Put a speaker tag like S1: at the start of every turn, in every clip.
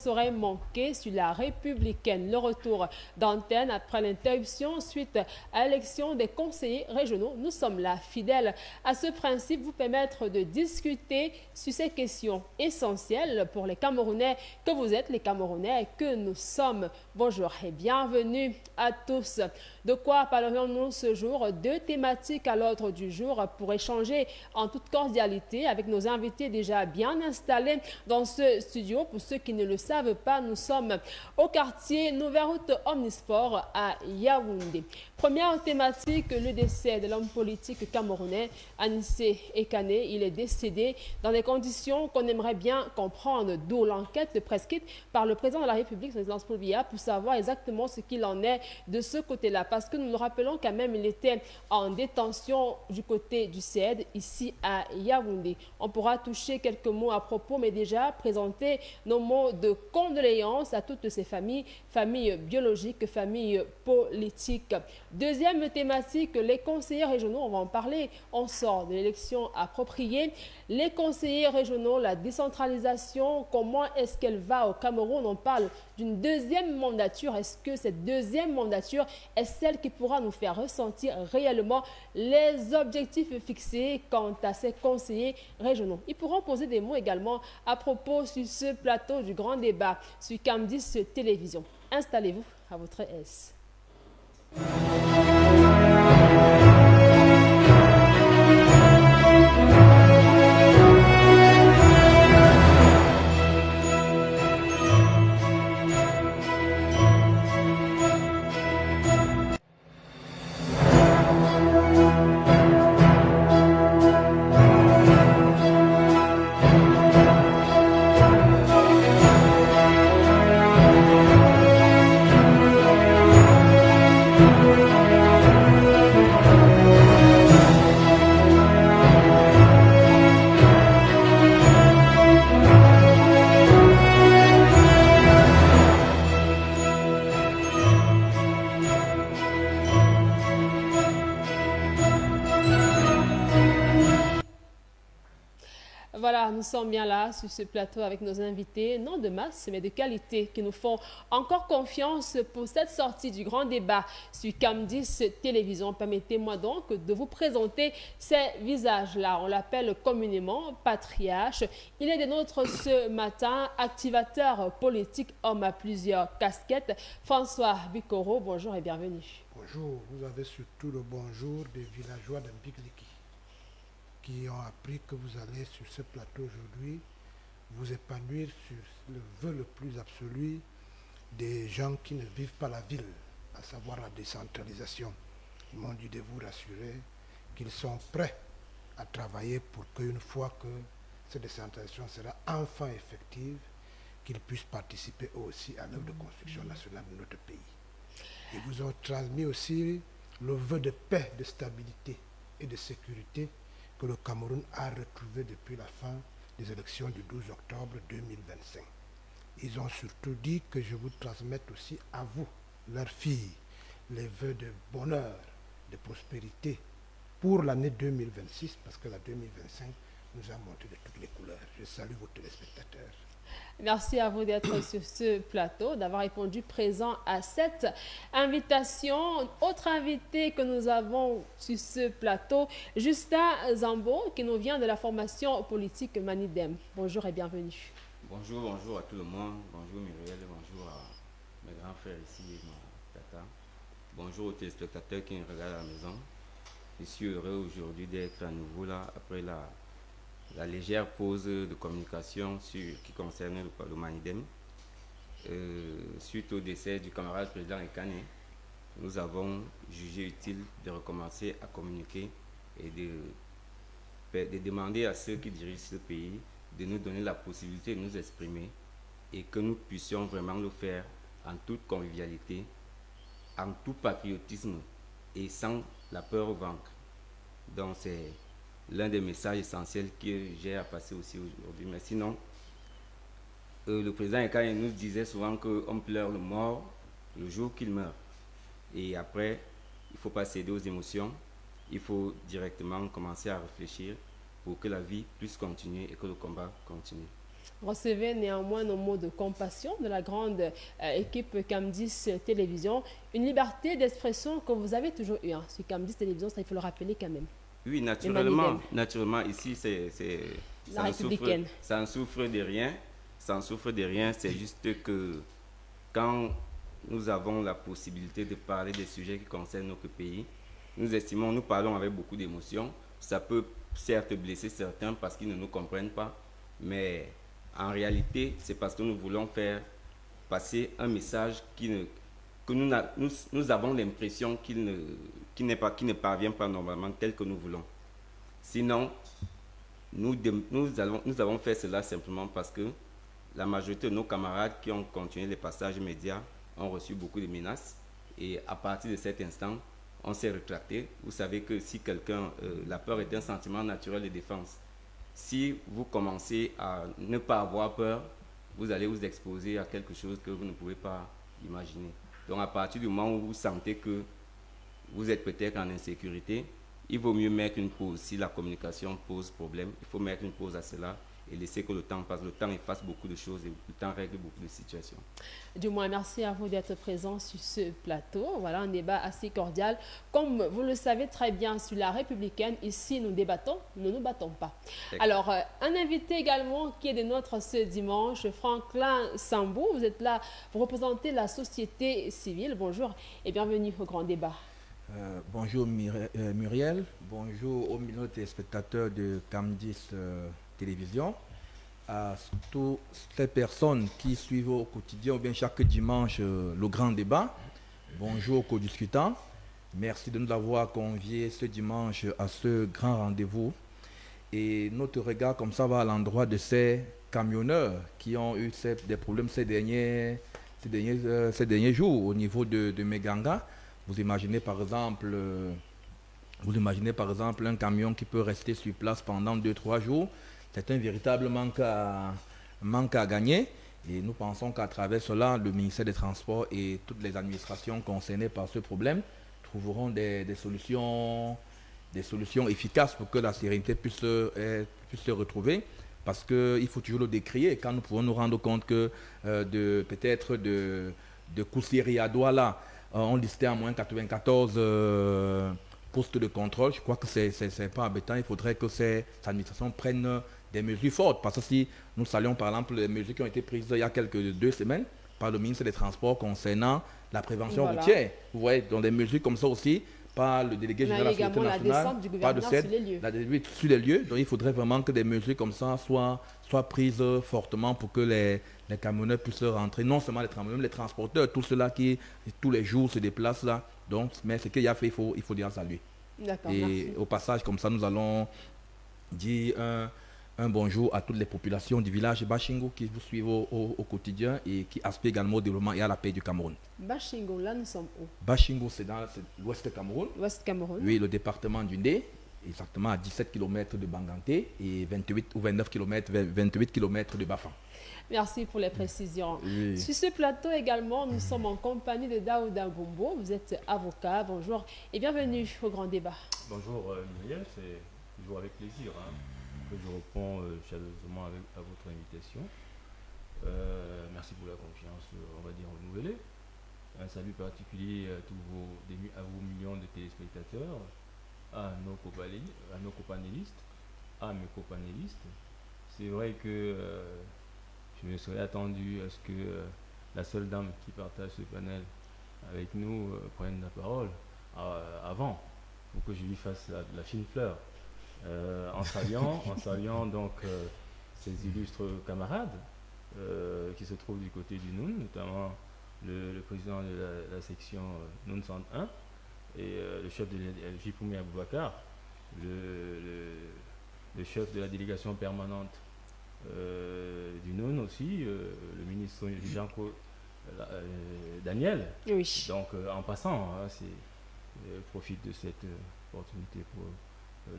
S1: Serait manqué sur la républicaine. Le retour d'antenne après l'interruption suite à l'élection des conseillers régionaux. Nous sommes là, fidèles à ce principe, vous permettre de discuter sur ces questions essentielles pour les Camerounais que vous êtes, les Camerounais que nous sommes. Bonjour et bienvenue à tous. De quoi parlerons-nous ce jour? Deux thématiques à l'ordre du jour pour échanger en toute cordialité avec nos invités déjà bien installés dans ce studio. Pour ceux qui ne le savent pas, nous sommes au quartier Nouvelle Route Omnisport à Yaoundé. Première thématique, le décès de l'homme politique camerounais Anissé Ekané. Il est décédé dans des conditions qu'on aimerait bien comprendre, d'où l'enquête prescrite par le président de la République, son excellence Paul Biya, pour savoir exactement ce qu'il en est de ce côté-là. Parce que nous le rappelons quand même, il était en détention du côté du CED, ici à Yaoundé. On pourra toucher quelques mots à propos, mais déjà présenter nos mots de condoléances à toutes ces familles, familles biologiques, familles politiques. Deuxième thématique, les conseillers régionaux, on va en parler. On sort de l'élection appropriée. Les conseillers régionaux, la décentralisation, comment est-ce qu'elle va au Cameroun? On parle d'une deuxième mandature. Est-ce que cette deuxième mandature est celle qui pourra nous faire ressentir réellement les objectifs fixés quant à ces conseillers régionaux? Ils pourront poser des mots également à propos sur ce plateau du grand débat sur Cam10 Télévision. Installez-vous à votre aise. Voilà, nous sommes bien là sur ce plateau avec nos invités, non de masse, mais de qualité, qui nous font encore confiance pour cette sortie du grand débat sur Cam10 Télévision. Permettez-moi donc de vous présenter ces visages-là. On l'appelle communément patriarche. Il est des nôtres ce matin, activateur politique, homme à plusieurs casquettes. François Bikoro, bonjour et bienvenue.
S2: Bonjour, vous avez surtout le bonjour des villageois d'Ambigliki qui ont appris que vous allez sur ce plateau aujourd'hui vous épanouir sur le vœu le plus absolu des gens qui ne vivent pas la ville, à savoir la décentralisation. Ils m'ont dit de vous rassurer qu'ils sont prêts à travailler pour qu'une fois que cette décentralisation sera enfin effective, qu'ils puissent participer aussi à l'œuvre de construction nationale de notre pays. Ils vous ont transmis aussi le vœu de paix, de stabilité et de sécurité que le Cameroun a retrouvé depuis la fin des élections du 12 octobre 2025. Ils ont surtout dit que je vous transmette aussi à vous, leurs filles, les vœux de bonheur, de prospérité pour l'année 2026, parce que la 2025 nous a montré de toutes les couleurs. Je salue vos téléspectateurs.
S1: Merci à vous d'être sur ce plateau, d'avoir répondu présent à cette invitation. Autre invité que nous avons sur ce plateau, Justin Zambo, qui nous vient de la formation politique Manidem. Bonjour et bienvenue.
S3: Bonjour, bonjour à tout le monde. Bonjour Muriel, bonjour à mes grands frères ici et ma tata. Bonjour aux téléspectateurs qui nous regardent à la maison. Je suis heureux aujourd'hui d'être à nouveau là après la légère pause de communication qui concerne le Manidem. Suite au décès du camarade président Ekané, nous avons jugé utile de recommencer à communiquer et de demander à ceux qui dirigent ce pays de nous donner la possibilité de nous exprimer et que nous puissions vraiment le faire en toute convivialité, en tout patriotisme et sans la peur au ventre. Donc c'est l'un des messages essentiels que j'ai à passer aussi aujourd'hui. Mais sinon, le président Ekané nous disait souvent qu'on pleure le mort le jour qu'il meurt. Et après, il ne faut pas céder aux émotions. Il faut directement commencer à réfléchir pour que la vie puisse continuer et que le combat continue.
S1: Recevez néanmoins nos mots de compassion de la grande équipe Cam10 Télévision. Une liberté d'expression que vous avez toujours eue sur Cam10 Télévision, ça il faut le rappeler quand même.
S3: Oui, naturellement, ici,
S1: La républicaine.
S3: Ça en souffre de rien. Ça en souffre de rien, c'est juste que quand nous avons la possibilité de parler des sujets qui concernent notre pays, nous parlons avec beaucoup d'émotion. Ça peut certes blesser certains parce qu'ils ne nous comprennent pas, mais en réalité, c'est parce que nous voulons faire passer un message que nous avons l'impression qui ne parvient pas normalement tel que nous voulons. Sinon, nous avons fait cela simplement parce que la majorité de nos camarades qui ont continué les passages médias ont reçu beaucoup de menaces. Et à partir de cet instant, on s'est rétracté. Vous savez que si la peur est un sentiment naturel de défense. Si vous commencez à ne pas avoir peur, vous allez vous exposer à quelque chose que vous ne pouvez pas imaginer. Donc à partir du moment où vous sentez que vous êtes peut-être en insécurité, il vaut mieux mettre une pause. Si la communication pose problème, il faut mettre une pause à cela et laisser que le temps passe. Le temps efface beaucoup de choses et le temps règle beaucoup de situations.
S1: Du moins, merci à vous d'être présent sur ce plateau. Voilà un débat assez cordial. Comme vous le savez très bien, sur la républicaine, ici nous débattons, nous ne nous battons pas. Alors, un invité également qui est de notre ce dimanche, Franklin Sambou. Vous êtes là, vous représentez la société civile. Bonjour et bienvenue au grand débat.
S4: Bonjour Muriel, bonjour aux millions de téléspectateurs de Cam10 Télévision, à toutes les personnes qui suivent au quotidien ou bien chaque dimanche le grand débat. Bonjour aux co-discutants, merci de nous avoir conviés ce dimanche à ce grand rendez-vous. Et notre regard comme ça va à l'endroit de ces camionneurs qui ont eu des problèmes ces derniers jours au niveau de Meganga. Vous imaginez par exemple un camion qui peut rester sur place pendant 2-3 jours. C'est un véritable manque à gagner. Et nous pensons qu'à travers cela, le ministère des Transports et toutes les administrations concernées par ce problème trouveront des solutions efficaces pour que la sérénité puisse se retrouver. Parce qu'il faut toujours le décrier. Quand nous pouvons nous rendre compte que peut-être de Koussiri à Douala, on listait à moins 94 postes de contrôle. Je crois que c'est pas embêtant. Il faudrait que ces administrations prennent des mesures fortes. Parce que si nous saluons par exemple les mesures qui ont été prises il y a 2 semaines par le ministre des Transports concernant la prévention routière. Vous voyez, dans des mesures comme ça aussi, par le délégué général de la Sécurité nationale, pas de cette, sur les lieux. Donc il faudrait vraiment que des mesures comme ça soient prises fortement pour que les camionneurs puissent rentrer, non seulement les camionneurs, les transporteurs, tous ceux-là qui tous les jours se déplacent là. Donc, mais ce qu'il y a fait, il faut dire saluer.
S1: D'accord,
S4: et
S1: merci.
S4: Au passage, comme ça, nous allons dire un bonjour à toutes les populations du village Bashingo qui vous suivent au quotidien et qui aspirent également au développement et à la paix du Cameroun.
S1: Bashingo, là nous sommes où?
S4: Bashingo, c'est dans l'ouest du Cameroun.
S1: L'ouest Cameroun.
S4: Oui, le département du Ndé, exactement à 17 km de Banganté et 28 ou 29 km, 28 km de Bafang.
S1: Merci pour les précisions.
S4: Oui.
S1: Sur ce plateau également, nous sommes en compagnie de Daouda Gombo. Vous êtes avocat. Bonjour et bienvenue au grand débat.
S5: Bonjour Muriel, c'est toujours avec plaisir que je réponds chaleureusement à votre invitation. Merci pour la confiance, on va dire, renouvelée. Un salut particulier à vos millions de téléspectateurs, à nos copanélistes, à mes copanélistes. C'est vrai que je me serais attendu à ce que la seule dame qui partage ce panel avec nous prenne la parole avant, pour que je lui fasse la fine fleur. En saluant donc ces illustres camarades qui se trouvent du côté du Noun, notamment le président de la section Noun 101 et le chef de Jipoumi Aboubakar, le chef de la délégation permanente du Noun aussi, le ministre Jean-Claude Daniel.
S1: Oui.
S5: Donc en passant, je profite de cette opportunité pour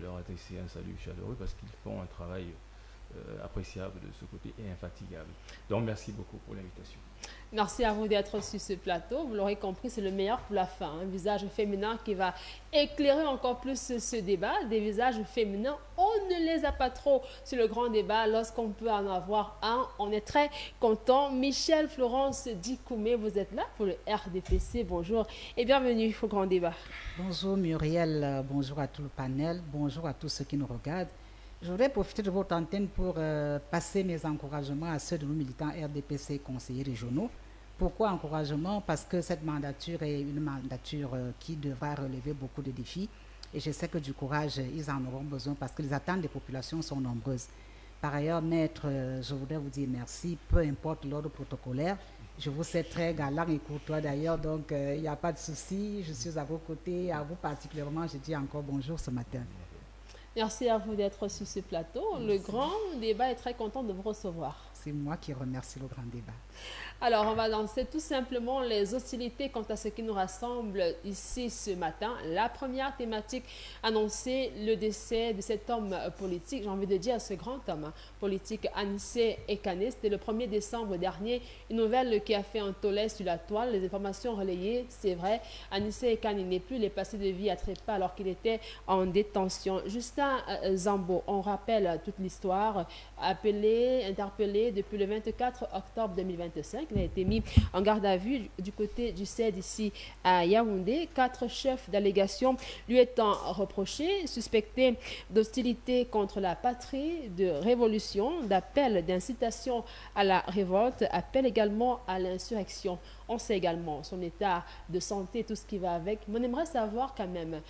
S5: leur adresser un salut chaleureux parce qu'ils font un travail appréciable de ce côté et infatigable. Donc merci beaucoup pour l'invitation.
S1: Merci à vous d'être sur ce plateau. Vous l'aurez compris, c'est le meilleur pour la fin. Un visage féminin qui va éclairer encore plus ce débat. Des visages féminins, on ne les a pas trop sur le grand débat. Lorsqu'on peut en avoir un, on est très content. Michel Florence Dikoumé, vous êtes là pour le RDPC. Bonjour et bienvenue au grand débat.
S6: Bonjour Muriel, bonjour à tout le panel, bonjour à tous ceux qui nous regardent. Je voudrais profiter de votre antenne pour passer mes encouragements à ceux de nos militants RDPC conseillers régionaux. Pourquoi encouragement? Parce que cette mandature est une mandature qui devra relever beaucoup de défis. Et je sais que du courage, ils en auront besoin parce que les attentes des populations sont nombreuses. Par ailleurs, maître, je voudrais vous dire merci, peu importe l'ordre protocolaire. Je vous sais très galant et courtois d'ailleurs, donc il n'y a pas de souci. Je suis à vos côtés, à vous particulièrement, je dis encore bonjour ce matin.
S1: Merci à vous d'être sur ce plateau. Le grand débat est très content de vous recevoir.
S6: C'est moi qui remercie le grand débat.
S1: Alors, on va lancer tout simplement les hostilités quant à ce qui nous rassemble ici ce matin. La première thématique annoncée, le décès de cet homme politique, j'ai envie de dire ce grand homme politique, Anissé Ekane. C'était le 1er décembre dernier, une nouvelle qui a fait un tollé sur la toile. Les informations relayées, c'est vrai, Anissé Ekane n'est plus, il est passé de vie à trépas alors qu'il était en détention. Justin Zambo, on rappelle toute l'histoire, interpellé depuis le 24 octobre 2025. Il a été mis en garde à vue du côté du CED ici à Yaoundé. 4 chefs d'allégation lui étant reprochés, suspectés d'hostilité contre la patrie, de révolution, d'appel d'incitation à la révolte, appel également à l'insurrection. On sait également son état de santé, tout ce qui va avec. Mais on aimerait savoir quand même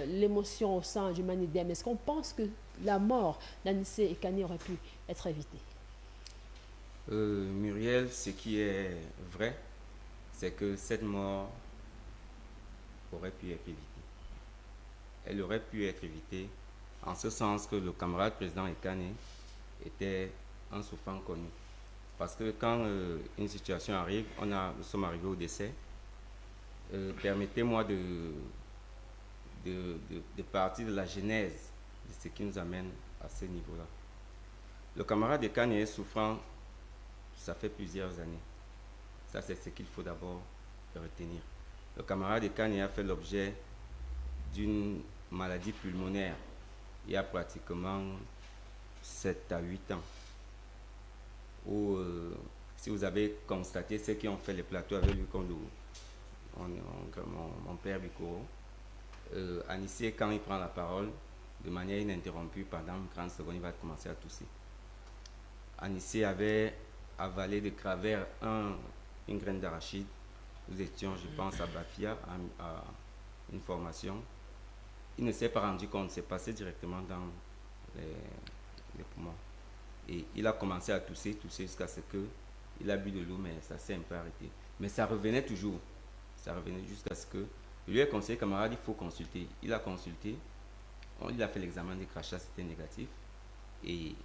S1: l'émotion au sein du Manidem. Est-ce qu'on pense que la mort d'Anissé Ekane aurait pu être évitée?
S3: Muriel, ce qui est vrai, c'est que cette mort aurait pu être évitée. Elle aurait pu être évitée en ce sens que le camarade président Ekane était un souffrant connu. Parce que quand une situation arrive, nous sommes arrivés au décès, permettez-moi de partir de la genèse de ce qui nous amène à ce niveau-là. Le camarade Ekane est souffrant. Ça fait plusieurs années. Ça, c'est ce qu'il faut d'abord retenir. Le camarade Ekane a fait l'objet d'une maladie pulmonaire il y a pratiquement 7 à 8 ans. Où, si vous avez constaté, ceux qui ont fait les plateaux avec lui, comme mon père Bikoro, Anissé, quand il prend la parole, de manière ininterrompue, pendant 30 secondes, il va commencer à tousser. Anissé avait avalé de travers une graine d'arachide. Nous étions, je pense, à Bafia, à une formation. Il ne s'est pas rendu compte, c'est passé directement dans les poumons. Et il a commencé à tousser jusqu'à ce qu'il a bu de l'eau, mais ça s'est un peu arrêté. Mais ça revenait toujours. Ça revenait jusqu'à ce que... Je lui ai conseillé, camarade, il faut consulter. Il a consulté. Il a fait l'examen des crachats, c'était négatif. Et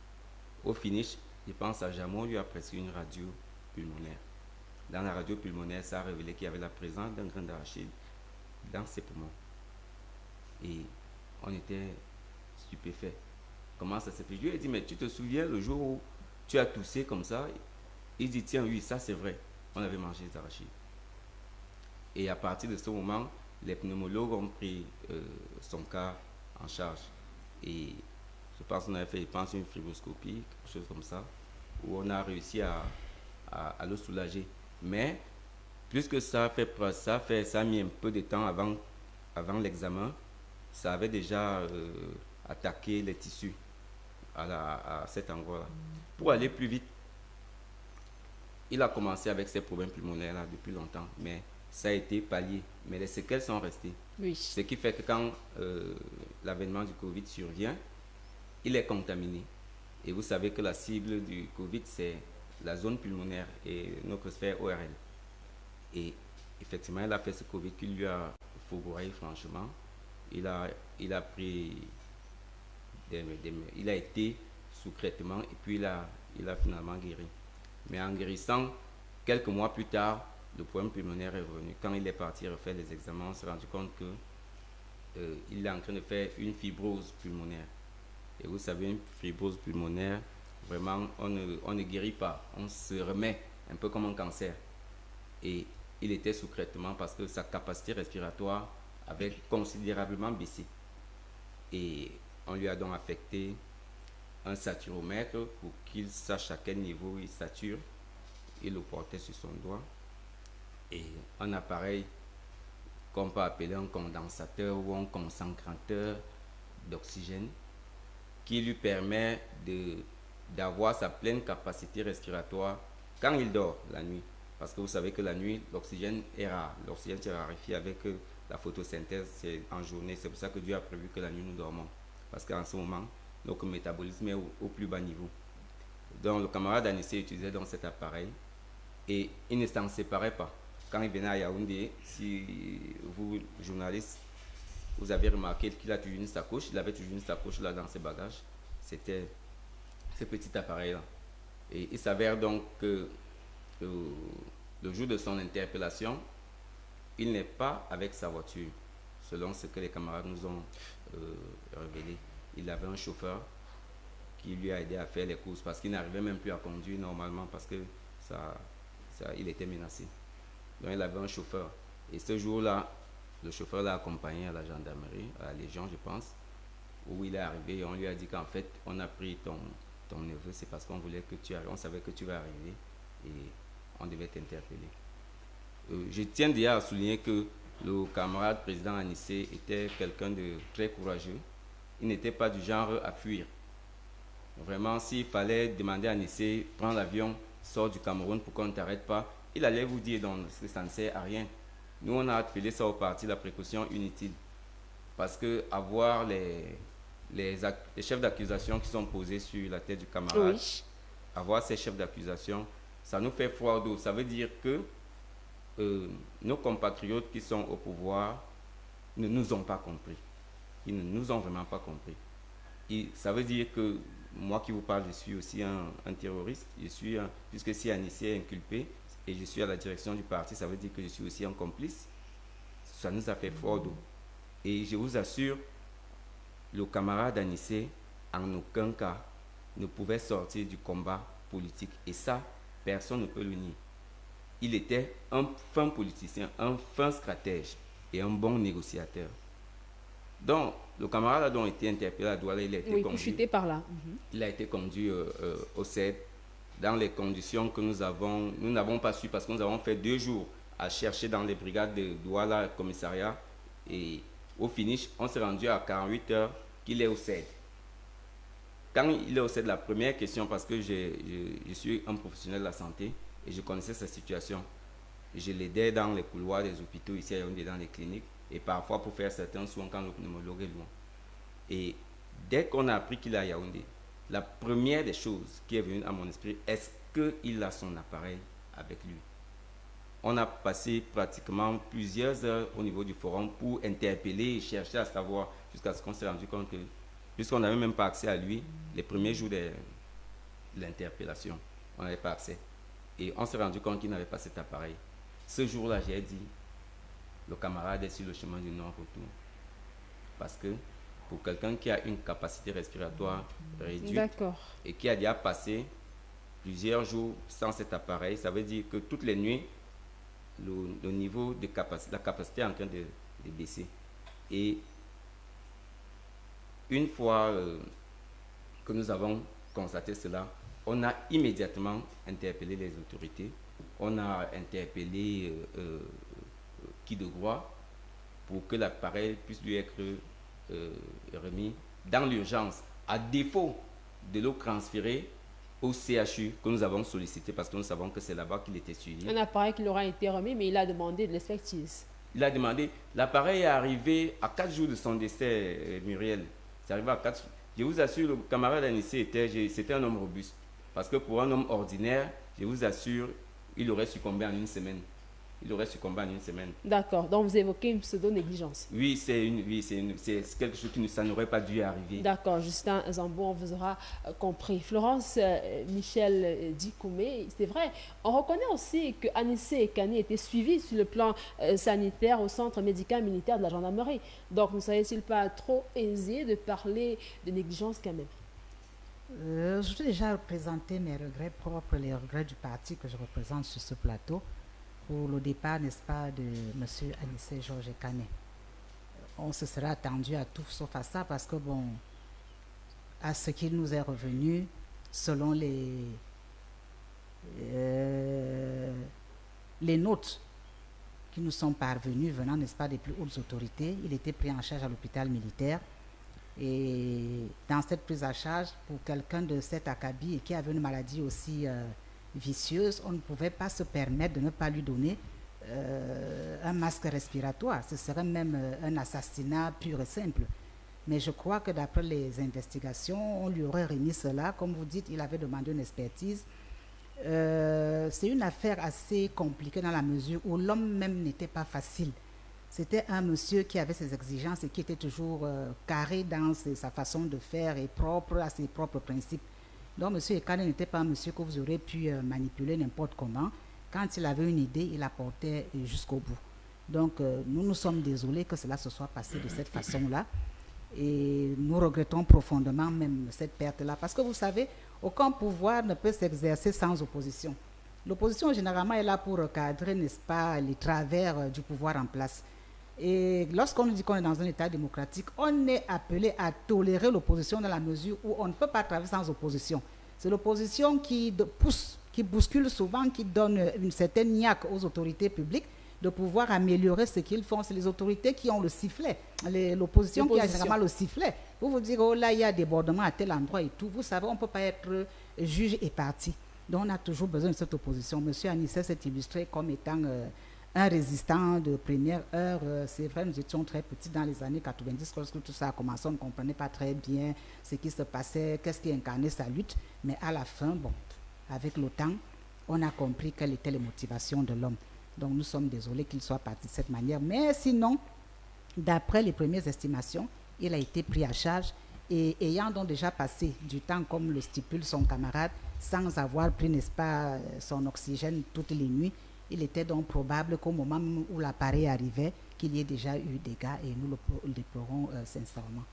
S3: au finish, je pense à Jamon, lui a prescrit une radio pulmonaire. Dans la radio pulmonaire, ça a révélé qu'il y avait la présence d'un grain d'arachide dans ses poumons. Et on était stupéfait. Comment ça s'est fait? Je lui ai dit, mais tu te souviens le jour où tu as toussé comme ça? Il dit, tiens, oui, ça c'est vrai. On avait mangé des arachides. Et à partir de ce moment, les pneumologues ont pris son cas en charge. Et je pense qu'on avait fait, une fibroscopie, quelque chose comme ça, où on a réussi à le soulager. Mais, plus que ça a mis un peu de temps avant l'examen. Ça avait déjà attaqué les tissus à cet endroit-là. Pour aller plus vite, il a commencé avec ses problèmes pulmonaires-là depuis longtemps, mais ça a été pallié. Mais les séquelles sont restées.
S1: Oui.
S3: Ce qui fait que quand l'avènement du Covid survient, il est contaminé. Et vous savez que la cible du Covid, c'est la zone pulmonaire et notre sphère ORL. Et effectivement, il a fait ce Covid qui lui a fourvoyé franchement. Il a pris il a été sous traitement et puis il a finalement guéri. Mais en guérissant, quelques mois plus tard, le problème pulmonaire est revenu. Quand il est parti refaire les examens, on s'est rendu compte qu'il est en train de faire une fibrose pulmonaire. Et vous savez, une fibrose pulmonaire, vraiment, on ne guérit pas. On se remet un peu comme un cancer. Et il était sous traitement parce que sa capacité respiratoire avait considérablement baissé. Et on lui a donc affecté un saturomètre pour qu'il sache à quel niveau il sature. Il le portait sur son doigt. Et un appareil qu'on peut appeler un condensateur ou un concentrateur d'oxygène qui lui permet d'avoir sa pleine capacité respiratoire quand il dort la nuit. Parce que vous savez que la nuit, l'oxygène est rare. L'oxygène se raréfie avec la photosynthèse en journée. C'est pour ça que Dieu a prévu que la nuit nous dormons. Parce qu'en ce moment, notre métabolisme est au plus bas niveau. Donc le camarade Anissé utilisait donc cet appareil et il ne s'en séparait pas. Quand il venait à Yaoundé, si vous, journalistes, vous avez remarqué qu'il a toujours une sacoche, il avait toujours une sacoche là dans ses bagages. C'était ce petit appareil-là. Et il s'avère donc que le jour de son interpellation, il n'est pas avec sa voiture, selon ce que les camarades nous ont révélé. Il avait un chauffeur qui lui a aidé à faire les courses parce qu'il n'arrivait même plus à conduire normalement parce que il était menacé. Donc il avait un chauffeur. Et ce jour-là, le chauffeur l'a accompagné à la gendarmerie, à la Légion, je pense, où il est arrivé et on lui a dit qu'en fait, on a pris ton neveu, c'est parce qu'on voulait que tu arrives, on savait que tu vas arriver et on devait t'interpeller. Je tiens déjà à souligner que le camarade président Anissé était quelqu'un de très courageux. Il n'était pas du genre à fuir. Vraiment, s'il fallait demander à Anissé, prends l'avion, sors du Cameroun pour qu'on ne t'arrête pas, il allait vous dire donc que ça ne sert à rien. Nous, on a appelé ça au parti la précaution inutile. Parce que avoir les chefs d'accusation qui sont posés sur la tête du camarade, oui, avoir ces chefs d'accusation, ça nous fait froid au dos. Ça veut dire que nos compatriotes qui sont au pouvoir ne nous ont pas compris. Ils ne nous ont vraiment pas compris. Et ça veut dire que moi qui vous parle, je suis aussi un terroriste. Puisque si Anissé est inculpé et je suis à la direction du parti, ça veut dire que je suis aussi un complice. Ça nous a fait froid au dos. Et je vous assure, le camarade Anissé, en aucun cas, ne pouvait sortir du combat politique. Et ça, personne ne peut le nier. Il était un fin politicien, un fin stratège et un bon négociateur. Donc, le camarade a donc été interpellé à Douala, il a été conduit
S1: par là.
S3: Il a été conduit au CED dans les conditions que nous n'avons pas su parce que nous avons fait 2 jours à chercher dans les brigades de Douala, commissariat, et au finish, on s'est rendu à 48 heures qu'il est au CED. Quand il est au CED, la première question, parce que je suis un professionnel de la santé et je connaissais sa situation, je l'aidais dans les couloirs des hôpitaux ici à Yaoundé, dans les cliniques, et parfois pour faire certains soins quand le pneumologue est loin. Et dès qu'on a appris qu'il est à Yaoundé, la première des choses qui est venue à mon esprit, est-ce qu'il a son appareil avec lui? On a passé pratiquement plusieurs heures au niveau du forum pour interpeller et chercher à savoir, jusqu'à ce qu'on s'est rendu compte que, puisqu'on n'avait même pas accès à lui, les premiers jours de l'interpellation, on n'avait pas accès. Et on s'est rendu compte qu'il n'avait pas cet appareil. Ce jour-là, j'ai dit, le camarade est sur le chemin du non-retour. Parce que pour quelqu'un qui a une capacité respiratoire réduite et qui a déjà passé plusieurs jours sans cet appareil, ça veut dire que toutes les nuits, le niveau de capacité, la capacité est en train de baisser. Et une fois que nous avons constaté cela, on a immédiatement interpellé les autorités. On a interpellé qui de droit pour que l'appareil puisse lui être remis dans l'urgence, à défaut de le transférer au CHU que nous avons sollicité parce que nous savons que c'est là-bas qu'il était suivi.
S1: Un appareil qui leur a été remis, mais il a demandé de l'expertise.
S3: Il a demandé. L'appareil est arrivé à 4 jours de son décès, Muriel. C'est arrivé à 4 jours. Je vous assure, le camarade Anissé c'était un homme robuste. Parce que pour un homme ordinaire, je vous assure, il aurait succombé en 1 semaine. Il aurait succombé en 1 semaine.
S1: D'accord. Donc, vous évoquez une pseudo-négligence.
S3: Oui, c'est quelque chose qui ça n'aurait pas dû arriver.
S1: D'accord. Justin Zambou, on vous aura compris. Florence Michel Dikoumé, c'est vrai. On reconnaît aussi que Anissé Ekani était suivi sur le plan sanitaire au centre médical militaire de la gendarmerie. Donc, ne serait-il pas trop aisé de parler de négligence quand même?
S6: Je vais déjà présenter mes regrets propres, les regrets du parti que je représente sur ce plateau pour le départ, n'est-ce pas, de M. Anissé Georges Kane. On se sera attendu à tout sauf à ça parce que, bon, à ce qu'il nous est revenu, selon les notes qui nous sont parvenues venant, n'est-ce pas, des plus hautes autorités, il était pris en charge à l'hôpital militaire. Et dans cette prise en charge, pour quelqu'un de cet acabit et qui avait une maladie aussi vicieuse, on ne pouvait pas se permettre de ne pas lui donner un masque respiratoire. Ce serait même un assassinat pur et simple. Mais je crois que d'après les investigations, on lui aurait remis cela. Comme vous dites, il avait demandé une expertise. C'est une affaire assez compliquée dans la mesure où l'homme même n'était pas facile. C'était un monsieur qui avait ses exigences et qui était toujours carré dans sa façon de faire et propre à ses propres principes. Donc, M. Ekane n'était pas un monsieur que vous aurez pu manipuler n'importe comment. Quand il avait une idée, il la portait jusqu'au bout. Donc, nous sommes désolés que cela se soit passé de cette façon-là. Et nous regrettons profondément même cette perte-là. Parce que vous savez, aucun pouvoir ne peut s'exercer sans opposition. L'opposition, généralement, est là pour recadrer, n'est-ce pas, les travers du pouvoir en place. Et lorsqu'on nous dit qu'on est dans un État démocratique, on est appelé à tolérer l'opposition dans la mesure où on ne peut pas travailler sans opposition. C'est l'opposition qui pousse, qui bouscule souvent, qui donne une certaine niaque aux autorités publiques de pouvoir améliorer ce qu'ils font. C'est les autorités qui ont le sifflet, l'opposition qui a généralement le sifflet. Vous vous dire, oh là, il y a débordement à tel endroit et tout. Vous savez, on ne peut pas être juge et parti. Donc, on a toujours besoin de cette opposition. Monsieur Anissé s'est illustré comme étant un résistant de première heure. C'est vrai, nous étions très petits dans les années 90, lorsque tout ça a commencé, on ne comprenait pas très bien ce qui se passait, qu'est-ce qui incarnait sa lutte. Mais à la fin, bon, avec le temps, on a compris quelles étaient les motivations de l'homme. Donc, nous sommes désolés qu'il soit parti de cette manière. Mais sinon, d'après les premières estimations, il a été pris à charge et ayant donc déjà passé du temps, comme le stipule son camarade, sans avoir pris, n'est-ce pas, son oxygène toutes les nuits, il était donc probable qu'au moment où l'appareil arrivait, qu'il y ait déjà eu des dégâts et nous le déplorons sincèrement.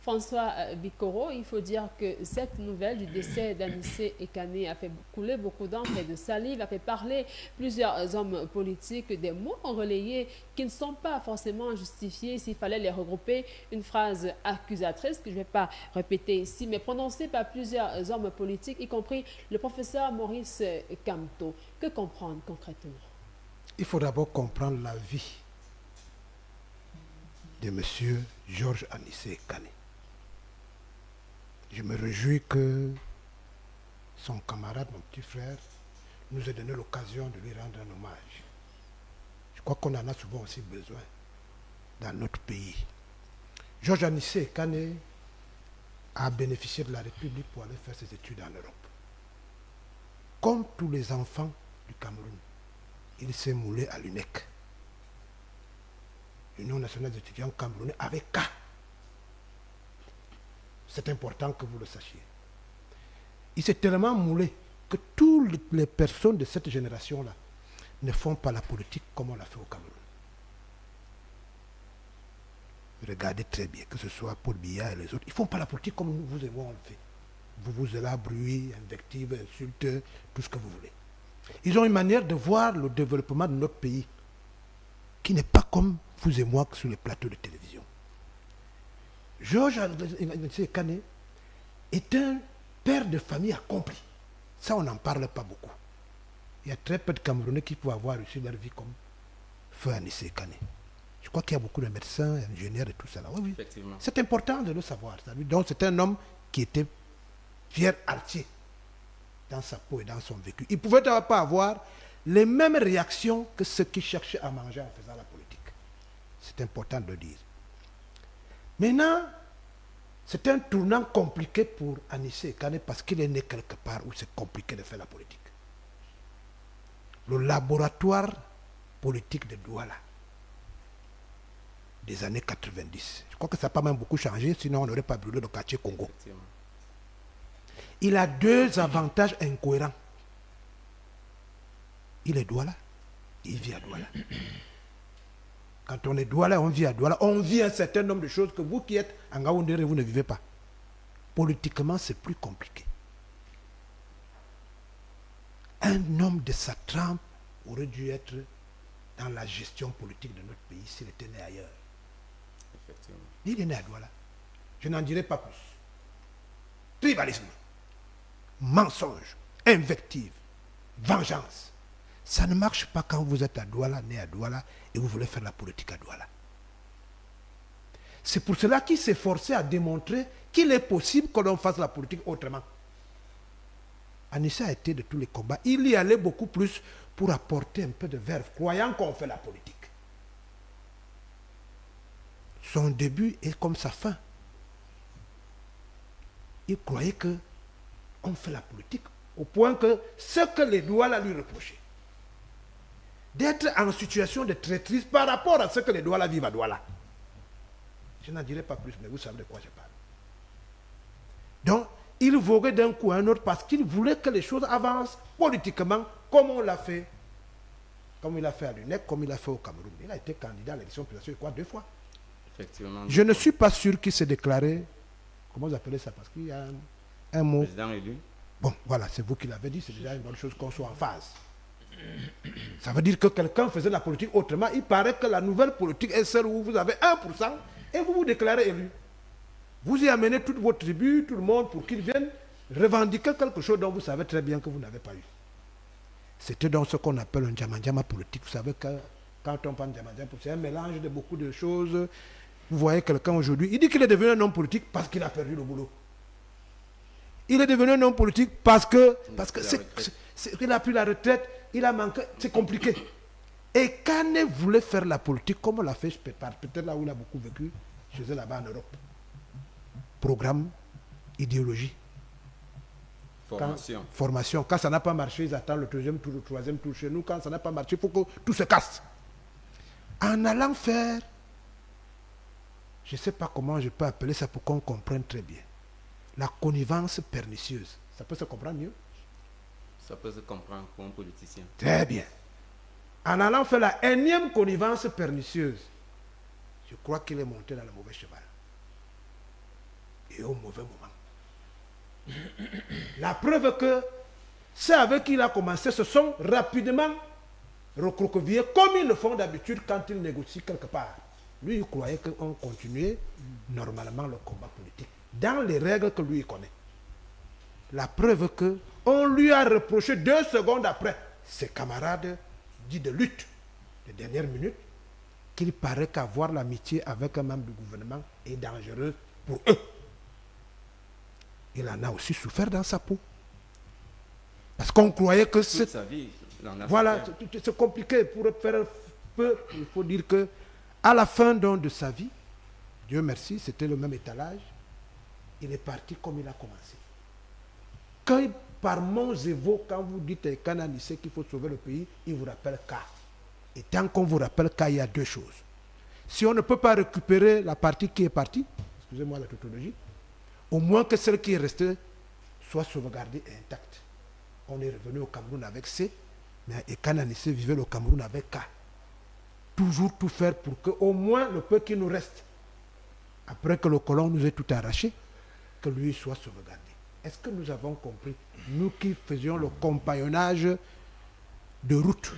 S1: François Bikoro, il faut dire que cette nouvelle du décès d'Anissé Ekane a fait couler beaucoup d'encre et de salive, a fait parler plusieurs hommes politiques. Des mots relayés qui ne sont pas forcément justifiés s'il fallait les regrouper. Une phrase accusatrice que je ne vais pas répéter ici, mais prononcée par plusieurs hommes politiques, y compris le professeur Maurice Kamto. Que comprendre concrètement?
S2: Il faut d'abord comprendre la vie de M. Georges Anissé Ekane. Je me réjouis que son camarade, mon petit frère, nous ait donné l'occasion de lui rendre un hommage. Je crois qu'on en a souvent aussi besoin dans notre pays. Georges Anissé Ekane a bénéficié de la République pour aller faire ses études en Europe. Comme tous les enfants du Cameroun, il s'est moulé à l'UNEC, l'Union nationale des étudiants camerounais, avec K. C'est important que vous le sachiez. Il s'est tellement moulé que toutes les personnes de cette génération-là ne font pas la politique comme on l'a fait au Cameroun. Regardez très bien, que ce soit Paul Biya et les autres, ils ne font pas la politique comme nous, vous et moi on le fait. Vous là, bruit, invective, insulte, tout ce que vous voulez. Ils ont une manière de voir le développement de notre pays qui n'est pas comme vous et moi sur les plateaux de télévision. Georges Anissé Ekane est un père de famille accompli. Ça, on n'en parle pas beaucoup. Il y a très peu de Camerounais qui peuvent avoir réussi leur vie comme Feu Anissé Ekane. Je crois qu'il y a beaucoup de médecins, ingénieurs et tout ça là. Oui, oui. C'est important de le savoir. Donc c'est un homme qui était fier artier dans sa peau et dans son vécu. Il ne pouvait pas avoir les mêmes réactions que ceux qui cherchaient à manger en faisant la politique. C'est important de le dire. Maintenant, c'est un tournant compliqué pour Anissé Ekane parce qu'il est né quelque part où c'est compliqué de faire la politique. Le laboratoire politique de Douala des années 90. Je crois que ça n'a pas même beaucoup changé, sinon on n'aurait pas brûlé le quartier Congo. Il a deux avantages incohérents. Il est Douala, il vit à Douala. Quand on est Douala, on vit à Douala. On vit un certain nombre de choses que vous qui êtes en Gaoundéré, vous ne vivez pas. Politiquement, c'est plus compliqué. Un homme de sa trempe aurait dû être dans la gestion politique de notre pays s'il était né ailleurs.
S3: Effectivement.
S2: Il est né à Douala. Je n'en dirai pas plus. Tribalisme, mensonge, invective, vengeance. Ça ne marche pas quand vous êtes à Douala, né à Douala, et vous voulez faire la politique à Douala. C'est pour cela qu'il s'est forcé à démontrer qu'il est possible que l'on fasse la politique autrement. Anissé a été de tous les combats. Il y allait beaucoup plus pour apporter un peu de verve, croyant qu'on fait la politique. Son début est comme sa fin. Il croyait qu'on fait la politique au point que ce que les Douala lui reprochaient, d'être en situation de traîtrise par rapport à ce que les Douala vivent à Douala. Je n'en dirai pas plus, mais vous savez de quoi je parle. Donc, il voguait d'un coup à un autre parce qu'il voulait que les choses avancent politiquement comme on l'a fait. Comme il a fait à l'UNEC, comme il a fait au Cameroun. Il a été candidat à l'élection présidentielle, quoi, 2 fois.
S3: Effectivement.
S2: Je ne suis pas sûr qu'il s'est déclaré, comment vous appelez ça, parce qu'il y a un mot.
S3: Président élu.
S2: Bon, voilà, c'est vous qui l'avez dit, c'est déjà une bonne chose qu'on soit en phase. Ça veut dire que quelqu'un faisait la politique autrement. Il paraît que la nouvelle politique est celle où vous avez 1% et vous vous déclarez élu. Vous y amenez toute votre tribu, tout le monde, pour qu'ils viennent revendiquer quelque chose dont vous savez très bien que vous n'avez pas eu. C'était donc ce qu'on appelle un djama-djama politique. Vous savez que quand on parle de djama-djama, c'est un mélange de beaucoup de choses. Vous voyez quelqu'un aujourd'hui, il dit qu'il est devenu un homme politique parce qu'il a perdu le boulot. Il est devenu un homme politique parce que il a pris la retraite, il a manqué, c'est compliqué. Et Kane voulait faire la politique comme on l'a fait, peut-être là où il a beaucoup vécu, je faisais là-bas en Europe. Programme, idéologie.
S3: Formation.
S2: Formation. Quand ça n'a pas marché, ils attendent le deuxième tour, le troisième tour chez nous. Quand ça n'a pas marché, il faut que tout se casse. En allant faire, je ne sais pas comment je peux appeler ça pour qu'on comprenne très bien, la connivence pernicieuse. Ça peut se comprendre mieux?
S3: Ça peut se comprendre pour un politicien.
S2: Très bien. En allant faire la énième connivence pernicieuse, je crois qu'il est monté dans le mauvais cheval. Et au mauvais moment. La preuve que ceux avec qui il a commencé se sont rapidement recroquevillés comme ils le font d'habitude quand ils négocient quelque part. Lui, il croyait qu'on continuait normalement le combat politique dans les règles que lui connaît. La preuve que on lui a reproché 2 secondes après, ses camarades dits de lutte de dernière minute, qu'il paraît qu'avoir l'amitié avec un membre du gouvernement est dangereux pour eux. Il en a aussi souffert dans sa peau. Parce qu'on croyait que
S3: Toute sa vie, il en a
S2: voilà,
S3: souffert.
S2: c'est compliqué. Pour faire peu, il faut dire que à la fin donc, de sa vie, Dieu merci, c'était le même étalage, il est parti comme il a commencé. Quand par Monzévo, quand vous dites à Kananissé qu'il faut sauver le pays, il vous rappelle K. Et tant qu'on vous rappelle K, il y a 2 choses. Si on ne peut pas récupérer la partie qui est partie, excusez-moi la tautologie, au moins que celle qui est restée soit sauvegardée et intacte. On est revenu au Cameroun avec C, mais Kananissé vivait le Cameroun avec K. Toujours tout faire pour que au moins le peu qui nous reste, après que le colon nous ait tout arraché, que lui soit sauvegardé. Est-ce que nous avons compris? Nous qui faisions le compagnonnage de route,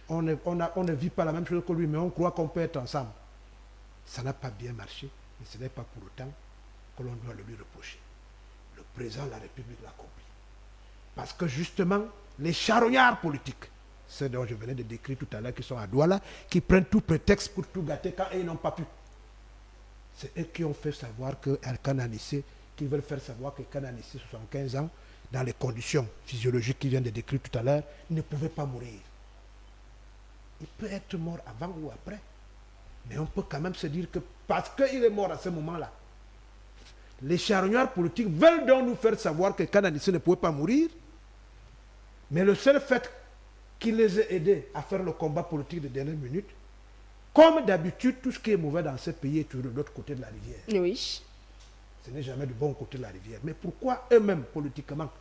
S2: on ne vit pas la même chose que lui, mais on croit qu'on peut être ensemble. Ça n'a pas bien marché, mais ce n'est pas pour autant que l'on doit le lui reprocher. Le président de la République l'a compris. Parce que justement, les charognards politiques, ceux dont je venais de décrire tout à l'heure, qui sont à Douala, qui prennent tout prétexte pour tout gâter quand ils n'ont pas pu. C'est eux qui ont fait savoir que Kananissé, qui veulent faire savoir que Kananissé, 75 ans, dans les conditions physiologiques qu'il vient de décrire tout à l'heure, ne pouvait pas mourir. Il peut être mort avant ou après. Mais on peut quand même se dire que parce qu'il est mort à ce moment-là, les charognards politiques veulent donc nous faire savoir que Kananissé ne pouvait pas mourir. Mais le seul fait qu'il les ait aidés à faire le combat politique de dernière minute, comme d'habitude, tout ce qui est mauvais dans ce pays est toujours de l'autre côté de la rivière.
S1: Oui.
S2: Ce n'est jamais du bon côté de la rivière. Mais pourquoi eux-mêmes, politiquement,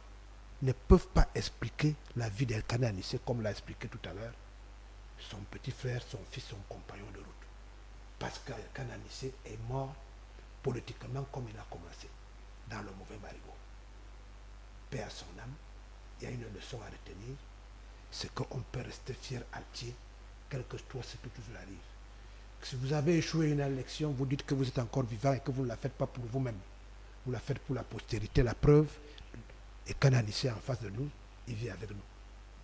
S2: ne peuvent pas expliquer la vie d'El Kananissé comme l'a expliqué tout à l'heure son petit frère, son fils, son compagnon de route? Parce qu'El Kananissé est mort politiquement comme il a commencé. dans le mauvais marigot. Père son âme, il y a une leçon à retenir, c'est qu'on peut rester fier, altier, quel que soit ce qui toujours arrive. Si vous avez échoué une élection, vous dites que vous êtes encore vivant et que vous ne la faites pas pour vous-même. Vous la faites pour la postérité, la preuve. Et quand Anissé est en face de nous, il vit avec nous.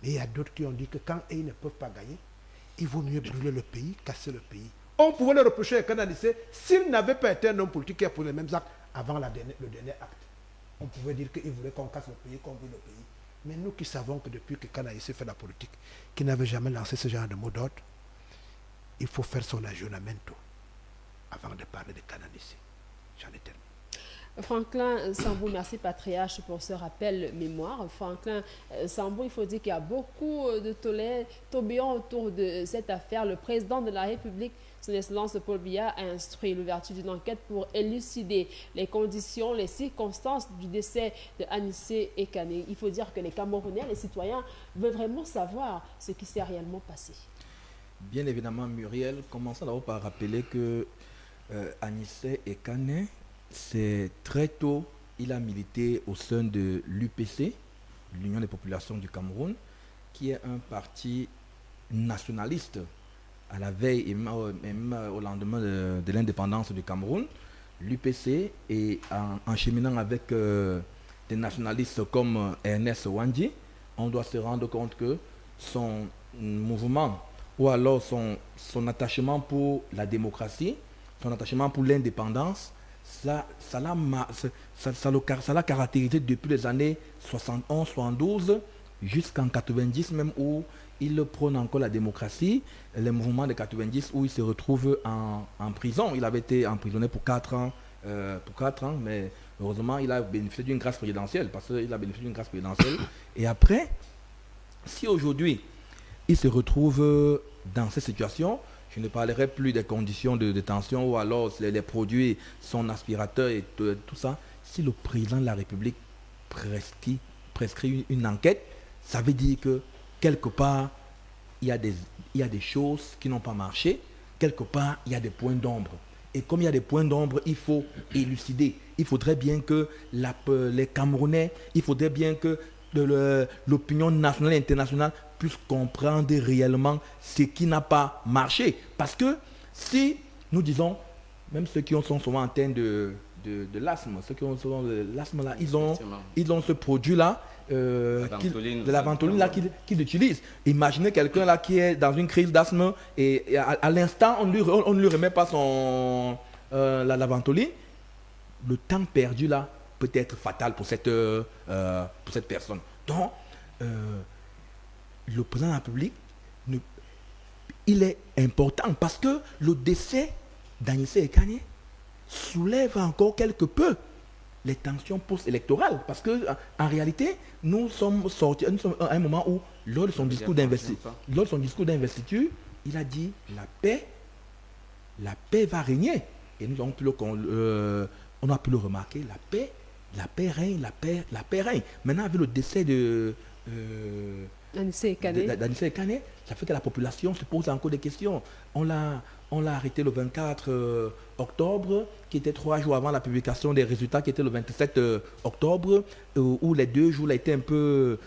S2: Mais il y a d'autres qui ont dit que quand ils ne peuvent pas gagner, il vaut mieux brûler le pays, casser le pays. On pouvait le reprocher à Kananissé s'il n'avait pas été un homme politique qui a posé les mêmes actes avant le dernier acte. On pouvait dire qu'il voulait qu'on casse le pays, qu'on brûle le pays. Mais nous qui savons que depuis que Kananissé fait la politique, qu'il n'avait jamais lancé ce genre de mot d'ordre, il faut faire son aggiornamento avant de parler de Kananissé. J'en ai terminé.
S1: Franklin Sambou, merci Patriarche pour ce rappel mémoire. Franklin Sambou, il faut dire qu'il y a beaucoup de tourbillons autour de cette affaire. Le président de la République, son Excellence Paul Biya, a instruit l'ouverture d'une enquête pour élucider les conditions, les circonstances du décès de Anissé Ekane. Il faut dire que les Camerounais, les citoyens, veulent vraiment savoir ce qui s'est réellement passé.
S4: Bien évidemment, Muriel, commençons d'abord par rappeler que Anissé Ekane, c'est très tôt, il a milité au sein de l'UPC, l'Union des populations du Cameroun, qui est un parti nationaliste à la veille et même au lendemain de l'indépendance du Cameroun. L'UPC est en cheminant avec des nationalistes comme Ernest Wandji. On doit se rendre compte que son mouvement ou alors son attachement pour la démocratie, son attachement pour l'indépendance, ça l'a caractérisé depuis les années 71, 72 jusqu'en 90 même, où il prône encore la démocratie, les mouvements de 90 où il se retrouve en prison. Il avait été emprisonné pour 4 ans, mais heureusement il a bénéficié d'une grâce présidentielle, parce qu'il a bénéficié d'une grâce présidentielle. Et après, si aujourd'hui il se retrouve dans cette situation, je ne parlerai plus des conditions de détention ou alors les produits, son aspirateur et tout ça. Si le président de la République prescrit une enquête, ça veut dire que quelque part, il y a des choses qui n'ont pas marché. Quelque part, il y a des points d'ombre. Et comme il y a des points d'ombre, il faut élucider. Il faudrait bien que les Camerounais, il faudrait bien que l'opinion nationale et internationale puisse comprendre réellement ce qui n'a pas marché. Parce que si nous disons, même ceux qui sont souvent atteints de l'asthme, ceux qui ont souvent de l'asthme là, ils ont ce produit là, de la ventoline là qu'ils utilisent. Imaginez quelqu'un là qui est dans une crise d'asthme et à l'instant on ne lui remet pas la ventoline. Le temps perdu là peut être fatal pour cette personne. Donc, le président de la République, il est important parce que le décès d'Anissé Ekane soulève encore quelque peu les tensions post-électorales. Parce qu'en réalité, nous sommes à un moment où, lors de son discours d'investiture, il a dit la paix va régner. Et nous avons pu on a pu le remarquer, la paix règne, la paix règne. Maintenant, avec le décès d'Anissé Ekane, ça fait que la population se pose encore des questions. On l'a arrêté le 24 octobre, qui était 3 jours avant la publication des résultats, qui était le 27 octobre, où les 2 jours là étaient un peu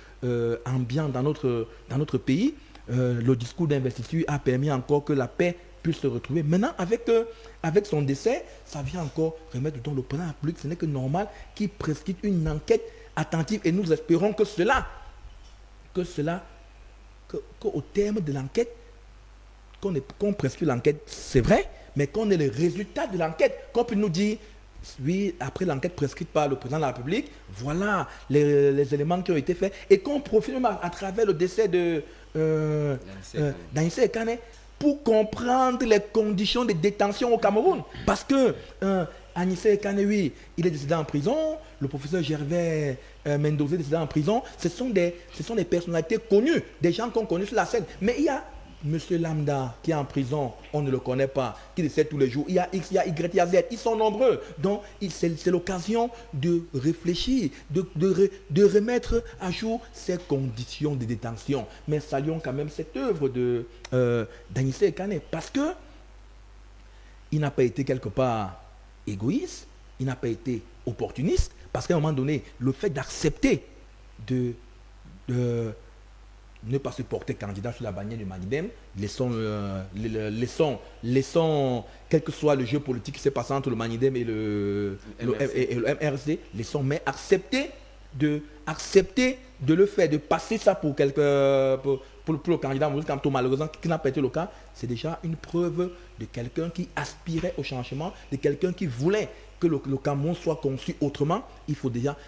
S4: ambiants dans notre pays. Le discours d'investiture a permis encore que la paix puisse se retrouver. Maintenant, avec son décès, ça vient encore remettre dans le président de la République. Ce n'est que normal qu'il prescrive une enquête attentive. Et nous espérons qu'au terme de l'enquête, qu'on prescrit l'enquête, c'est vrai, mais qu'on ait le résultat de l'enquête, qu'on puisse nous dire, oui, après l'enquête prescrite par le président de la République, voilà les éléments qui ont été faits, et qu'on profite même à travers le décès d'Anissé Ekane pour comprendre les conditions de détention au Cameroun. Parce que Anissé Ekane, oui, il est décédé en prison, le professeur Gervais Mendoza est décédé en prison. Ce sont des personnalités connues, des gens qu'on connaît sur la scène. Mais il y a Monsieur Lambda qui est en prison, on ne le connaît pas, qui décède tous les jours. Il y a X, il y a Y, il y a Z, ils sont nombreux. Donc c'est l'occasion de réfléchir, de remettre à jour ces conditions de détention. Mais saluons quand même cette œuvre d'Anissé Ekane, parce que il n'a pas été quelque part égoïste, il n'a pas été opportuniste, Parce qu'à un moment donné, le fait d'accepter de ne pas se porter candidat sur la bannière du Manidem, laissons, quel que soit le jeu politique qui s'est passé entre le Manidem et le MRC, laissons, mais accepter de le faire, de passer ça pour le candidat malheureusement qui n'a pas été le cas, c'est déjà une preuve de quelqu'un qui aspirait au changement, de quelqu'un qui voulait que le Cameroun soit conçu autrement. Il faut déjà,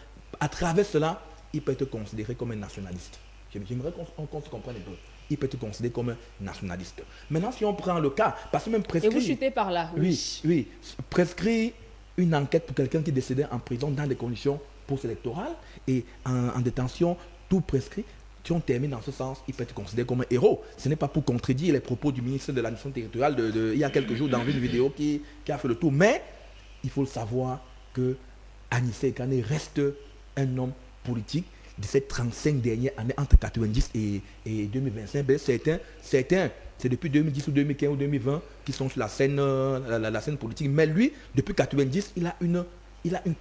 S4: à travers cela, il peut être considéré comme un nationaliste. J'aimerais qu'on se comprenne un peu. Il peut être considéré comme un nationaliste. Maintenant, si on prend le cas, parce que même prescrit...
S1: Et vous chutez par là.
S4: Oui, prescrit une enquête pour quelqu'un qui décédait en prison dans des conditions post-électorales et en détention, tout prescrit. Si on termine dans ce sens, il peut être considéré comme un héros. Ce n'est pas pour contredire les propos du ministre de l'administration territoriale il y a quelques jours dans une vidéo qui a fait le tour. Mais il faut savoir que Anissé Kane reste un homme politique de ces 35 dernières années, entre 90 et 2025. C'est depuis 2010 ou 2015 ou 2020 qui sont sur la scène politique. Mais lui, depuis 90, il a une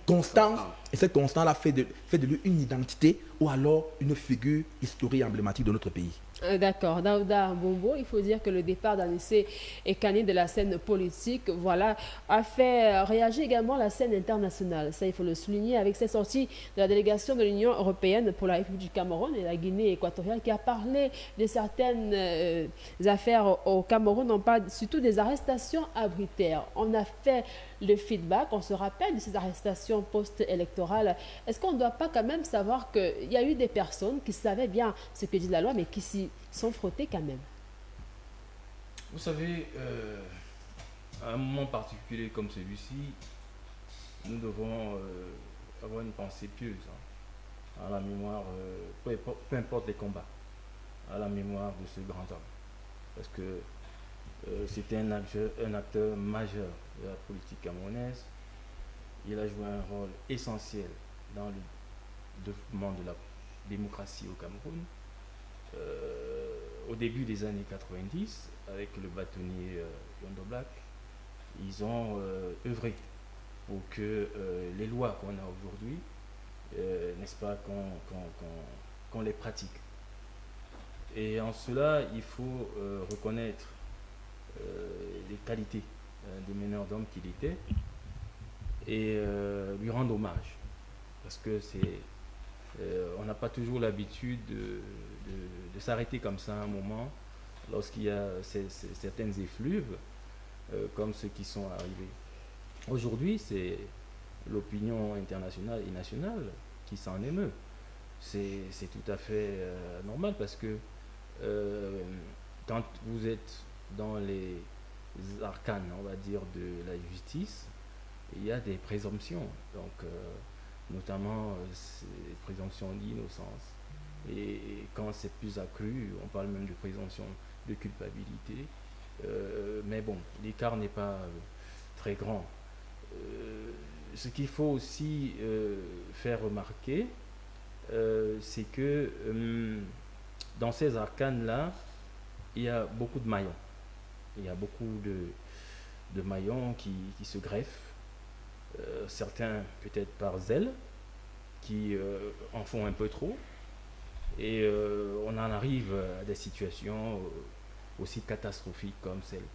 S4: constance. Et cette constance fait de lui une identité ou alors une figure historique emblématique de notre pays.
S1: D'accord. Daouda Bombo, il faut dire que le départ d'Anissé Kane de la scène politique, voilà, a fait réagir également la scène internationale. Ça, il faut le souligner avec cette sortie de la délégation de l'Union européenne pour la République du Cameroun et la Guinée équatoriale qui a parlé de certaines affaires au Cameroun. On parle surtout des arrestations arbitraires. On a fait le feedback, on se rappelle de ces arrestations post-électorales. Est-ce qu'on ne doit pas quand même savoir qu'il y a eu des personnes qui savaient bien ce que dit la loi, mais qui s'y sont frottées quand même?
S5: Vous savez, à un moment particulier comme celui-ci, nous devons avoir une pensée pieuse à la mémoire, peu importe les combats, à la mémoire de ce grand homme. Parce que c'était un acteur majeur de la politique camerounaise. Il a joué un rôle essentiel dans le développement de la démocratie au Cameroun. Au début des années 90, avec le bâtonnier Yondo Black, ils ont œuvré pour que les lois qu'on a aujourd'hui, n'est-ce pas, qu'on les pratique. Et en cela, il faut reconnaître les qualités des meneurs d'hommes qu'il était et lui rendre hommage. Parce que on n'a pas toujours l'habitude de s'arrêter comme ça à un moment lorsqu'il y a certaines effluves comme ceux qui sont arrivés. Aujourd'hui, c'est l'opinion internationale et nationale qui s'en émeut. C'est tout à fait normal parce que quand vous êtes dans les arcanes, on va dire, de la justice, il y a des présomptions. Donc, notamment les présomptions d'innocence. Et quand c'est plus accru, on parle même de présomption de culpabilité. Mais bon, l'écart n'est pas très grand. Ce qu'il faut aussi faire remarquer, c'est que dans ces arcanes-là, il y a beaucoup de maillons. Il y a beaucoup de maillons qui se greffent. Certains peut-être par zèle, qui en font un peu trop. Et on en arrive à des situations aussi catastrophiques comme celles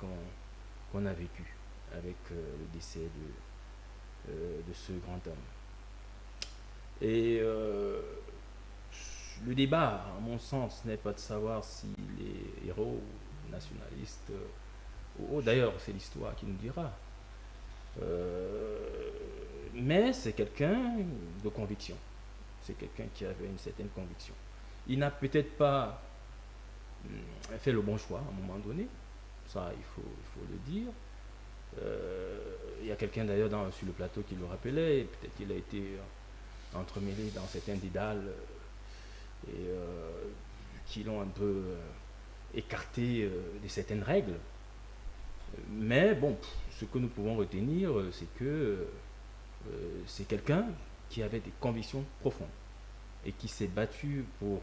S5: qu'on a vécues avec le décès de ce grand homme. Et le débat, à mon sens, n'est pas de savoir si les héros nationalistes, d'ailleurs c'est l'histoire qui nous dira, mais c'est quelqu'un de conviction. C'est quelqu'un qui avait une certaine conviction. Il n'a peut-être pas fait le bon choix à un moment donné, ça il faut le dire. Il y a quelqu'un d'ailleurs sur le plateau qui le rappelait, peut-être qu'il a été entremêlé dans certains dédales et qui l'ont un peu écarté de certaines règles. Mais bon, ce que nous pouvons retenir, c'est que c'est quelqu'un qui avait des convictions profondes et qui s'est battu pour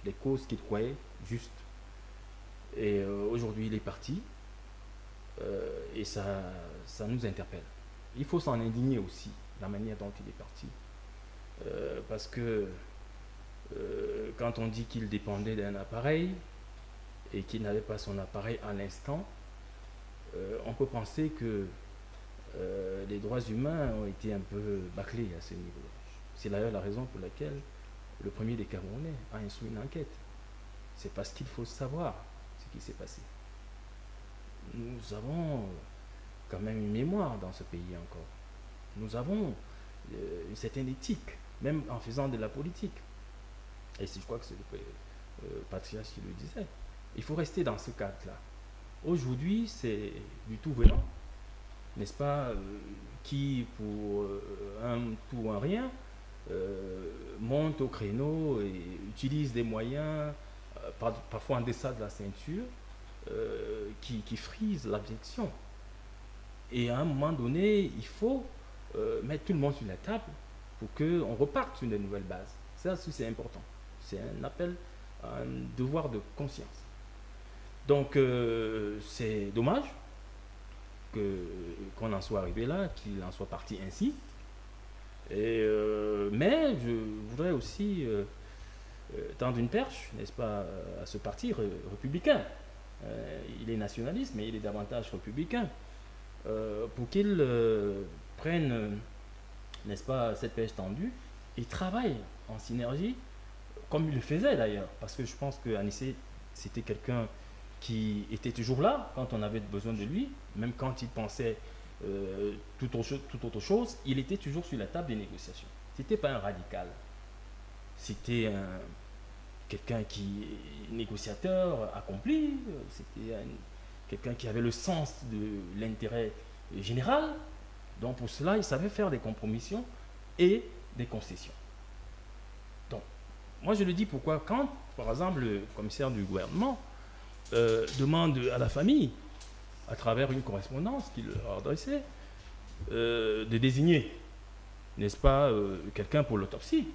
S5: les causes qu'il croyait justes. Et aujourd'hui, il est parti et ça nous interpelle. Il faut s'en indigner aussi, la manière dont il est parti. Parce que quand on dit qu'il dépendait d'un appareil et qu'il n'avait pas son appareil à l'instant, on peut penser que les droits humains ont été un peu bâclés à ce niveau. C'est d'ailleurs la raison pour laquelle le premier des Camerounais a instruit une enquête. C'est parce qu'il faut savoir ce qui s'est passé. Nous avons quand même une mémoire dans ce pays encore. Nous avons une certaine éthique, même en faisant de la politique. Et je crois que c'est le patriarche qui le disait. Il faut rester dans ce cadre-là. Aujourd'hui, c'est du tout venant, n'est-ce pas, qui pour un tout ou un rien monte au créneau et utilise des moyens, parfois en deçà de la ceinture, qui frisent l'objection. Et à un moment donné, il faut mettre tout le monde sur la table pour qu'on reparte sur de nouvelles bases. Ça, c'est important. C'est un appel à un devoir de conscience. Donc, c'est dommage qu'on en soit arrivé là, qu'il en soit parti ainsi. Mais je voudrais aussi tendre une perche, n'est-ce pas, à ce parti républicain. Il est nationaliste, mais il est davantage républicain. Pour qu'il prenne, n'est-ce pas, cette perche tendue et travaille en synergie, comme il le faisait d'ailleurs. Parce que je pense qu'Anissé, c'était quelqu'un qui était toujours là quand on avait besoin de lui, même quand il pensait toute autre chose, il était toujours sur la table des négociations. C'était pas un radical, c'était quelqu'un qui est négociateur accompli, c'était quelqu'un qui avait le sens de l'intérêt général. Donc pour cela, il savait faire des compromissions et des concessions. Donc, moi je le dis pourquoi, quand, par exemple, le commissaire du gouvernement demande à la famille, à travers une correspondance qu'il leur a adressée, de désigner, n'est-ce pas, quelqu'un pour l'autopsie,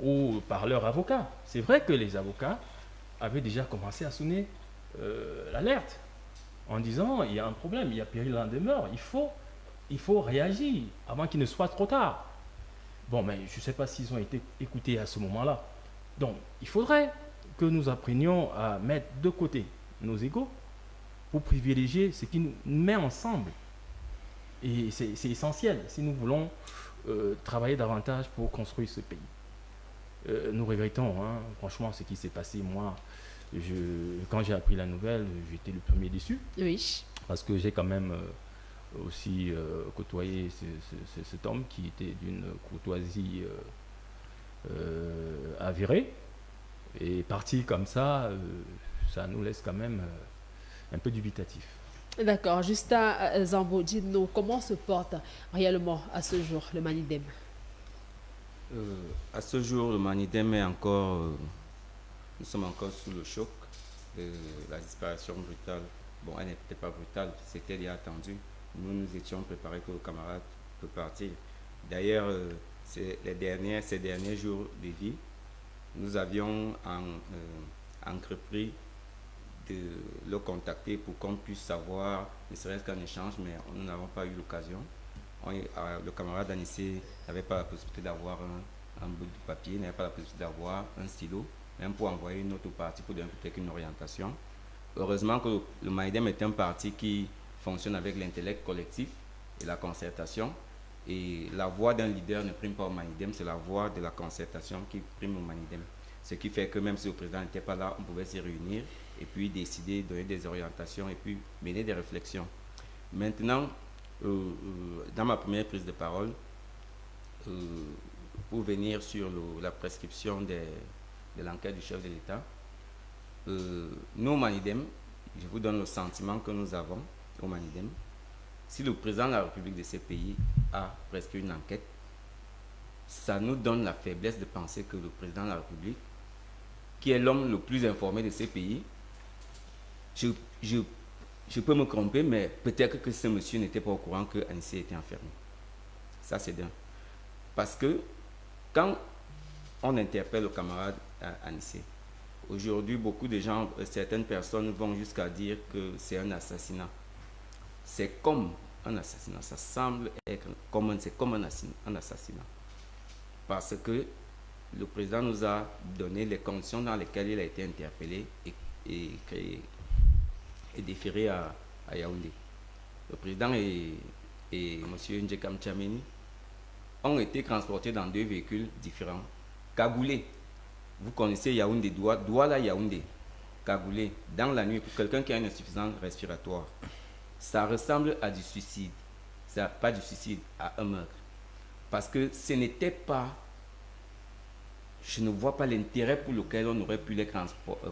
S5: ou par leur avocat. C'est vrai que les avocats avaient déjà commencé à sonner l'alerte, en disant, il y a un problème, il y a péril en demeure, il faut réagir avant qu'il ne soit trop tard. Bon, mais je ne sais pas s'ils ont été écoutés à ce moment-là. Donc, il faudrait que nous apprenions à mettre de côté nos égos pour privilégier ce qui nous met ensemble. Et c'est essentiel si nous voulons travailler davantage pour construire ce pays. Nous regrettons, hein, franchement, ce qui s'est passé. Moi, quand j'ai appris la nouvelle, j'étais le premier déçu.
S1: Oui.
S5: Parce que j'ai quand même aussi côtoyé cet homme qui était d'une courtoisie avérée. Et parti comme ça, ça nous laisse quand même un peu dubitatif.
S1: D'accord. Justin Zambo, dites-nous, comment se porte réellement à ce jour le Manidem?
S3: À ce jour, le Manidem est encore... nous sommes encore sous le choc de la disparition brutale. Bon, elle n'était pas brutale, c'était déjà attendu. Nous étions préparés que le camarade peut partir. D'ailleurs, ces derniers jours de vie, nous avions entrepris de le contacter pour qu'on puisse savoir, ne serait-ce qu'un échange, mais nous n'avons pas eu l'occasion. Le camarade Anissé n'avait pas la possibilité d'avoir un bout de papier, n'avait pas la possibilité d'avoir un stylo, même pour envoyer une autre partie pour donner peut-être une orientation. Heureusement que le Manidem est un parti qui fonctionne avec l'intellect collectif et la concertation. Et la voix d'un leader ne prime pas au Manidem, c'est la voix de la concertation qui prime au Manidem. Ce qui fait que même si le président n'était pas là, on pouvait se réunir et puis décider, donner des orientations et puis mener des réflexions. Maintenant, dans ma première prise de parole, pour venir sur la prescription de l'enquête du chef de l'État, nous au Manidem, je vous donne le sentiment que nous avons au Manidem. Si le président de la République de ces pays a prescrit une enquête, ça nous donne la faiblesse de penser que le président de la République, qui est l'homme le plus informé de ces pays, je peux me tromper, mais peut-être que ce monsieur n'était pas au courant que Anissé était enfermé. Ça, c'est d'un. Parce que quand on interpelle le camarade Anissé, aujourd'hui, beaucoup de gens, certaines personnes vont jusqu'à dire que c'est un assassinat. C'est comme un assassinat. Ça semble être comme un assassinat. parce que le président nous a donné les conditions dans lesquelles il a été interpellé et déféré à Yaoundé. Le président et M. Ndjekam Tchameni ont été transportés dans 2 véhicules différents. Cagoulés, vous connaissez Yaoundé, Douala Yaoundé, cagoulé, dans la nuit, pour quelqu'un qui a une insuffisance respiratoire. Ça ressemble à du suicide. Ça, pas du suicide, à un meurtre. Parce que ce n'était pas... Je ne vois pas l'intérêt pour lequel on aurait pu les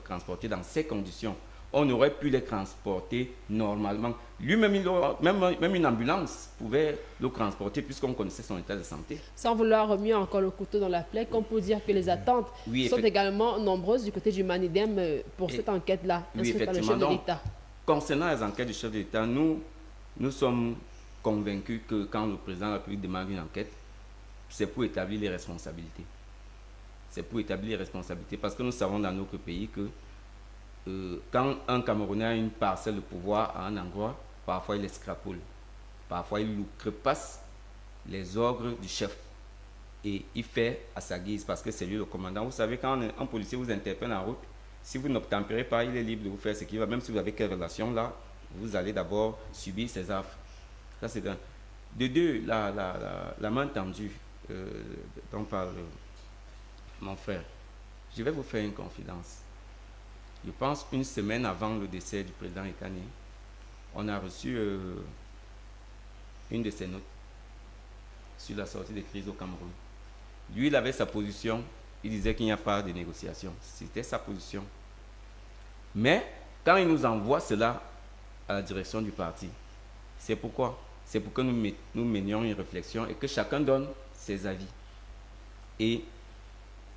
S3: transporter dans ces conditions. On aurait pu les transporter normalement. Lui-même, même une ambulance pouvait le transporter puisqu'on connaissait son état de santé.
S1: Sans vouloir remuer encore le couteau dans la plaie, on peut dire que les attentes sont également nombreuses du côté du Manidem pour cette enquête-là, instruite par le chef de l'État.
S3: Concernant les enquêtes du chef de l'État, nous sommes convaincus que quand le président de la République demande une enquête, c'est pour établir les responsabilités. C'est pour établir les responsabilités parce que nous savons dans notre pays que quand un Camerounais a une parcelle de pouvoir à un endroit, parfois il extrapole, parfois il outrepasse les ordres du chef et il fait à sa guise parce que c'est lui le commandant. Vous savez, quand un policier vous interpelle en route, si vous n'obtempérez pas, il est libre de vous faire ce qu'il va. Même si vous avez quelle relation là, vous allez d'abord subir ses affres. Ça c'est un. De deux, la main tendue dont parle mon frère. Je vais vous faire une confidence. Je pense une semaine avant le décès du président Ekane, on a reçu une de ses notes sur la sortie de crise au Cameroun. Lui, il avait sa position, il disait qu'il n'y a pas de négociation. C'était sa position. Mais quand il nous envoie cela à la direction du parti, c'est pourquoi? C'est pour que nous menions une réflexion et que chacun donne ses avis. Et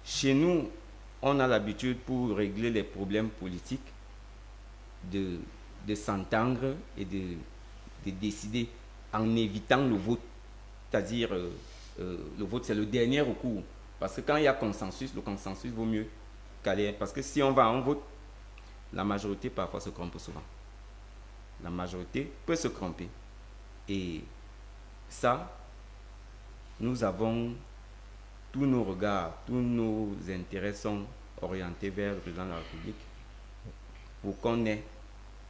S3: chez nous, on a l'habitude pour régler les problèmes politiques de s'entendre et de décider en évitant le vote. C'est-à-dire, le vote, c'est le dernier recours. Parce que quand il y a consensus, le consensus vaut mieux qu'aller. Parce que si on va en vote, la majorité parfois se trompe souvent. La majorité peut se tromper. Et ça, nous avons tous nos regards, tous nos intérêts sont orientés vers le président de la République pour qu'on ait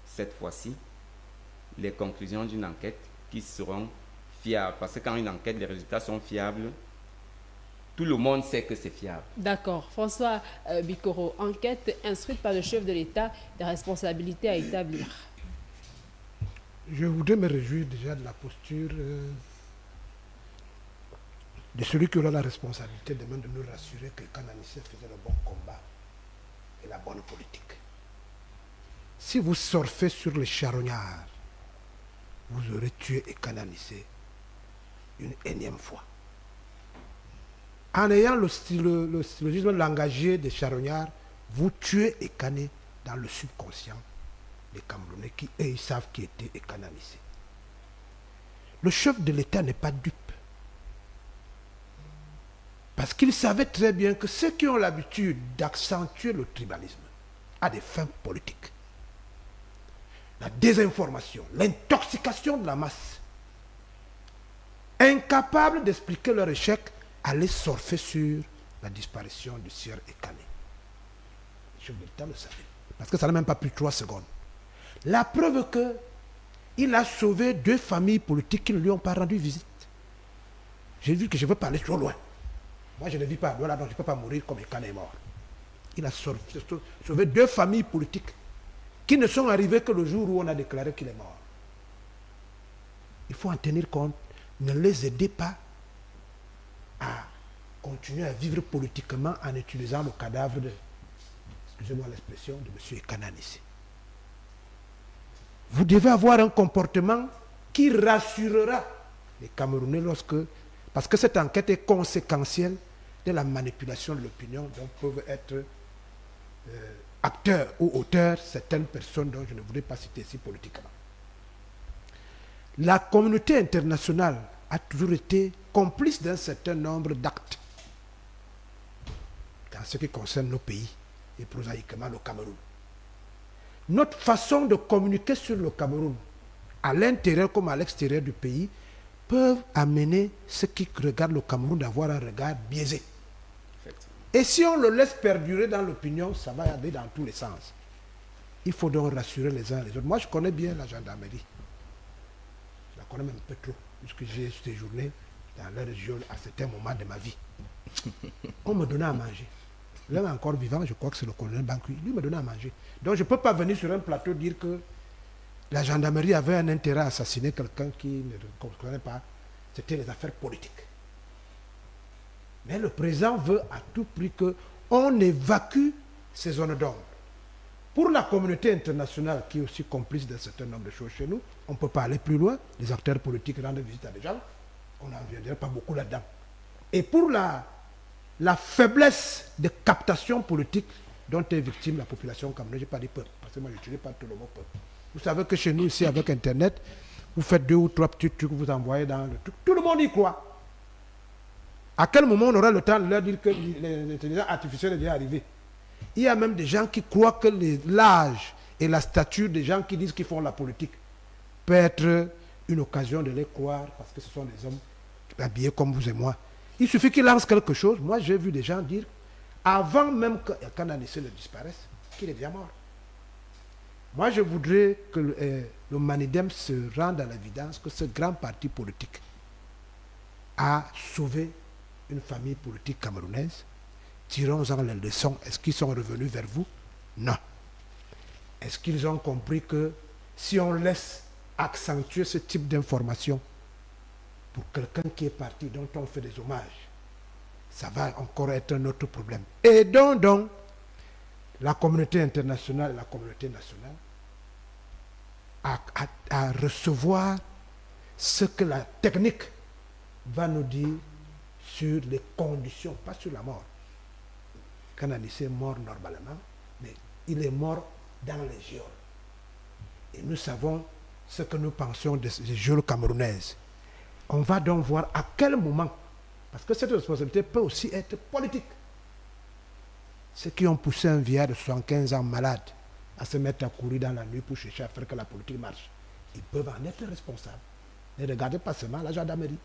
S3: cette fois-ci les conclusions d'une enquête qui seront fiables. Parce que quand une enquête, les résultats sont fiables, tout le monde sait que c'est fiable.
S1: D'accord. François Bikoro, enquête instruite par le chef de l'État, des responsabilités à établir.
S2: Je voudrais me réjouir déjà de la posture de celui qui aura la responsabilité demain de nous rassurer que Kananissé faisait le bon combat et la bonne politique. Si vous surfez sur les charognards, vous aurez tué et Kananissé une énième fois. En ayant le syllogisme langagier des charognards, vous tuez Ekane dans le subconscient des Camerounais qui, eux, ils savent qui était Kananissé. Le chef de l'État n'est pas dupe. Parce qu'il savait très bien que ceux qui ont l'habitude d'accentuer le tribalisme à des fins politiques, la désinformation, l'intoxication de la masse, incapables d'expliquer leur échec, allaient surfer sur la disparition du sieur Ekane. Le chef de l'État le savait. Parce que ça n'a même pas pris 3 secondes. La preuve qu'il a sauvé 2 familles politiques qui ne lui ont pas rendu visite. J'ai vu que je veux parler trop loin. Moi, je ne vis pas à Douala, donc je ne peux pas mourir comme Ekane est mort. Il a sauvé 2 familles politiques qui ne sont arrivées que le jour où on a déclaré qu'il est mort. Il faut en tenir compte. Ne les aidez pas à continuer à vivre politiquement en utilisant le cadavre de, excusez-moi l'expression, de M. Kananissé. Vous devez avoir un comportement qui rassurera les Camerounais parce que cette enquête est conséquentielle de la manipulation de l'opinion dont peuvent être acteurs ou auteurs certaines personnes dont je ne voudrais pas citer ici politiquement. La communauté internationale a toujours été complice d'un certain nombre d'actes dans ce qui concerne nos pays et prosaïquement le Cameroun. Notre façon de communiquer sur le Cameroun, à l'intérieur comme à l'extérieur du pays, peuvent amener ceux qui regardent le Cameroun d'avoir un regard biaisé. Et si on le laisse perdurer dans l'opinion, ça va aller dans tous les sens. Il faut donc rassurer les uns les autres. Moi, je connais bien la gendarmerie. Je la connais même un peu trop, puisque j'ai séjourné dans la région à certains moments de ma vie. On me donnait à manger. L'un est encore vivant, je crois que c'est le colonel Bankui. Lui me donnait à manger. Donc je ne peux pas venir sur un plateau dire que la gendarmerie avait un intérêt à assassiner quelqu'un qui ne comprenait pas. C'était les affaires politiques. Mais le président veut à tout prix qu'on évacue ces zones d'ombre. Pour la communauté internationale, qui est aussi complice d'un certain nombre de choses chez nous, on ne peut pas aller plus loin. Les acteurs politiques rendent visite à des gens. On n'en viendrait pas beaucoup là-dedans. Et pour la faiblesse de captation politique dont est victime la population camerounaise, je n'ai pas dit peuple, parce que moi je n'utilise pas tout le mot peuple. Vous savez que chez nous, ici, avec Internet, vous faites 2 ou 3 petits trucs, vous envoyez dans le truc. Tout le monde y croit. À quel moment on aura le temps de leur dire que l'intelligence artificielle est déjà arrivée? Il y a même des gens qui croient que l'âge et la stature des gens qui disent qu'ils font la politique peut être une occasion de les croire parce que ce sont des hommes habillés comme vous et moi. Il suffit qu'ils lancent quelque chose. Moi, j'ai vu des gens dire, avant même que Kananissé ne disparaisse, qu'il est déjà mort. Moi, je voudrais que le Manidem se rende à l'évidence que ce grand parti politique a sauvé une famille politique camerounaise. Tirons-en les leçons. Est-ce qu'ils sont revenus vers vous? Non. Est-ce qu'ils ont compris que si on laisse accentuer ce type d'information pour quelqu'un qui est parti, dont on fait des hommages, ça va encore être un autre problème. Et donc la communauté internationale et la communauté nationale à recevoir ce que la technique va nous dire sur les conditions, pas sur la mort. Kananissé est mort normalement, mais il est mort dans les geôles. Et nous savons ce que nous pensons des geôles camerounaises. On va donc voir à quel moment, parce que cette responsabilité peut aussi être politique. Ceux qui ont poussé un vieillard de 75 ans malade à se mettre à courir dans la nuit pour chercher à faire que la politique marche, ils peuvent en être responsables. Ne regardez pas seulement la gendarmerie.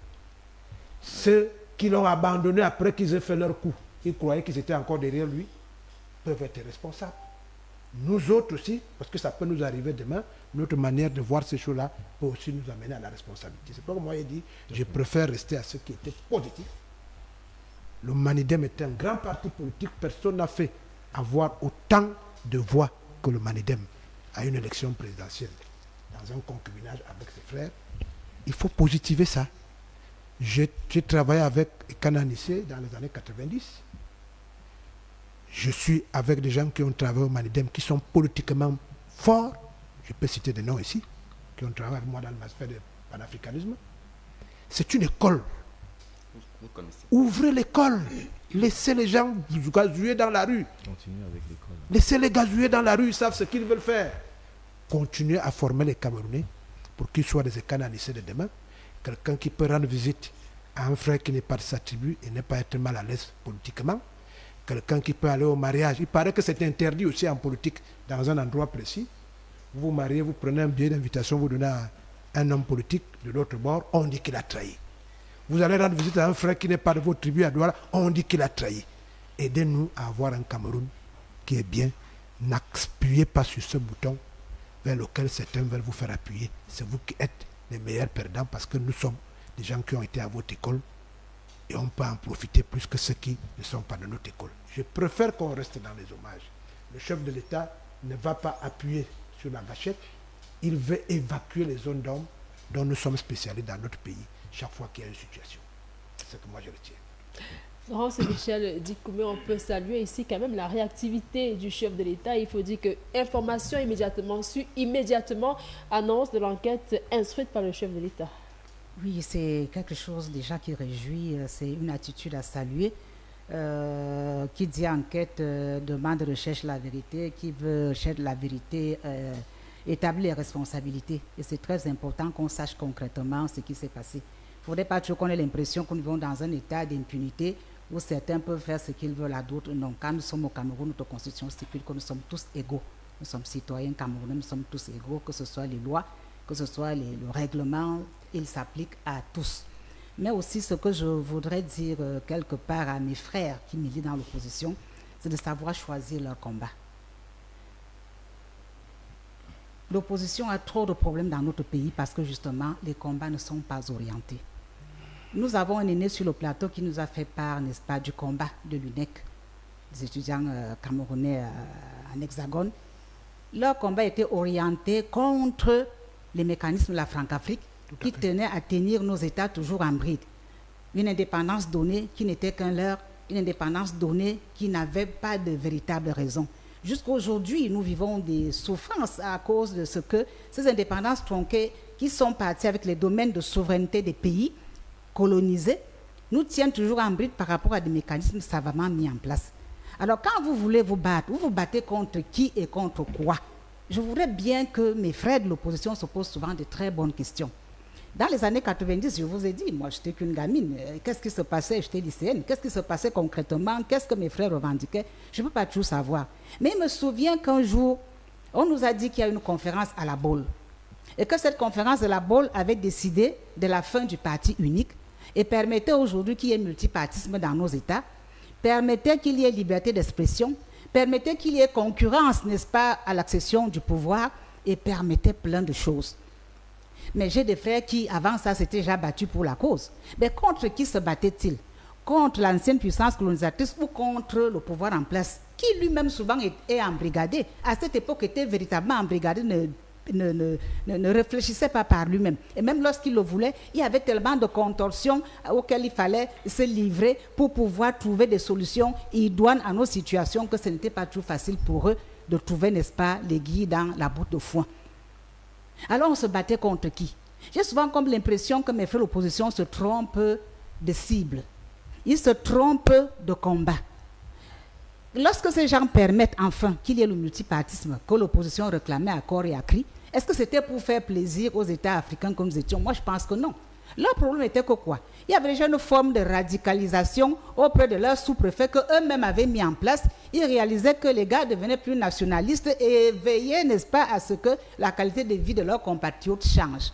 S2: Ceux qui l'ont abandonné après qu'ils aient fait leur coup, ils croyaient qu'ils étaient encore derrière lui, peuvent être responsables. Nous autres aussi, parce que ça peut nous arriver demain, notre manière de voir ces choses-là peut aussi nous amener à la responsabilité. C'est pourquoi moi j'ai dit, je préfère rester à ce qui était positif. Le Manidem est un grand parti politique, personne n'a fait avoir autant de voix que le Manidem à une élection présidentielle, dans un concubinage avec ses frères. Il faut positiver ça. J'ai travaillé avec Kananissé dans les années 90. Je suis avec des gens qui ont travaillé au Manidem, qui sont politiquement forts. Je peux citer des noms ici, qui ont travaillé avec moi dans le sphère du panafricanisme. C'est une école. Ouvrez l'école. Laissez les gens gazouiller dans la rue.
S5: Continuez avec l'école.
S2: Laissez-les gazouiller dans la rue, ils savent ce qu'ils veulent faire. Continuez à former les Camerounais pour qu'ils soient des Kananissés de demain. Quelqu'un qui peut rendre visite à un frère qui n'est pas de sa tribu et n'est pas être mal à l'aise politiquement. Quelqu'un qui peut aller au mariage. Il paraît que c'est interdit aussi en politique dans un endroit précis. Vous vous mariez, vous prenez un billet d'invitation, vous donnez à un homme politique de l'autre bord, on dit qu'il a trahi. Vous allez rendre visite à un frère qui n'est pas de votre tribu à Douala, on dit qu'il a trahi. Aidez-nous à avoir un Cameroun qui est bien. N'appuyez pas sur ce bouton vers lequel certains veulent vous faire appuyer. C'est vous qui êtes les meilleurs perdants parce que nous sommes des gens qui ont été à votre école et on peut en profiter plus que ceux qui ne sont pas de notre école. Je préfère qu'on reste dans les hommages. Le chef de l'État ne va pas appuyer sur la gâchette, il veut évacuer les zones d'ombre dont nous sommes spécialisés dans notre pays chaque fois qu'il y a une situation. C'est ce que moi je retiens.
S1: Laurence Michel Dikoumé, on peut saluer ici quand même la réactivité du chef de l'État. Il faut dire que information immédiatement su, immédiatement annonce de l'enquête instruite par le chef de l'État.
S6: Oui, c'est quelque chose déjà qui réjouit, c'est une attitude à saluer. Qui dit enquête demande recherche la vérité, qui veut chercher la vérité établit les responsabilités. Et c'est très important qu'on sache concrètement ce qui s'est passé. Il ne faudrait pas toujours qu'on ait l'impression que nous vivons dans un état d'impunité où certains peuvent faire ce qu'ils veulent à d'autres. Non, quand nous sommes au Cameroun, notre constitution stipule que nous sommes tous égaux. Nous sommes citoyens camerounais, nous sommes tous égaux, que ce soit les lois, que que ce soit le règlement, il s'applique à tous. Mais aussi ce que je voudrais dire quelque part à mes frères qui militent dans l'opposition, c'est de savoir choisir leur combat. L'opposition a trop de problèmes dans notre pays parce que justement, les combats ne sont pas orientés. Nous avons un aîné sur le plateau qui nous a fait part, n'est-ce pas, du combat de l'UNEC, des étudiants camerounais en Hexagone. Leur combat était orienté contre les mécanismes de la Franc-Afrique qui tenaient à tenir nos États toujours en bride. Une indépendance donnée qui n'était qu'un leurre, une indépendance donnée qui n'avait pas de véritable raison. Jusqu'à aujourd'hui, nous vivons des souffrances à cause de ce que ces indépendances tronquées qui sont parties avec les domaines de souveraineté des pays colonisés nous tiennent toujours en bride par rapport à des mécanismes savamment mis en place. Alors quand vous voulez vous battre, vous vous battez contre qui et contre quoi? Je voudrais bien que mes frères de l'opposition se posent souvent de très bonnes questions. Dans les années 90, je vous ai dit, moi, je n'étais qu'une gamine. Qu'est-ce qui se passait? J'étais lycéenne. Qu'est-ce qui se passait concrètement? Qu'est-ce que mes frères revendiquaient? Je ne peux pas tout savoir. Mais je me souviens qu'un jour, on nous a dit qu'il y a une conférence à la Baule. Et que cette conférence de la Baule avait décidé de la fin du parti unique et permettait aujourd'hui qu'il y ait multipartisme dans nos États, permettait qu'il y ait liberté d'expression, permettait qu'il y ait concurrence, n'est-ce pas, à l'accession du pouvoir et permettait plein de choses. Mais j'ai des frères qui, avant ça, s'étaient déjà battus pour la cause. Mais contre qui se battaient-ils? Contre l'ancienne puissance colonisatrice ou contre le pouvoir en place, qui lui-même souvent est embrigadé. À cette époque, était véritablement embrigadé, ne réfléchissait pas par lui-même. Et même lorsqu'il le voulait, il y avait tellement de contorsions auxquelles il fallait se livrer pour pouvoir trouver des solutions idoines à nos situations que ce n'était pas tout facile pour eux de trouver, n'est-ce pas, l'aiguille dans la botte de foin. Alors on se battait contre qui? J'ai souvent comme l'impression que mes frères de l'opposition se trompent de cible. Ils se trompent de combat. Lorsque ces gens permettent enfin qu'il y ait le multipartisme que l'opposition réclamait à corps et à cri, est-ce que c'était pour faire plaisir aux États africains comme nous étions? Moi, je pense que non. Leur problème était que quoi? Il y avait déjà une forme de radicalisation auprès de leurs sous-préfets qu'eux-mêmes avaient mis en place. Ils réalisaient que les gars devenaient plus nationalistes et veillaient, n'est-ce pas, à ce que la qualité de vie de leurs compatriotes change.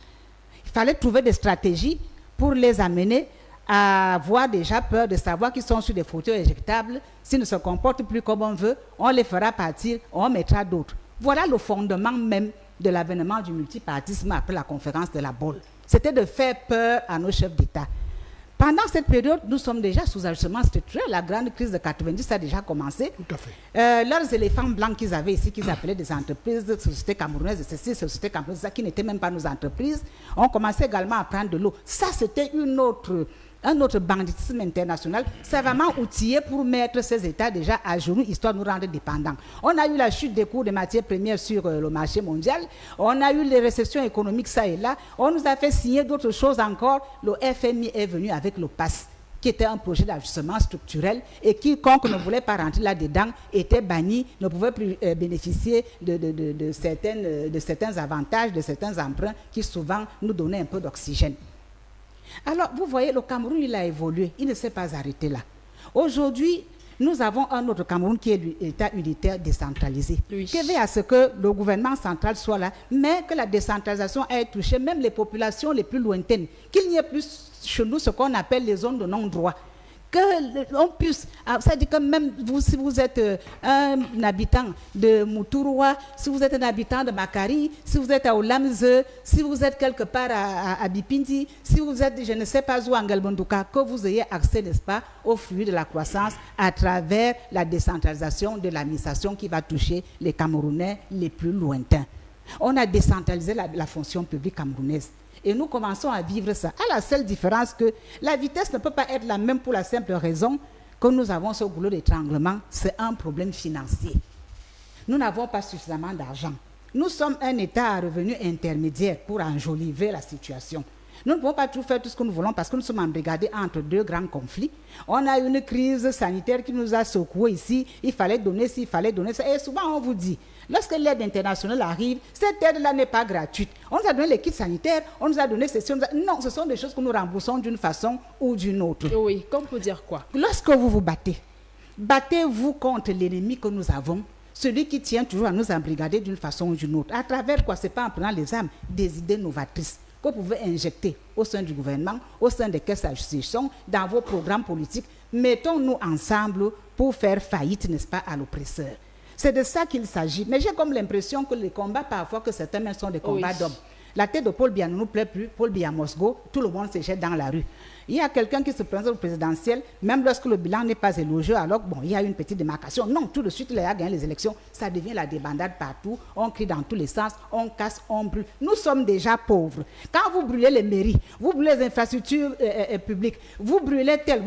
S6: Il fallait trouver des stratégies pour les amener à avoir déjà peur de savoir qu'ils sont sur des fauteuils éjectables. S'ils ne se comportent plus comme on veut, on les fera partir, on mettra d'autres. Voilà le fondement même de l'avènement du multipartisme après la conférence de la Baule. C'était de faire peur à nos chefs d'État. Pendant cette période, nous sommes déjà sous ajustement structurel. La grande crise de 90 a déjà commencé.
S2: Tout à fait.
S6: Leurs éléphants blancs qu'ils avaient ici, qu'ils appelaient des entreprises, des sociétés camerounaises, ceci, sociétés camerounaises, qui n'étaient même pas nos entreprises, ont commencé également à prendre de l'eau. Ça, c'était un autre banditisme international, savamment outillé pour mettre ces États déjà à genoux, histoire de nous rendre dépendants. On a eu la chute des cours des matières premières sur le marché mondial, on a eu les récessions économiques ça et là, on nous a fait signer d'autres choses encore. Le FMI est venu avec le PAS, qui était un projet d'ajustement structurel, et quiconque ne voulait pas rentrer là-dedans était banni, ne pouvait plus bénéficier de certains avantages, de certains emprunts qui souvent nous donnaient un peu d'oxygène. Alors, vous voyez, le Cameroun, il a évolué, il ne s'est pas arrêté là. Aujourd'hui, nous avons un autre Cameroun qui est l'État unitaire décentralisé, qui veut à ce que le gouvernement central soit là, mais que la décentralisation ait touché même les populations les plus lointaines, qu'il n'y ait plus chez nous ce qu'on appelle les zones de non-droit. qu'on puisse, ça dit que même vous, si vous êtes un habitant de Moutourwa, si vous êtes un habitant de Makari, si vous êtes à Oulamze, si vous êtes quelque part à Bipindi, si vous êtes, je ne sais pas où, en Ngelbondouka, que vous ayez accès, n'est-ce pas, aux fruits de la croissance à travers la décentralisation de l'administration qui va toucher les Camerounais les plus lointains. On a décentralisé la fonction publique camerounaise. Et nous commençons à vivre ça. À la seule différence que la vitesse ne peut pas être la même pour la simple raison que nous avons ce goulot d'étranglement. C'est un problème financier. Nous n'avons pas suffisamment d'argent. Nous sommes un État à revenu intermédiaire pour enjoliver la situation. Nous ne pouvons pas tout faire tout ce que nous voulons parce que nous sommes embrigadés entre deux grands conflits. On a une crise sanitaire qui nous a secoués ici. Il fallait donner ci, il fallait donner ça. Et souvent, on vous dit, lorsque l'aide internationale arrive, cette aide-là n'est pas gratuite. On nous a donné les kits sanitaires, on nous a donné ceci. Non, ce sont des choses que nous remboursons d'une façon ou d'une autre.
S1: Oui, comme pour dire quoi?
S6: Lorsque vous vous battez, battez-vous contre l'ennemi que nous avons, celui qui tient toujours à nous embrigader d'une façon ou d'une autre. À travers quoi? C'est pas en prenant les armes, des idées novatrices que vous pouvez injecter au sein du gouvernement, au sein des caisses d'ajustation, dans vos programmes politiques. Mettons-nous ensemble pour faire faillite, n'est-ce pas, à l'oppresseur. C'est de ça qu'il s'agit. Mais j'ai comme l'impression que les combats, parfois, que certains même sont des combats d'hommes. La tête de Paul Biya ne nous plaît plus, Paul Biya Mosgo, tout le monde se jette dans la rue. Il y a quelqu'un qui se présente au présidentiel, même lorsque le bilan n'est pas élogieux, alors bon, il y a une petite démarcation. Non, tout de suite, il a gagné les élections, ça devient la débandade partout, on crie dans tous les sens, on casse, on brûle. Nous sommes déjà pauvres. Quand vous brûlez les mairies, vous brûlez les infrastructures publiques, vous brûlez tel,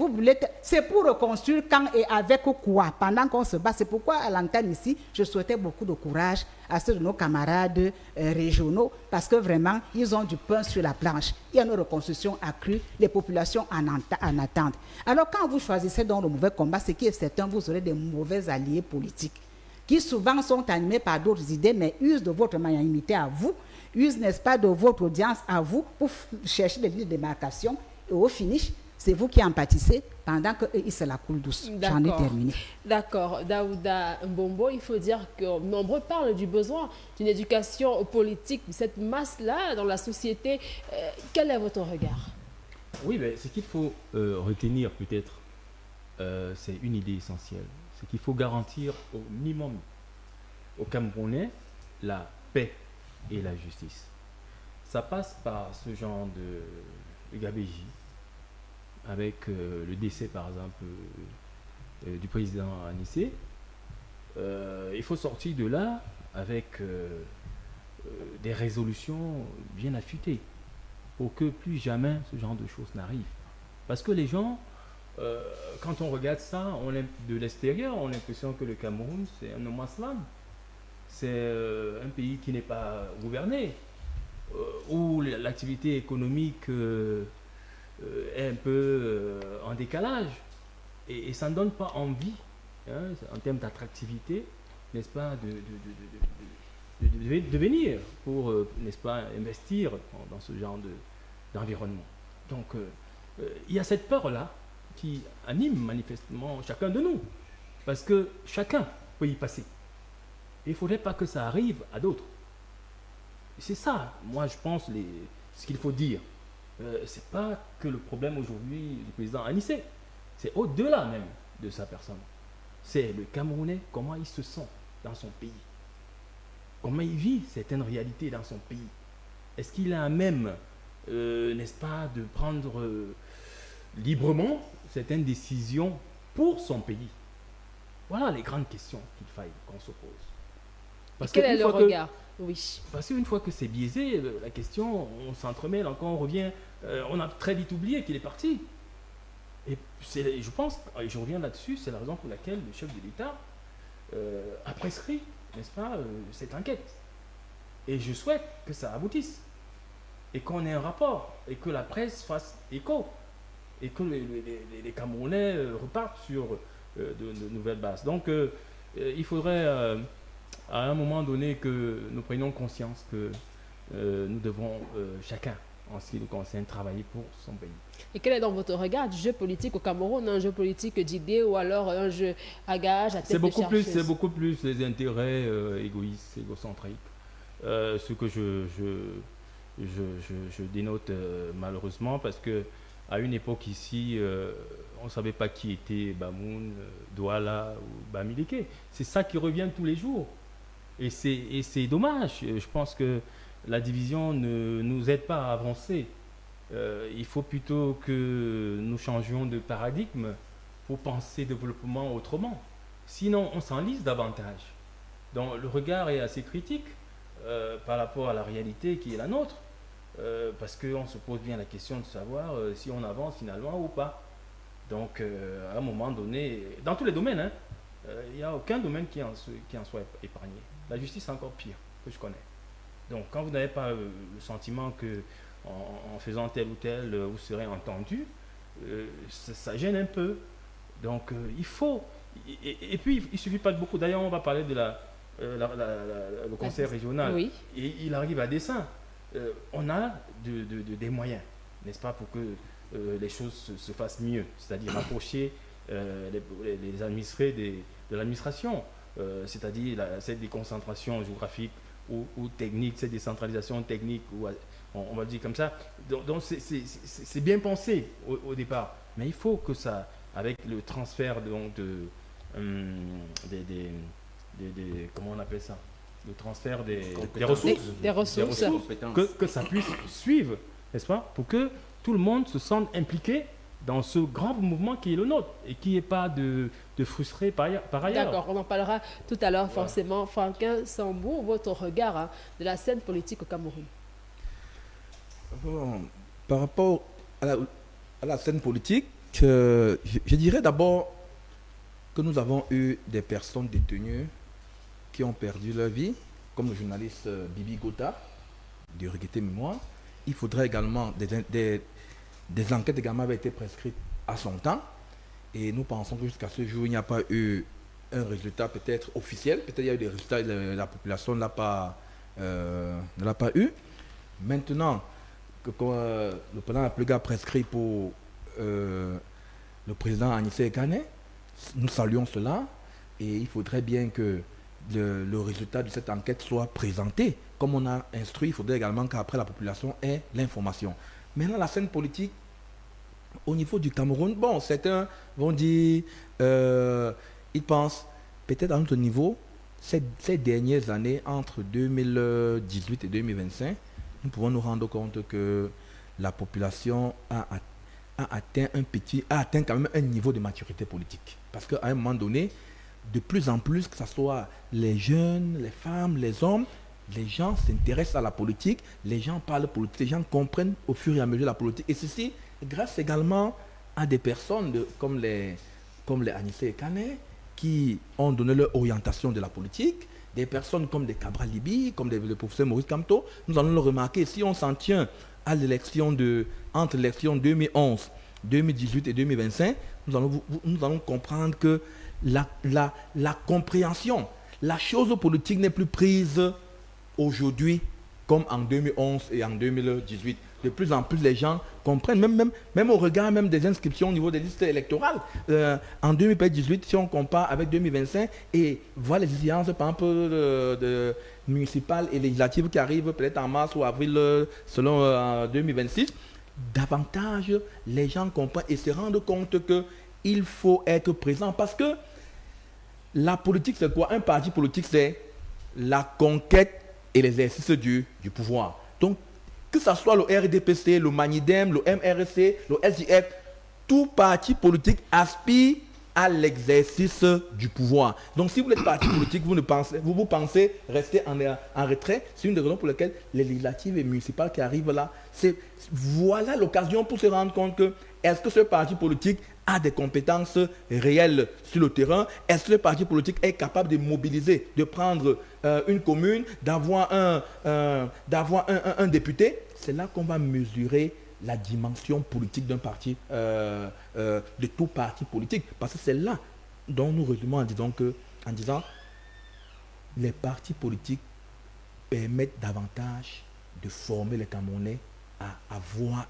S6: c'est pour reconstruire quand et avec quoi, pendant qu'on se bat. C'est pourquoi à l'antenne ici, je souhaitais beaucoup de courage à ceux de nos camarades régionaux, parce que vraiment, ils ont du pain sur la planche. Il y a une reconstruction accrue, les populations en attente. Alors, quand vous choisissez dans le mauvais combat, ce qui est certain, vous aurez des mauvais alliés politiques, qui souvent sont animés par d'autres idées, mais usent de votre magnanimité à vous, usent, n'est-ce pas, de votre audience à vous, pour chercher des lignes de démarcation, et au finish, c'est vous qui en pâtissez pendant qu'ils se la coulent douce. J'en ai terminé.
S1: D'accord. Daouda Mbombo, il faut dire que nombreux parlent du besoin d'une éducation politique, cette masse-là dans la société. Quel est votre regard?
S5: Oui, mais ce qu'il faut retenir peut-être, c'est une idée essentielle. C'est qu'il faut garantir au minimum aux Camerounais la paix et la justice. Ça passe par ce genre de gabégie, avec le décès par exemple du président Anissé. Il faut sortir de là avec des résolutions bien affûtées pour que plus jamais ce genre de choses n'arrive. Parce que les gens, quand on regarde ça de l'extérieur, on a l'impression que le Cameroun c'est un no man's land. C'est un pays qui n'est pas gouverné, où l'activité économique est un peu en décalage, et ça ne donne pas envie, hein, en termes d'attractivité, n'est-ce pas, de venir pour, n'est-ce pas, investir dans ce genre d'environnement. Donc, il y a cette peur-là qui anime manifestement chacun de nous, parce que chacun peut y passer. Et il ne faudrait pas que ça arrive à d'autres. C'est ça, moi je pense, ce qu'il faut dire. C'est pas que le problème aujourd'hui du président Anissé, c'est au-delà même de sa personne. C'est le Camerounais, comment il se sent dans son pays, comment il vit certaines réalités dans son pays. Est-ce qu'il a même, n'est-ce pas, de prendre librement certaines décisions pour son pays? Voilà les grandes questions qu'il faille qu'on se pose.
S1: Parce quel est le regard? Oui.
S5: Parce qu'une fois que c'est biaisé, la question, on s'entremêle, encore on revient, on a très vite oublié qu'il est parti. Et je pense, et je reviens là-dessus, c'est la raison pour laquelle le chef de l'État a prescrit, n'est-ce pas, cette enquête. Et je souhaite que ça aboutisse. Et qu'on ait un rapport, et que la presse fasse écho, et que les Camerounais repartent sur de nouvelles bases. Donc, il faudrait... à un moment donné que nous prenions conscience que nous devons chacun, en ce qui nous concerne, travailler pour son pays.
S1: Et quel est dans votre regard du jeu politique au Cameroun? Un jeu politique d'idées ou alors un jeu à gage, à tête de chercheuse?
S5: C'est beaucoup plus les intérêts égoïstes, égocentriques. Ce que je dénote malheureusement, parce que à une époque ici, on ne savait pas qui était Bamoun, Douala ou Bamileke. C'est ça qui revient tous les jours. Et c'est dommage. Je pense que la division ne nous aide pas à avancer. Il faut plutôt que nous changions de paradigme pour penser développement autrement. Sinon, on s'enlise davantage. Donc, le regard est assez critique par rapport à la réalité qui est la nôtre. Parce qu'on se pose bien la question de savoir si on avance finalement ou pas. Donc, à un moment donné, dans tous les domaines, hein, il n'y a aucun domaine qui en soit épargné. La justice, c'est encore pire, que je connais. Donc, quand vous n'avez pas le sentiment que en faisant tel ou tel, vous serez entendu, ça gêne un peu. Donc, il faut... Et puis, il ne suffit pas de beaucoup. D'ailleurs, on va parler de le conseil régional. Oui. Et il arrive à dessein. On a des moyens, n'est-ce pas, pour que les choses se fassent mieux. C'est-à-dire rapprocher les administrés de l'administration. c'est-à-dire cette déconcentration géographique ou technique, cette décentralisation technique, ou, on va dire comme ça. Donc c'est bien pensé au départ, mais il faut que ça, avec le transfert donc, comment on appelle ça, le transfert des ressources, que ça puisse suivre, n'est-ce pas, pour que tout le monde se sente impliqué dans ce grand mouvement qui est le nôtre et qui n'est pas de frustrer par ailleurs.
S1: D'accord, on en parlera tout à l'heure forcément. Franquin Sambou, votre regard de la scène politique au Cameroun.
S4: Bon, par rapport à la scène politique, je dirais d'abord que nous avons eu des personnes détenues qui ont perdu leur vie, comme le journaliste Bibi Gota, de Regretté Mémoire. Il faudrait également des enquêtes également avaient été prescrites à son temps. Et nous pensons que jusqu'à ce jour, il n'y a pas eu un résultat peut-être officiel. Peut-être il y a eu des résultats et la population ne l'a pas eu. Maintenant, que le président Apluga a prescrit pour le président Anissé Kane, nous saluons cela. Et il faudrait bien que le résultat de cette enquête soit présenté. Comme on a instruit, il faudrait également qu'après la population ait l'information. Maintenant, la scène politique, au niveau du Cameroun, bon, certains vont dire, ils pensent, peut-être à notre niveau, ces dernières années, entre 2018 et 2025, nous pouvons nous rendre compte que la population a atteint quand même un niveau de maturité politique. Parce qu'à un moment donné, de plus en plus, que ce soit les jeunes, les femmes, les hommes, les gens s'intéressent à la politique, les gens parlent politique, les gens comprennent au fur et à mesure la politique. Et ceci grâce également à des personnes comme les Anissé Kane qui ont donné leur orientation de la politique, des personnes comme des Cabral Libi, comme le professeur Maurice Kamto. Nous allons le remarquer, si on s'en tient à entre l'élection 2011, 2018 et 2025, nous allons comprendre que la compréhension, la chose politique n'est plus prise aujourd'hui comme en 2011 et en 2018. De plus en plus, les gens comprennent, même au regard même des inscriptions au niveau des listes électorales. En 2018, si on compare avec 2025 et voit les échéances, par exemple, de municipales et législatives qui arrivent peut-être en mars ou avril selon 2026, davantage les gens comprennent et se rendent compte qu'il faut être présent parce que la politique, c'est quoi? Un parti politique, c'est la conquête et l'exercice du pouvoir. Donc, que ce soit le RDPC, le Manidem, le MRC, le SJF, tout parti politique aspire à l'exercice du pouvoir. Donc, si vous êtes parti politique, vous pensez rester en retrait. C'est une des raisons pour lesquelles les législatives et municipales qui arrivent là, voilà l'occasion pour se rendre compte que est-ce que ce parti politique a des compétences réelles sur le terrain? Est-ce que le parti politique est capable de mobiliser, de prendre une commune, d'avoir un député? C'est là qu'on va mesurer la dimension politique d'un parti, de tout parti politique. Parce que c'est là dont nous résumons en disant les partis politiques permettent davantage de former les Camerounais à avoir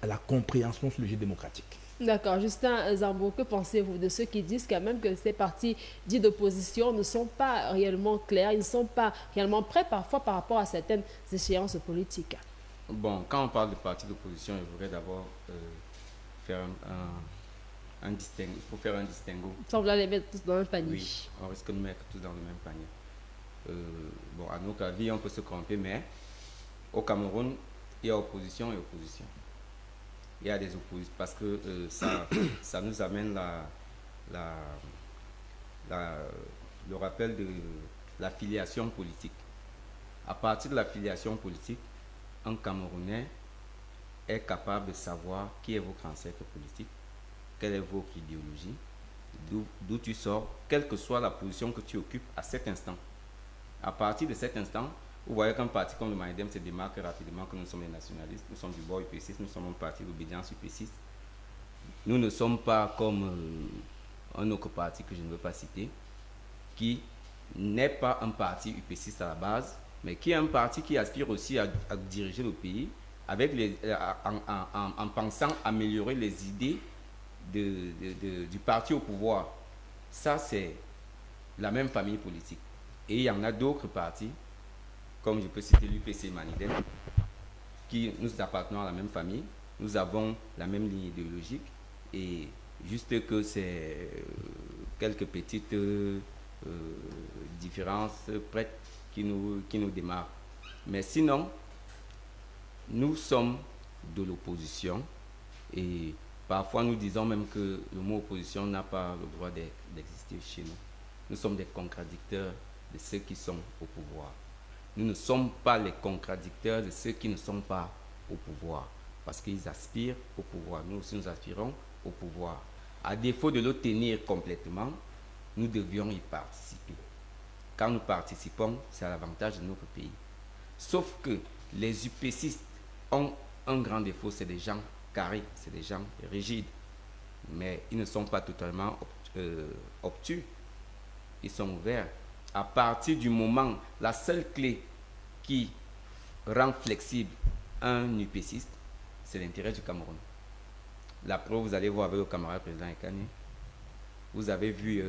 S4: la compréhension sur le jeu démocratique.
S1: D'accord. Justin Zambo, que pensez-vous de ceux qui disent quand même que ces partis dits d'opposition ne sont pas réellement clairs, ils ne sont pas réellement prêts parfois par rapport à certaines échéances politiques?
S3: Bon, quand on parle de partis d'opposition, il faudrait d'abord faire un distinguo. Il faut faire un distinguo.
S1: Sans vouloir les mettre tous dans un panier.
S3: Oui, on risque de mettre tous dans le même panier. Bon, à nos avis, on peut se tromper, mais au Cameroun, il y a opposition et opposition. Il y a des oppositions parce que ça nous amène le rappel de la filiation politique. À partir de la filiation politique, un Camerounais est capable de savoir qui est votre ancêtre politique, quelle est votre idéologie, d'où tu sors, quelle que soit la position que tu occupes à cet instant. À partir de cet instant, vous voyez qu'un parti comme le Manidem se démarque rapidement que nous sommes les nationalistes, nous sommes du bord UPCiste, nous sommes un parti d'obédience UPCiste. Nous ne sommes pas comme un autre parti que je ne veux pas citer, qui n'est pas un parti UPCiste à la base, mais qui est un parti qui aspire aussi à diriger le pays avec en pensant améliorer les idées du parti au pouvoir. Ça, c'est la même famille politique. Et il y en a d'autres partis, comme je peux citer l'UPC Manidem, qui nous appartenons à la même famille, nous avons la même ligne idéologique, et juste que c'est quelques petites différences prêtes qui nous démarrent. Mais sinon, nous sommes de l'opposition, et parfois nous disons même que le mot opposition n'a pas le droit d'exister chez nous. Nous sommes des contradicteurs de ceux qui sont au pouvoir. Nous ne sommes pas les contradicteurs de ceux qui ne sont pas au pouvoir, parce qu'ils aspirent au pouvoir. Nous aussi, nous aspirons au pouvoir. À défaut de le tenir complètement, nous devions y participer. Quand nous participons, c'est à l'avantage de notre pays. Sauf que les UPCistes ont un grand défaut, c'est des gens carrés, c'est des gens rigides. Mais ils ne sont pas totalement obtus. Ils sont ouverts. À partir du moment, la seule clé qui rend flexible un UPCiste, c'est l'intérêt du Cameroun. La preuve, vous allez voir avec le camarade président Ekane. Vous avez vu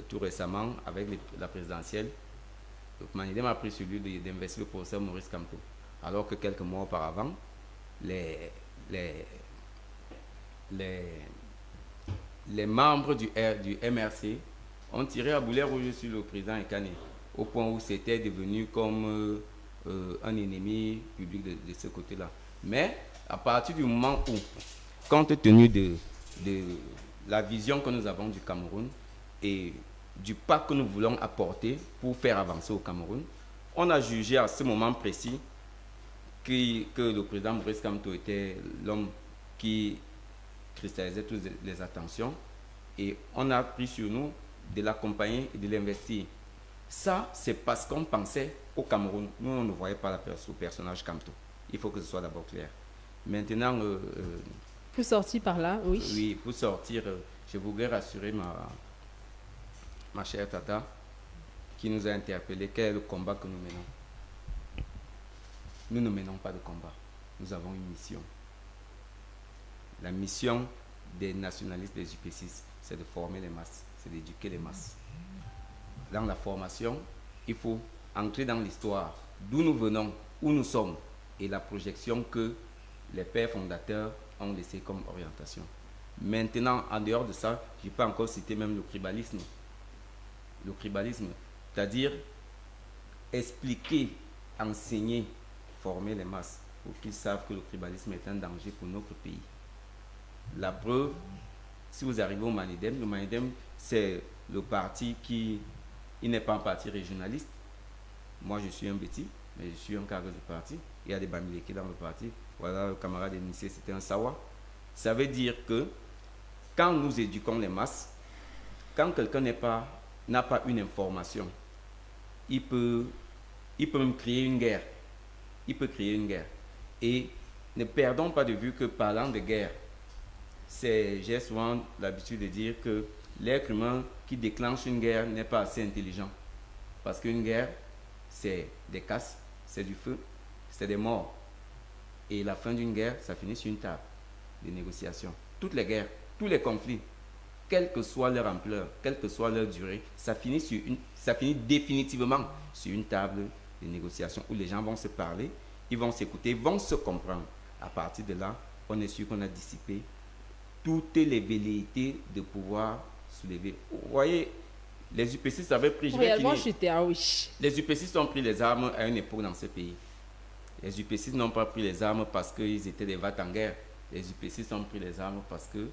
S3: tout récemment, avec la présidentielle, le Manidem a pris celui d'investir le professeur Maurice Kamto. Alors que quelques mois auparavant, les membres du MRC ont tiré à boulet rouge sur le président Ekane, au point où c'était devenu comme un ennemi public de ce côté-là. Mais à partir du moment où, compte tenu de la vision que nous avons du Cameroun et du pas que nous voulons apporter pour faire avancer au Cameroun, on a jugé à ce moment précis que le président Maurice Kamto était l'homme qui cristallisait toutes les attentions, et on a pris sur nous de l'accompagner et de l'investir. Ça, c'est parce qu'on pensait au Cameroun. Nous, on ne voyait pas le personnage Kamto. Il faut que ce soit d'abord clair. Maintenant...
S1: pour sortir par là, oui.
S3: Oui, pour sortir, je voudrais rassurer ma chère Tata, qui nous a interpellés. Quel est le combat que nous menons? Nous ne menons pas de combat. Nous avons une mission. La mission des nationalistes, des UPCistes, c'est de former les masses, c'est d'éduquer les masses. Dans la formation, il faut entrer dans l'histoire, d'où nous venons, où nous sommes, et la projection que les pères fondateurs ont laissé comme orientation. Maintenant, en dehors de ça, je peux encore citer même le tribalisme. Le tribalisme, c'est-à-dire expliquer, enseigner, former les masses pour qu'ils savent que le tribalisme est un danger pour notre pays. La preuve, si vous arrivez au Manidem, le Manidem, c'est le parti qui il n'est pas un parti régionaliste. Moi, je suis un Béti, mais je suis un cadre du parti. Il y a des Bamileke dans le parti. Voilà, le camarade initié, c'était un Sawa. Ça veut dire que quand nous éduquons les masses, quand quelqu'un n'a pas une information, il peut même créer une guerre. Il peut créer une guerre. Et ne perdons pas de vue que parlant de guerre, j'ai souvent l'habitude de dire que l'être humain qui déclenche une guerre n'est pas assez intelligent. Parce qu'une guerre, c'est des casses, c'est du feu, c'est des morts. Et la fin d'une guerre, ça finit sur une table de négociation. Toutes les guerres, tous les conflits, quelle que soit leur ampleur, quelle que soit leur durée, ça finit définitivement sur une table de négociation où les gens vont se parler, ils vont s'écouter, vont se comprendre. À partir de là, on est sûr qu'on a dissipé toutes les velléités de pouvoir soulever. Vous voyez, les UPCistes avaient pris... Les UPCistes ont pris les armes à une époque dans ce pays. Les UPCistes n'ont pas pris les armes parce qu'ils étaient des vats en guerre. Les UPCistes ont pris les armes parce que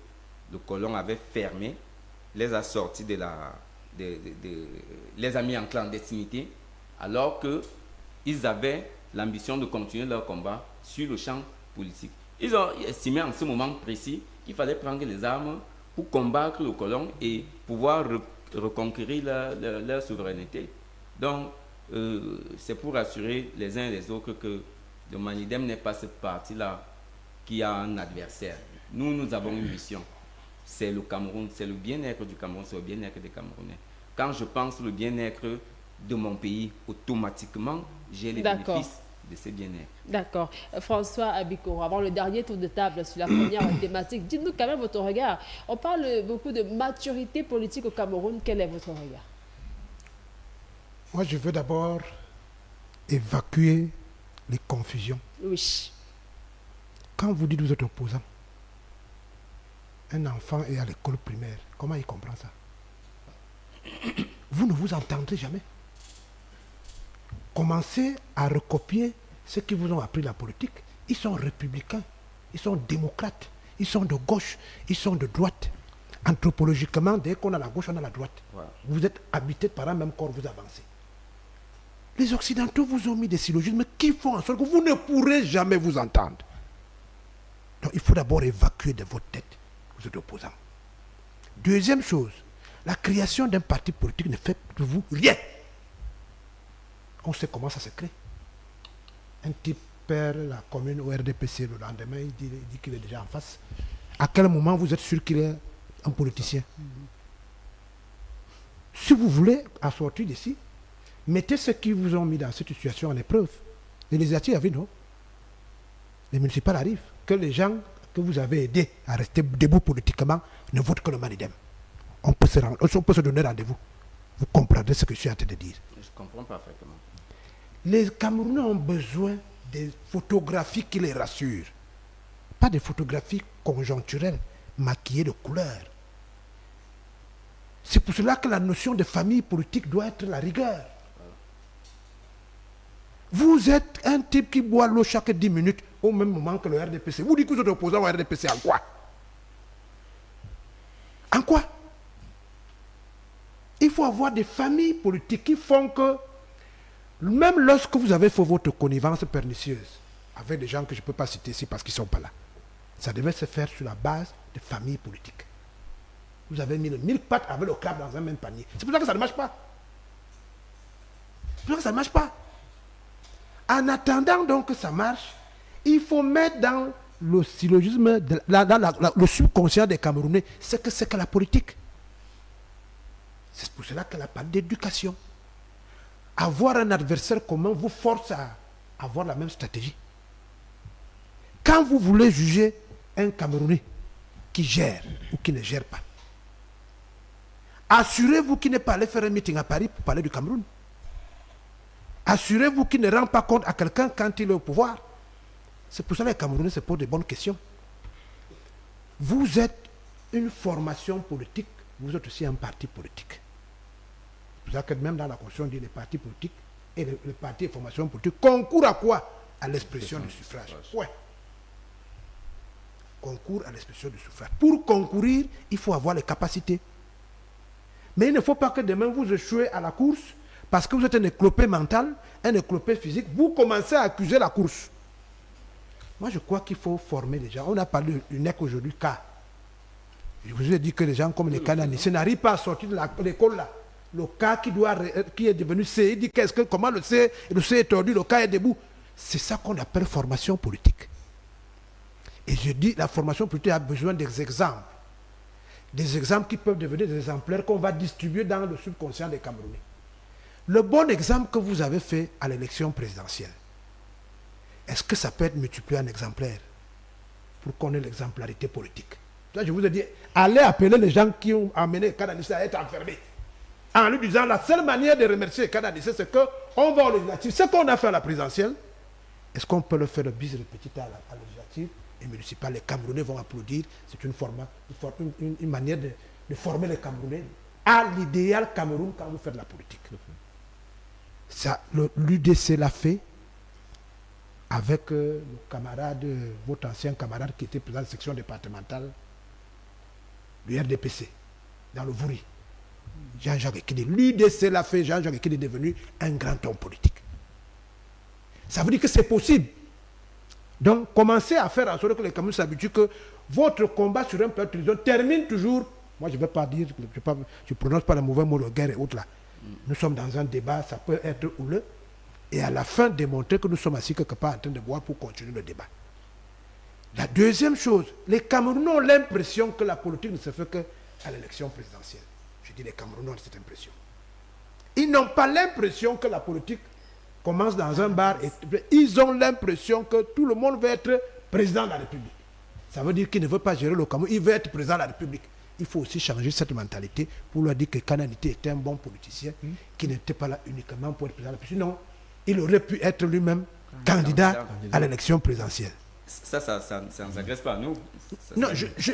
S3: le colon avait fermé, les a sortis les a mis en clandestinité, alors qu'ils avaient l'ambition de continuer leur combat sur le champ politique. Ils ont estimé en ce moment précis qu'il fallait prendre les armes pour combattre le colon et pouvoir reconquérir leur souveraineté. Donc, c'est pour rassurer les uns et les autres que le Manidem n'est pas ce parti-là qui a un adversaire. Nous avons une mission. C'est le Cameroun, c'est le bien-être du Cameroun, c'est le bien-être des Camerounais. Quand je pense au bien-être de mon pays, automatiquement, j'ai les bénéfices de ce bien-être.
S1: D'accord. François Abikoro, avant le dernier tour de table sur la première thématique, dites-nous quand même votre regard. On parle beaucoup de maturité politique au Cameroun. Quel est votre regard?
S2: Moi, je veux d'abord évacuer les confusions.
S1: Oui.
S2: Quand vous dites que vous êtes opposant, un enfant est à l'école primaire, comment il comprend ça? Vous ne vous entendrez jamais. Commencez à recopier ce qui vous ont appris la politique. Ils sont républicains, ils sont démocrates, ils sont de gauche, ils sont de droite. Anthropologiquement, dès qu'on a la gauche, on a la droite.
S3: Voilà.
S2: Vous êtes habité par un même corps, vous avancez. Les Occidentaux vous ont mis des syllogismes qui font en sorte que vous ne pourrez jamais vous entendre. Donc il faut d'abord évacuer de votre tête que vous êtes opposant. Deuxième chose, la création d'un parti politique ne fait de vous rien. On sait comment ça se crée. Un type perd la commune au RDPC le lendemain, il dit qu'il est déjà en face. À quel moment vous êtes sûr qu'il est un politicien? Si vous voulez assortir d'ici, mettez ceux qui vous ont mis dans cette situation en épreuve. Les législatives arrivent, non? Les municipales arrivent. Que les gens que vous avez aidés à rester debout politiquement ne votent que le Manidem. On peut se donner rendez-vous. Vous comprendrez ce que je suis en train de dire.
S3: Je comprends parfaitement.
S2: Les Camerounais ont besoin des photographies qui les rassurent. Pas des photographies conjoncturelles, maquillées de couleurs. C'est pour cela que la notion de famille politique doit être la rigueur. Vous êtes un type qui boit l'eau chaque 10 minutes au même moment que le RDPC. Vous dites que vous êtes opposant au RDPC en quoi? En quoi? Il faut avoir des familles politiques qui font que, même lorsque vous avez fait votre connivence pernicieuse avec des gens que je ne peux pas citer ici parce qu'ils ne sont pas là, ça devait se faire sur la base de familles politiques. Vous avez mis le 1000 pattes avec le crabe dans un même panier. C'est pour ça que ça ne marche pas. C'est pour ça que ça ne marche pas. En attendant donc que ça marche, il faut mettre dans le syllogisme, le subconscient des Camerounais, ce que c'est que la politique. C'est pour cela qu'elle a parlé d'éducation. Avoir un adversaire commun vous force à avoir la même stratégie. Quand vous voulez juger un Camerounais qui gère ou qui ne gère pas, assurez-vous qu'il n'est pas allé faire un meeting à Paris pour parler du Cameroun. Assurez-vous qu'il ne rend pas compte à quelqu'un quand il est au pouvoir. C'est pour ça que les Camerounais se posent de bonnes questions. Vous êtes une formation politique, vous êtes aussi un parti politique. C'est pour ça que même dans la Constitution, on dit les partis politiques et les partis et formations politiques concourent à quoi? À l'expression du suffrage. Ouais. Concours à l'expression du suffrage. Pour concourir, il faut avoir les capacités. Mais il ne faut pas que demain vous échouez à la course parce que vous êtes un éclopé mental, un éclopé physique, vous commencez à accuser la course. Moi, je crois qu'il faut former les gens. On a parlé du NEC aujourd'hui, K. Je vous ai dit que les gens comme les Cananistes n'arrivent pas à sortir de l'école là. Le K qui est devenu C, il dit comment le C est tordu, le K est debout. C'est ça qu'on appelle formation politique. Et je dis, la formation politique a besoin des exemples. Des exemples qui peuvent devenir des exemplaires qu'on va distribuer dans le subconscient des Camerounais. Le bon exemple que vous avez fait à l'élection présidentielle, est-ce que ça peut être multiplié en exemplaires pour qu'on ait l'exemplarité politique? Là, je vous ai dit, allez appeler les gens qui ont amené Canadis à être enfermés. En lui disant, la seule manière de remercier Canadis, c'est qu'on va au législatif. Ce qu'on a fait à la présidentielle, est-ce qu'on peut le faire de bis répétité à la législative et municipale? Les Camerounais vont applaudir. C'est une manière de former les Camerounais à l'idéal Cameroun quand vous faites la politique. L'UDC l'a fait avec le camarade, votre ancien camarade qui était président de la section départementale du RDPC, dans le Vouri. Jean-Jacques Ekide. L'UDC l'a fait, Jean-Jacques Ekide est devenu un grand homme politique. Ça veut dire que c'est possible. Donc, commencez à faire en sorte que les Camerounais s'habituent que votre combat sur un plan de télévision termine toujours. Moi, je ne vais pas dire, je ne prononce pas le mauvais mot de guerre et autres là. Nous sommes dans un débat, ça peut être houleux. Et à la fin, démontrer que nous sommes assis quelque part en train de boire pour continuer le débat. La deuxième chose, les Camerounais ont l'impression que la politique ne se fait qu'à l'élection présidentielle. Je dis les Camerounais ont cette impression. Ils n'ont pas l'impression que la politique commence dans un bar. Ils ont l'impression que tout le monde veut être président de la République. Ça veut dire qu'il ne veut pas gérer le Cameroun, il veut être président de la République. Il faut aussi changer cette mentalité pour leur dire que Kananité était un bon politicien qui n'était pas là uniquement pour être président. Sinon, il aurait pu être lui-même candidat à l'élection présidentielle.
S3: Ça ne s'agresse pas à nous.
S2: Non,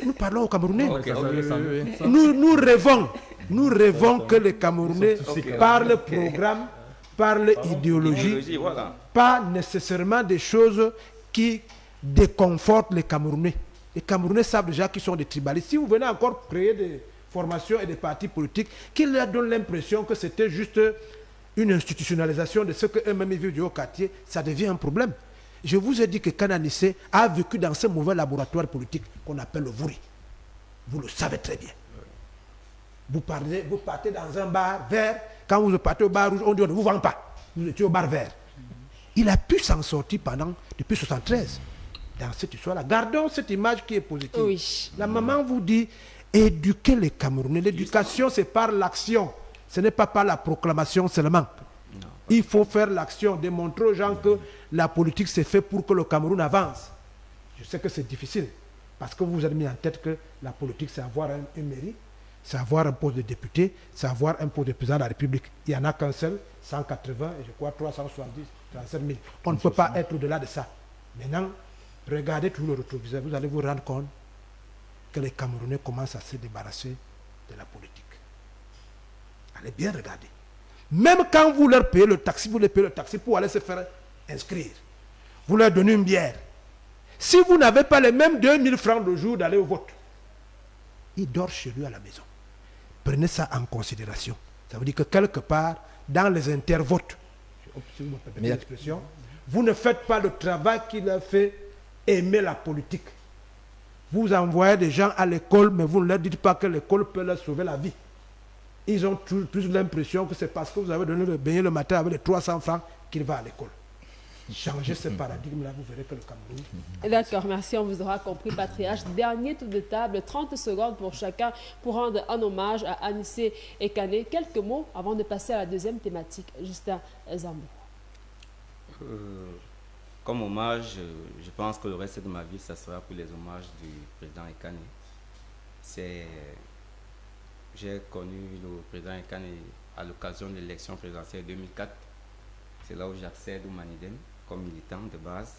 S2: nous parlons aux Camerounais.
S3: Ok.
S2: Nous rêvons que les Camerounais parlent programme, parlent idéologie,
S3: Voilà.
S2: pas nécessairement des choses qui déconfortent les Camerounais. Les Camerounais savent déjà qu'ils sont des tribalistes. Si vous venez encore créer des formations et des partis politiques qui leur donnent l'impression que c'était juste une institutionnalisation de ce qu'eux-mêmes vivent du haut quartier, ça devient un problème. Je vous ai dit que Kananissé a vécu dans ce mauvais laboratoire politique qu'on appelle le Vouri. Vous le savez très bien. Vous partez dans un bar vert. Quand vous partez au bar rouge, on dit on ne vous vend pas. Vous étiez au bar vert. Il a pu s'en sortir depuis 1973. Dans cette histoire-là. Gardons cette image qui est positive.
S1: Oui.
S2: La maman vous dit éduquer les Camerounais. L'éducation, c'est par l'action. Ce n'est pas par la proclamation seulement. Il faut faire l'action, démontrer aux gens que la politique s'est faite pour que le Cameroun avance. Je sais que c'est difficile, parce que vous vous avez mis en tête que la politique, c'est avoir une mairie, c'est avoir un poste de député, c'est avoir un poste de président de la République. Il n'y en a qu'un seul, 180, et je crois 370, 37 000. On ne peut pas être au-delà de ça. Maintenant, regardez tout le rétroviseur, vous allez vous rendre compte que les Camerounais commencent à se débarrasser de la politique. Allez bien regarder. Même quand vous leur payez le taxi, vous les payez le taxi pour aller se faire inscrire. Vous leur donnez une bière. Si vous n'avez pas les mêmes 2000 francs le jour d'aller au vote, il dort chez lui à la maison. Prenez ça en considération. Ça veut dire que quelque part, dans les intervotes, si vous me permettez l'expression, vous ne faites pas le travail qui leur fait aimer la politique. Vous envoyez des gens à l'école, mais vous ne leur dites pas que l'école peut leur sauver la vie. Ils ont plus l'impression que c'est parce que vous avez donné le beignet le matin avec les 300 francs qu'il va à l'école. Changez ce paradigme-là, vous verrez que le Cameroun...
S1: D'accord, merci, on vous aura compris, Patriarche. Dernier tour de table, 30 secondes pour chacun pour rendre un hommage à Anissé Ekane. Quelques mots avant de passer à la deuxième thématique. Justin Zambou.
S3: Comme hommage, je pense que le reste de ma vie, ça sera pour les hommages du président Ekane. J'ai connu le président Ekane à l'occasion de l'élection présidentielle 2004. C'est là où j'accède au Manidem comme militant de base.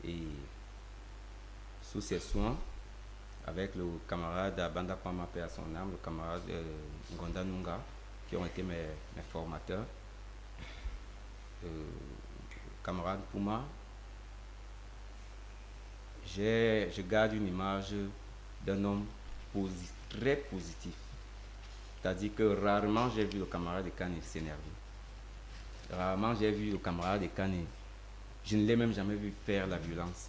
S3: Et sous ses soins, avec le camarade Abanda Pama Paix à son âme, le camarade Ngonda Nunga, qui ont été mes formateurs, camarade Pouma, je garde une image d'un homme très positif. C'est-à-dire que rarement j'ai vu le camarade Ekane s'énerver. Rarement j'ai vu le camarade Ekane. Je ne l'ai même jamais vu faire la violence.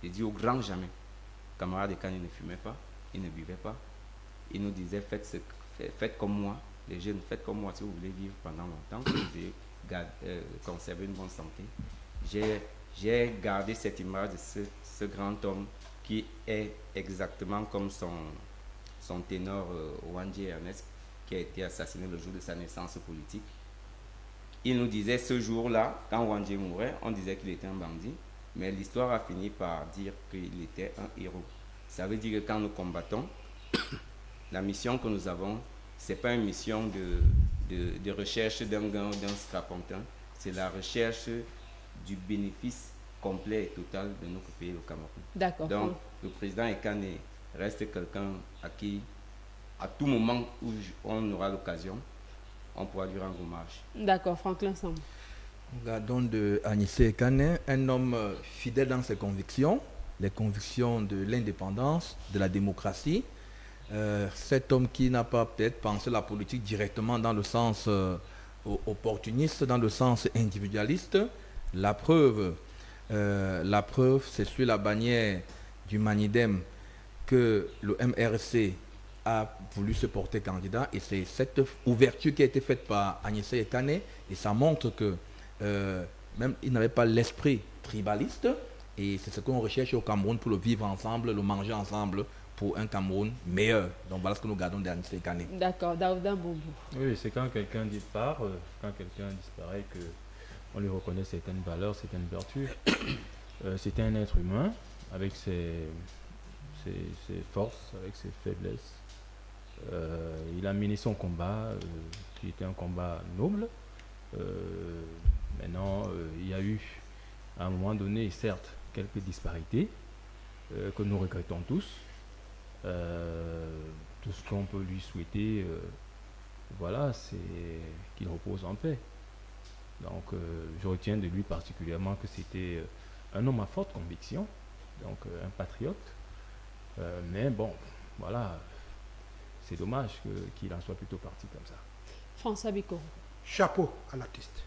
S3: Je dis au grand jamais. Le camarade Ekane ne fumait pas, il ne buvait pas. Il nous disait faites comme moi, les jeunes, faites comme moi si vous voulez vivre pendant longtemps, si vous voulez conserver une bonne santé. J'ai gardé cette image de ce grand homme qui est exactement comme son ténor Wandji Ernest, qui a été assassiné le jour de sa naissance politique. Il nous disait ce jour-là, quand Wandji mourait, on disait qu'il était un bandit, mais l'histoire a fini par dire qu'il était un héros. Ça veut dire que quand nous combattons, la mission que nous avons, ce n'est pas une mission de recherche d'un gain, d'un scrapontin, c'est la recherche du bénéfice complet et total de notre pays, le Cameroun.
S1: D'accord.
S3: Donc, le président Ekane reste quelqu'un à qui, à tout moment où on aura l'occasion, on pourra lui rendre hommage.
S1: D'accord, Franklin Sambou.
S4: Regardons de Anissé Ekane, un homme fidèle dans ses convictions, les convictions de l'indépendance, de la démocratie. Cet homme qui n'a pas peut-être pensé la politique directement dans le sens opportuniste, dans le sens individualiste. La preuve c'est sur la bannière du Manidem que le MRC a voulu se porter candidat, et c'est cette ouverture qui a été faite par Anissé Ekane, et ça montre que même il n'avait pas l'esprit tribaliste, et c'est ce qu'on recherche au Cameroun pour le vivre ensemble, le manger ensemble pour un Cameroun meilleur. Donc voilà ce que nous gardons d'Anissé Ekane.
S1: D'accord, Daouda Boubou.
S5: Oui, c'est quand quelqu'un disparaît, quand quelqu'un disparaît que on lui reconnaît certaines valeurs, certaines vertus. C'était un être humain avec ses forces, avec ses faiblesses. Il a mené son combat, qui était un combat noble. Maintenant, il y a eu, à un moment donné, certes, quelques disparités que nous regrettons tous. Tout ce qu'on peut lui souhaiter, voilà, c'est qu'il repose en paix. Donc, je retiens de lui particulièrement que c'était un homme à forte conviction, donc un patriote. Mais bon, voilà, c'est dommage qu'il en soit plutôt parti comme ça.
S1: François Biko.
S2: Chapeau à l'artiste.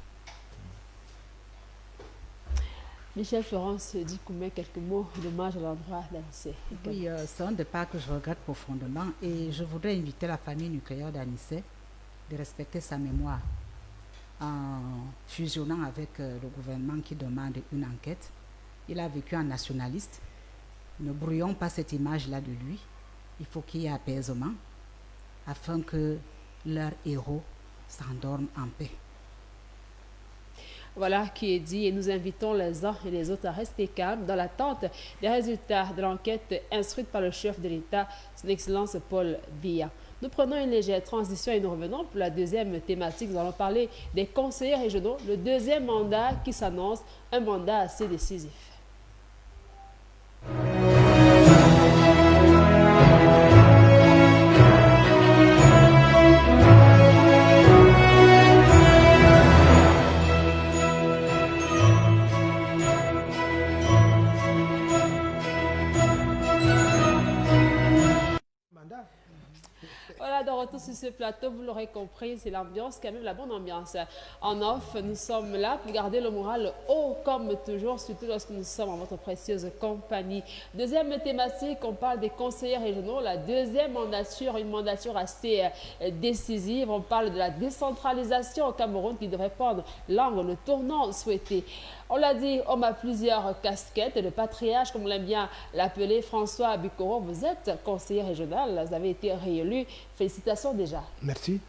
S1: Michel Florence Dikoumé, quelques mots d'hommage à l'endroit d'Anissé.
S6: Oui, c'est un départ que je regrette profondément et je voudrais inviter la famille nucléaire d'Anissé de respecter sa mémoire en fusionnant avec le gouvernement qui demande une enquête. Il a vécu en nationaliste. Ne brouillons pas cette image-là de lui. Il faut qu'il y ait apaisement afin que leurs héros s'endorment en paix.
S1: Voilà qui est dit et nous invitons les uns et les autres à rester calmes dans l'attente des résultats de l'enquête instruite par le chef de l'État, son Excellence Paul Biya. Nous prenons une légère transition et nous revenons pour la deuxième thématique. Nous allons parler des conseillers régionaux, le deuxième mandat qui s'annonce, un mandat assez décisif. Voilà, de retour sur ce plateau, vous l'aurez compris, c'est l'ambiance, quand même la bonne ambiance. En off, nous sommes là pour garder le moral haut comme toujours, surtout lorsque nous sommes en votre précieuse compagnie. Deuxième thématique, on parle des conseillers régionaux, la deuxième mandature, une mandature assez décisive. On parle de la décentralisation au Cameroun qui devrait prendre l'angle, le tournant souhaité. On l'a dit, homme à plusieurs casquettes, le patriarche, comme on l'aime bien l'appeler, François Bikoro, vous êtes conseiller régional, vous avez été réélu. Félicitations déjà.
S2: Merci.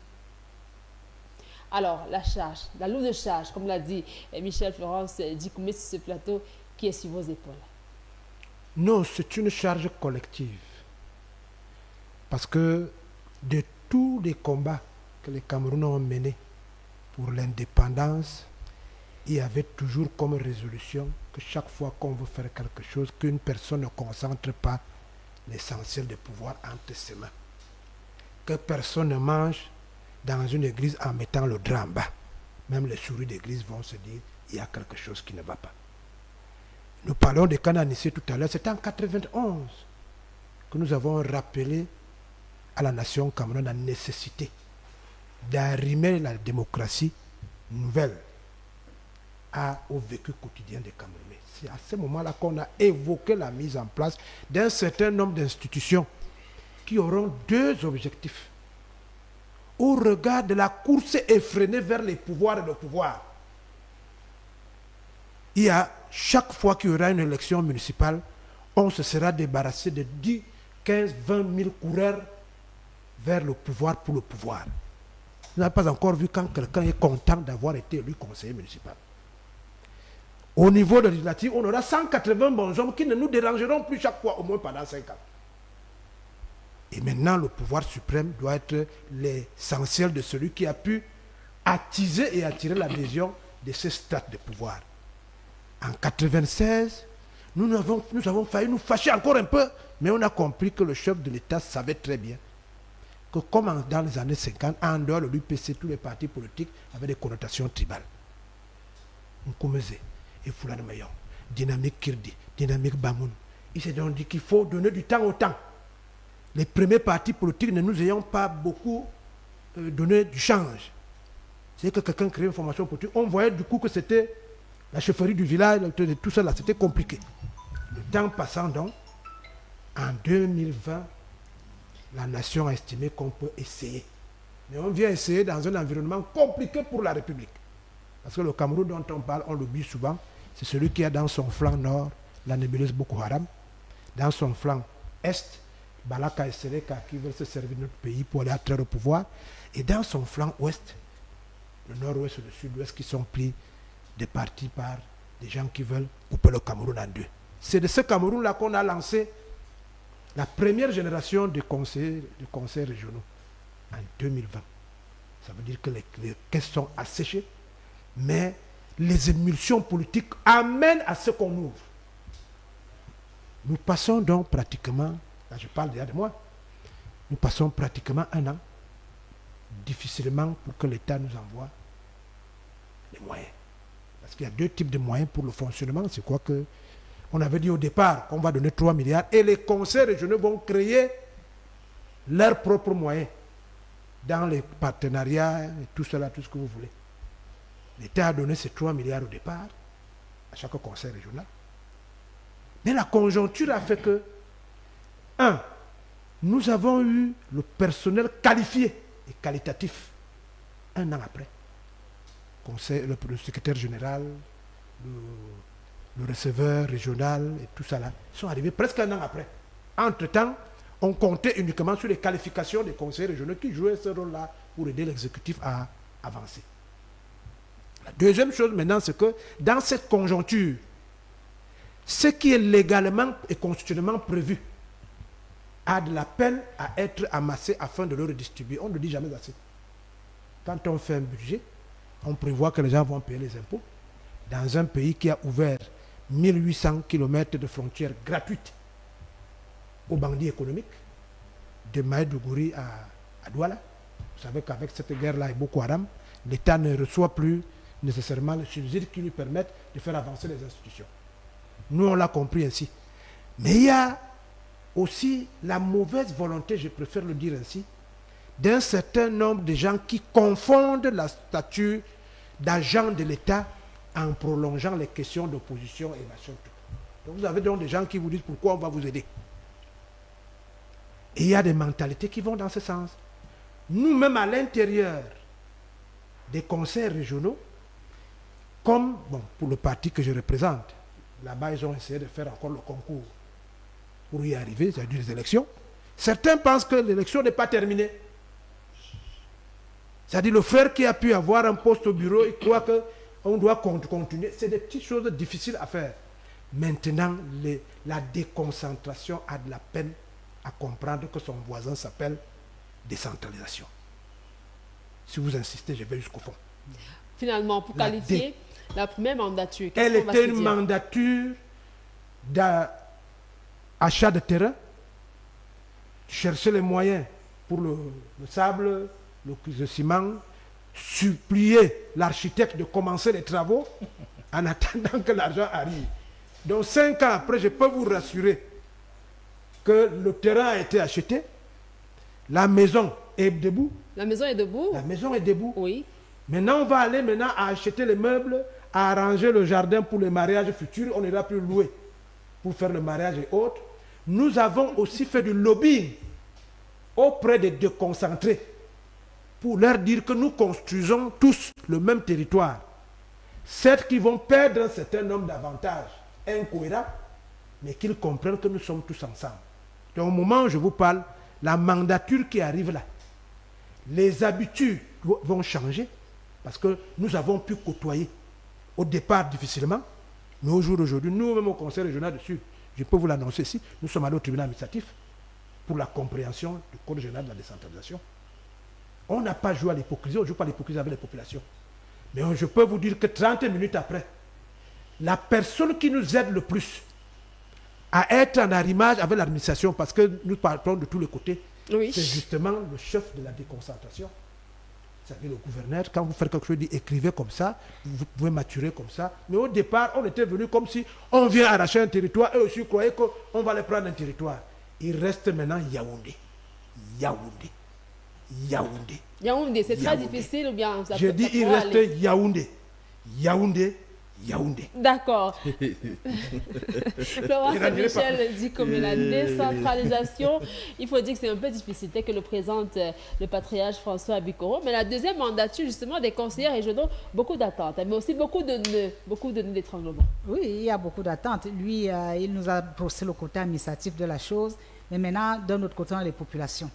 S1: Alors, la charge, la lourde charge, comme l'a dit Michel Florence Dikoumé sur ce plateau, qui est sur vos épaules.
S2: Non, c'est une charge collective. Parce que de tous les combats que les Camerounais ont menés pour l'indépendance, il y avait toujours comme résolution que chaque fois qu'on veut faire quelque chose, qu'une personne ne concentre pas l'essentiel du pouvoir entre ses mains. Que personne ne mange dans une église en mettant le drap en bas. Même les souris d'église vont se dire, il y a quelque chose qui ne va pas. Nous parlons de Kananissé tout à l'heure, c'était en 1991 que nous avons rappelé à la nation camerounaise la nécessité d'arrimer la démocratie nouvelle au vécu quotidien des Camerounais. C'est à ce moment-là qu'on a évoqué la mise en place d'un certain nombre d'institutions qui auront deux objectifs. Au regard de la course effrénée vers les pouvoirs et le pouvoir, il y a, chaque fois qu'il y aura une élection municipale, on se sera débarrassé de 10, 15, 20 000 coureurs vers le pouvoir pour le pouvoir. Vous n'avez pas encore vu quand quelqu'un est content d'avoir été élu conseiller municipal. Au niveau législatif, on aura 180 bons hommes qui ne nous dérangeront plus chaque fois, au moins pendant 5 ans. Et maintenant, le pouvoir suprême doit être l'essentiel de celui qui a pu attiser et attirer l'adhésion de ces strates de pouvoir. En 1996, nous avons failli nous fâcher encore un peu, mais on a compris que le chef de l'État savait très bien que comme dans les années 50, en dehors de l'UPC, tous les partis politiques avaient des connotations tribales. Nkoumeze et Foulane Mayon, dynamique Kirdi, dynamique Bamoun. Il s'est donc dit qu'il faut donner du temps au temps. Les premiers partis politiques ne nous ayant pas beaucoup donné du change. C'est que quelqu'un crée une formation politique. On voyait du coup que c'était la chefferie du village, tout ça là, c'était compliqué. Le temps passant donc, en 2020, la nation a estimé qu'on peut essayer. Mais on vient essayer dans un environnement compliqué pour la République. Parce que le Cameroun dont on parle, on l'oublie souvent, c'est celui qui a dans son flanc nord la nébuleuse Boko Haram, dans son flanc est, Balaka et Seleka qui veulent se servir de notre pays pour aller attraire au pouvoir, et dans son flanc ouest, le nord-ouest et le sud-ouest qui sont pris des partis par des gens qui veulent couper le Cameroun en deux. C'est de ce Cameroun-là qu'on a lancé la première génération de conseillers régionaux. en 2020. Ça veut dire que les caisses sont asséchées, mais les émulsions politiques amènent à ce qu'on ouvre. Nous passons donc pratiquement, là je parle déjà de moi, nous passons pratiquement un an, difficilement pour que l'État nous envoie les moyens. Parce qu'il y a deux types de moyens pour le fonctionnement. C'est quoi que on avait dit au départ qu'on va donner 3 milliards et les conseils régionaux vont créer leurs propres moyens dans les partenariats et tout cela, tout ce que vous voulez. L'État a donné ces 3 milliards au départ à chaque conseil régional. Mais la conjoncture a fait que, nous avons eu le personnel qualifié et qualitatif un an après. Le secrétaire général, le receveur régional et tout ça là, sont arrivés presque un an après. Entre-temps, on comptait uniquement sur les qualifications des conseillers régionaux qui jouaient ce rôle-là pour aider l'exécutif à avancer. La deuxième chose maintenant, c'est que dans cette conjoncture, ce qui est légalement et constitutionnellement prévu a de la peine à être amassé afin de le redistribuer. On ne le dit jamais assez. Quand on fait un budget, on prévoit que les gens vont payer les impôts dans un pays qui a ouvert 1800 km de frontières gratuites aux bandits économiques, de Maïdougouri à Douala. Vous savez qu'avec cette guerre-là et Boko Haram, l'État ne reçoit plus nécessairement les subsides qui lui permettent de faire avancer les institutions. Nous, on l'a compris ainsi. Mais il y a aussi la mauvaise volonté, je préfère le dire ainsi, d'un certain nombre de gens qui confondent la statut d'agent de l'État en prolongeant les questions d'opposition et machin. Donc vous avez donc des gens qui vous disent pourquoi on va vous aider. Et il y a des mentalités qui vont dans ce sens. Nous-mêmes à l'intérieur des conseils régionaux, comme pour le parti que je représente, là-bas ils ont essayé de faire encore le concours pour y arriver, c'est-à-dire les élections. Certains pensent que l'élection n'est pas terminée. C'est-à-dire le frère qui a pu avoir un poste au bureau, il croit qu'on doit continuer. C'est des petites choses difficiles à faire. Maintenant, la déconcentration a de la peine à comprendre que son voisin s'appelle décentralisation. Si vous insistez, je vais jusqu'au fond.
S1: Finalement, pour qualifier la première mandature,
S2: elle était une mandature d'achat de terrain, chercher les moyens pour le sable, le ciment, supplier l'architecte de commencer les travaux en attendant que l'argent arrive. Donc 5 ans après, je peux vous rassurer que le terrain a été acheté, la maison est debout.
S1: La maison est debout?
S2: La maison est debout.
S1: Oui.
S2: Maintenant, on va aller à acheter les meubles, à arranger le jardin pour les mariages futurs. On n'ira plus louer pour faire le mariage et autres. Nous avons aussi fait du lobbying auprès des déconcentrés pour leur dire que nous construisons tous le même territoire. Certes qu'ils vont perdre un certain nombre d'avantages incohérents, mais qu'ils comprennent que nous sommes tous ensemble. Donc au moment où je vous parle, la mandature qui arrive là, les habitudes vont changer parce que nous avons pu côtoyer au départ difficilement, mais au jour d'aujourd'hui, nous-mêmes au Conseil régional du Sud, je peux vous l'annoncer ici, nous sommes allés au tribunal administratif pour la compréhension du Code général de la décentralisation. On n'a pas joué à l'hypocrisie, on ne joue pas à l'hypocrisie avec les populations. Mais je peux vous dire que 30 minutes après, la personne qui nous aide le plus à être en arrimage avec l'administration, parce que nous parlons de tous les côtés,
S1: oui,
S2: c'est justement le chef de la déconcentration. C'est-à-dire le gouverneur, quand vous faites quelque chose, dit écrivez comme ça, vous pouvez maturer comme ça. Mais au départ, on était venu comme si on vient arracher un territoire, et aussi croyaient qu'on va les prendre un territoire. Il reste maintenant Yaoundé. Yaoundé. Yaoundé.
S1: Yaoundé, c'est très difficile ou bien ça
S2: J'ai dit il reste aller. Yaoundé. Yaoundé. Yaoundé.
S1: D'accord. Florence Michel dit comme la décentralisation, il faut dire que c'est un peu difficile que le présente le patriarche François Abikoro. Mais la deuxième mandature, justement, des conseillers régionaux, beaucoup d'attentes, mais aussi beaucoup de nœuds d'étranglement.
S6: Oui, il y a beaucoup d'attentes. Lui, il nous a brossé le côté administratif de la chose, mais maintenant, d'un autre côté, on a les populations.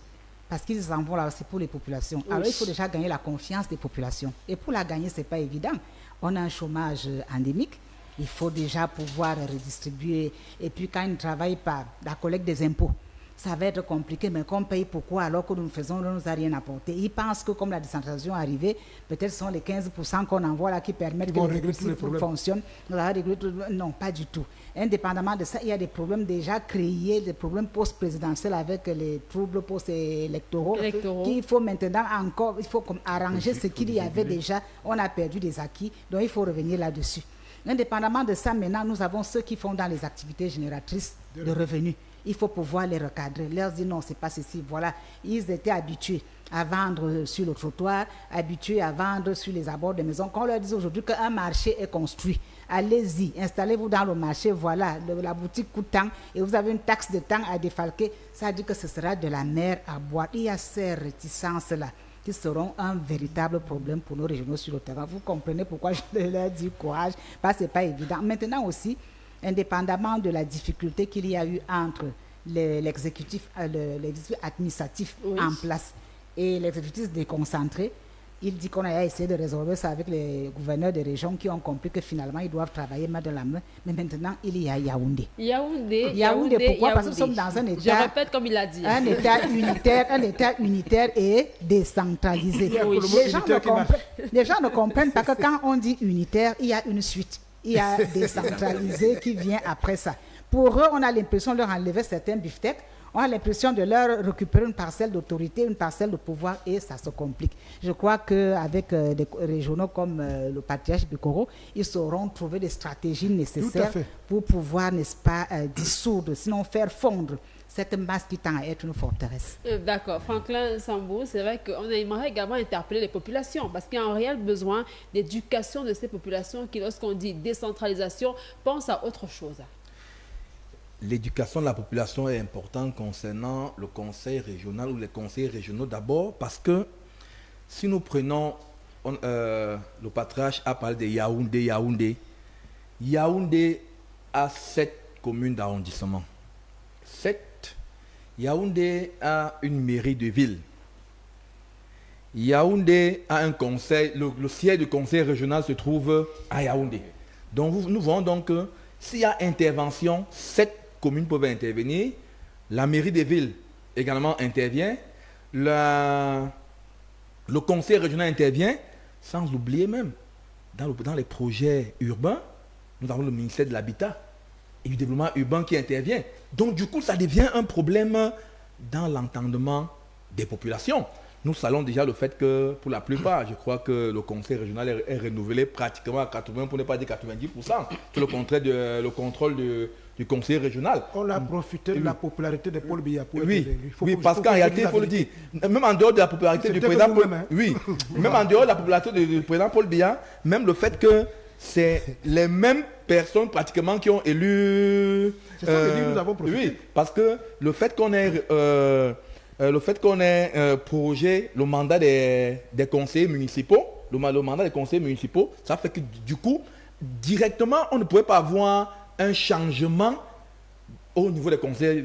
S6: Parce qu'ils en vont là aussi pour les populations. Oui. Alors, il faut déjà gagner la confiance des populations. Et pour la gagner, ce n'est pas évident. On a un chômage endémique. Il faut déjà pouvoir redistribuer. Et puis, quand ils ne travaillent pas, la collecte des impôts. ça va être compliqué, mais qu'on paye pourquoi alors que nous faisons, ne nous a rien apporté. Ils pensent que comme la décentralisation est arrivée, peut-être ce sont les 15% qu'on envoie là qui permettent que les problèmes fonctionnent. Non, pas du tout. Indépendamment de ça, il y a des problèmes déjà créés, des problèmes post-présidentiels avec les troubles post-électoraux. Il faut maintenant encore, il faut arranger ce qu'il y avait déjà. On a perdu des acquis, donc il faut revenir là-dessus. Indépendamment de ça, maintenant, nous avons ceux qui font dans les activités génératrices de revenus. Il faut pouvoir les recadrer, leur dire non, c'est pas ceci. Voilà, ils étaient habitués à vendre sur le trottoir, habitués à vendre sur les abords des maisons. Quand on leur dit aujourd'hui qu'un marché est construit, allez-y, installez-vous dans le marché, voilà, la boutique coûte tant et vous avez une taxe de temps à défalquer, ça dit que ce sera de la mer à boire. Il y a ces réticences-là qui seront un véritable problème pour nos régionaux sur le terrain. Vous comprenez pourquoi je leur dis courage, parce que ce n'est pas évident. Maintenant aussi, indépendamment de la difficulté qu'il y a eu entre l'exécutif administratif en place et l'exécutif déconcentré, il dit qu'on a essayé de résolver ça avec les gouverneurs des régions qui ont compris que finalement ils doivent travailler main dans la main. Mais maintenant, il y a Yaoundé.
S1: Yaoundé,
S6: pourquoi? Parce que nous sommes dans un État...
S1: Je répète comme il a dit.
S6: Un État unitaire et décentralisé. Les gens ne comprennent pas que quand on dit unitaire, il y a une suite. Il y a décentralisé qui vient après ça. Pour eux, on a l'impression de leur enlever certains beefsteaks. On a l'impression de leur récupérer une parcelle d'autorité, une parcelle de pouvoir, et ça se complique. Je crois qu'avec des régionaux comme le patriarche Bikoro, ils sauront trouver des stratégies nécessaires pour pouvoir, n'est-ce pas, dissoudre, sinon faire fondre cette masse qui tend à être une forteresse.
S1: D'accord. Franklin Sambou, c'est vrai qu'on aimerait également interpeller les populations parce qu'il y a un réel besoin d'éducation de ces populations qui, lorsqu'on dit décentralisation, pensent à autre chose.
S4: L'éducation de la population est importante concernant le conseil régional ou les conseils régionaux d'abord parce que si nous prenons, le patriarche a parlé de Yaoundé. Yaoundé a 7 communes d'arrondissement. 7. Yaoundé a une mairie de ville. Yaoundé a un conseil, le siège du conseil régional se trouve à Yaoundé. Donc nous voyons donc que s'il y a intervention, 7 communes peuvent intervenir, la mairie des villes également intervient, le conseil régional intervient, sans oublier même, dans les projets urbains, nous avons le ministère de l'Habitat et du développement urbain qui intervient. Donc du coup, ça devient un problème dans l'entendement des populations. Nous saluons déjà le fait que, pour la plupart, je crois que le conseil régional est renouvelé pratiquement à 80, pour ne pas dire 90%, sur le contrôle du conseil régional.
S2: On a profité de la popularité de Paul Biya pour
S4: oui, parce qu'en réalité, il faut le dire, même en dehors de la popularité du président Paul Biya, même en dehors de la popularité du président Paul Biya, même le fait que c'est les mêmes personnes pratiquement qui ont élu...
S2: C'est ça que nous avons profité.
S4: Oui, parce que le fait qu'on ait prorogé le mandat des conseillers municipaux, le mandat des conseillers municipaux, ça fait que du coup, directement, on ne pouvait pas avoir un changement au niveau des conseils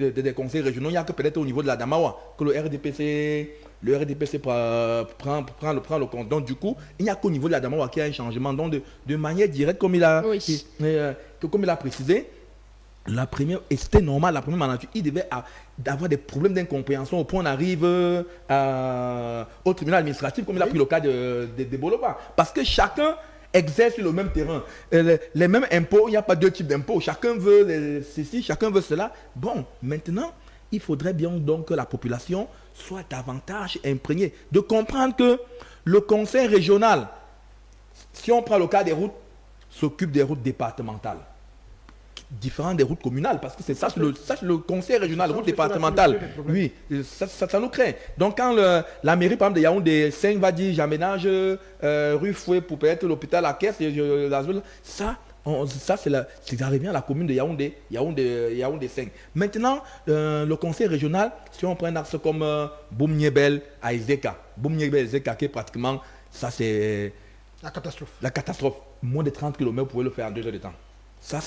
S4: régionaux. Il n'y a que peut-être au niveau de la Damawa que le RDPC prend le compte. Donc du coup, il n'y a qu'au niveau de la Damawa qu'il y a un changement. Donc de manière directe, comme il a précisé, la première, et c'était normal, la première mandature, il devait avoir des problèmes d'incompréhension au point où on arrive au tribunal administratif, comme il a pris le cas de Boloba. Parce que chacun exerce sur le même terrain. Les mêmes impôts, il n'y a pas deux types d'impôts. Chacun veut ceci, chacun veut cela. Bon, maintenant, il faudrait bien donc que la population soit davantage imprégnée, de comprendre que le conseil régional, si on prend le cas des routes, s'occupe des routes départementales, différentes des routes communales, parce que c'est ça, le conseil régional, route départementale. Oui, ça nous crée. Donc quand la mairie, par exemple, de Yaoundé 5 va dire j'aménage rue Fouet pour peut-être l'hôpital à Caisse, ça revient à la commune de Yaoundé 5. Maintenant, le conseil régional, si on prend un axe comme Boumniebel à Izeka, qui est pratiquement, ça c'est
S2: la catastrophe.
S4: La catastrophe. Moins de 30 km, vous pouvez le faire en 2 heures de temps. Ça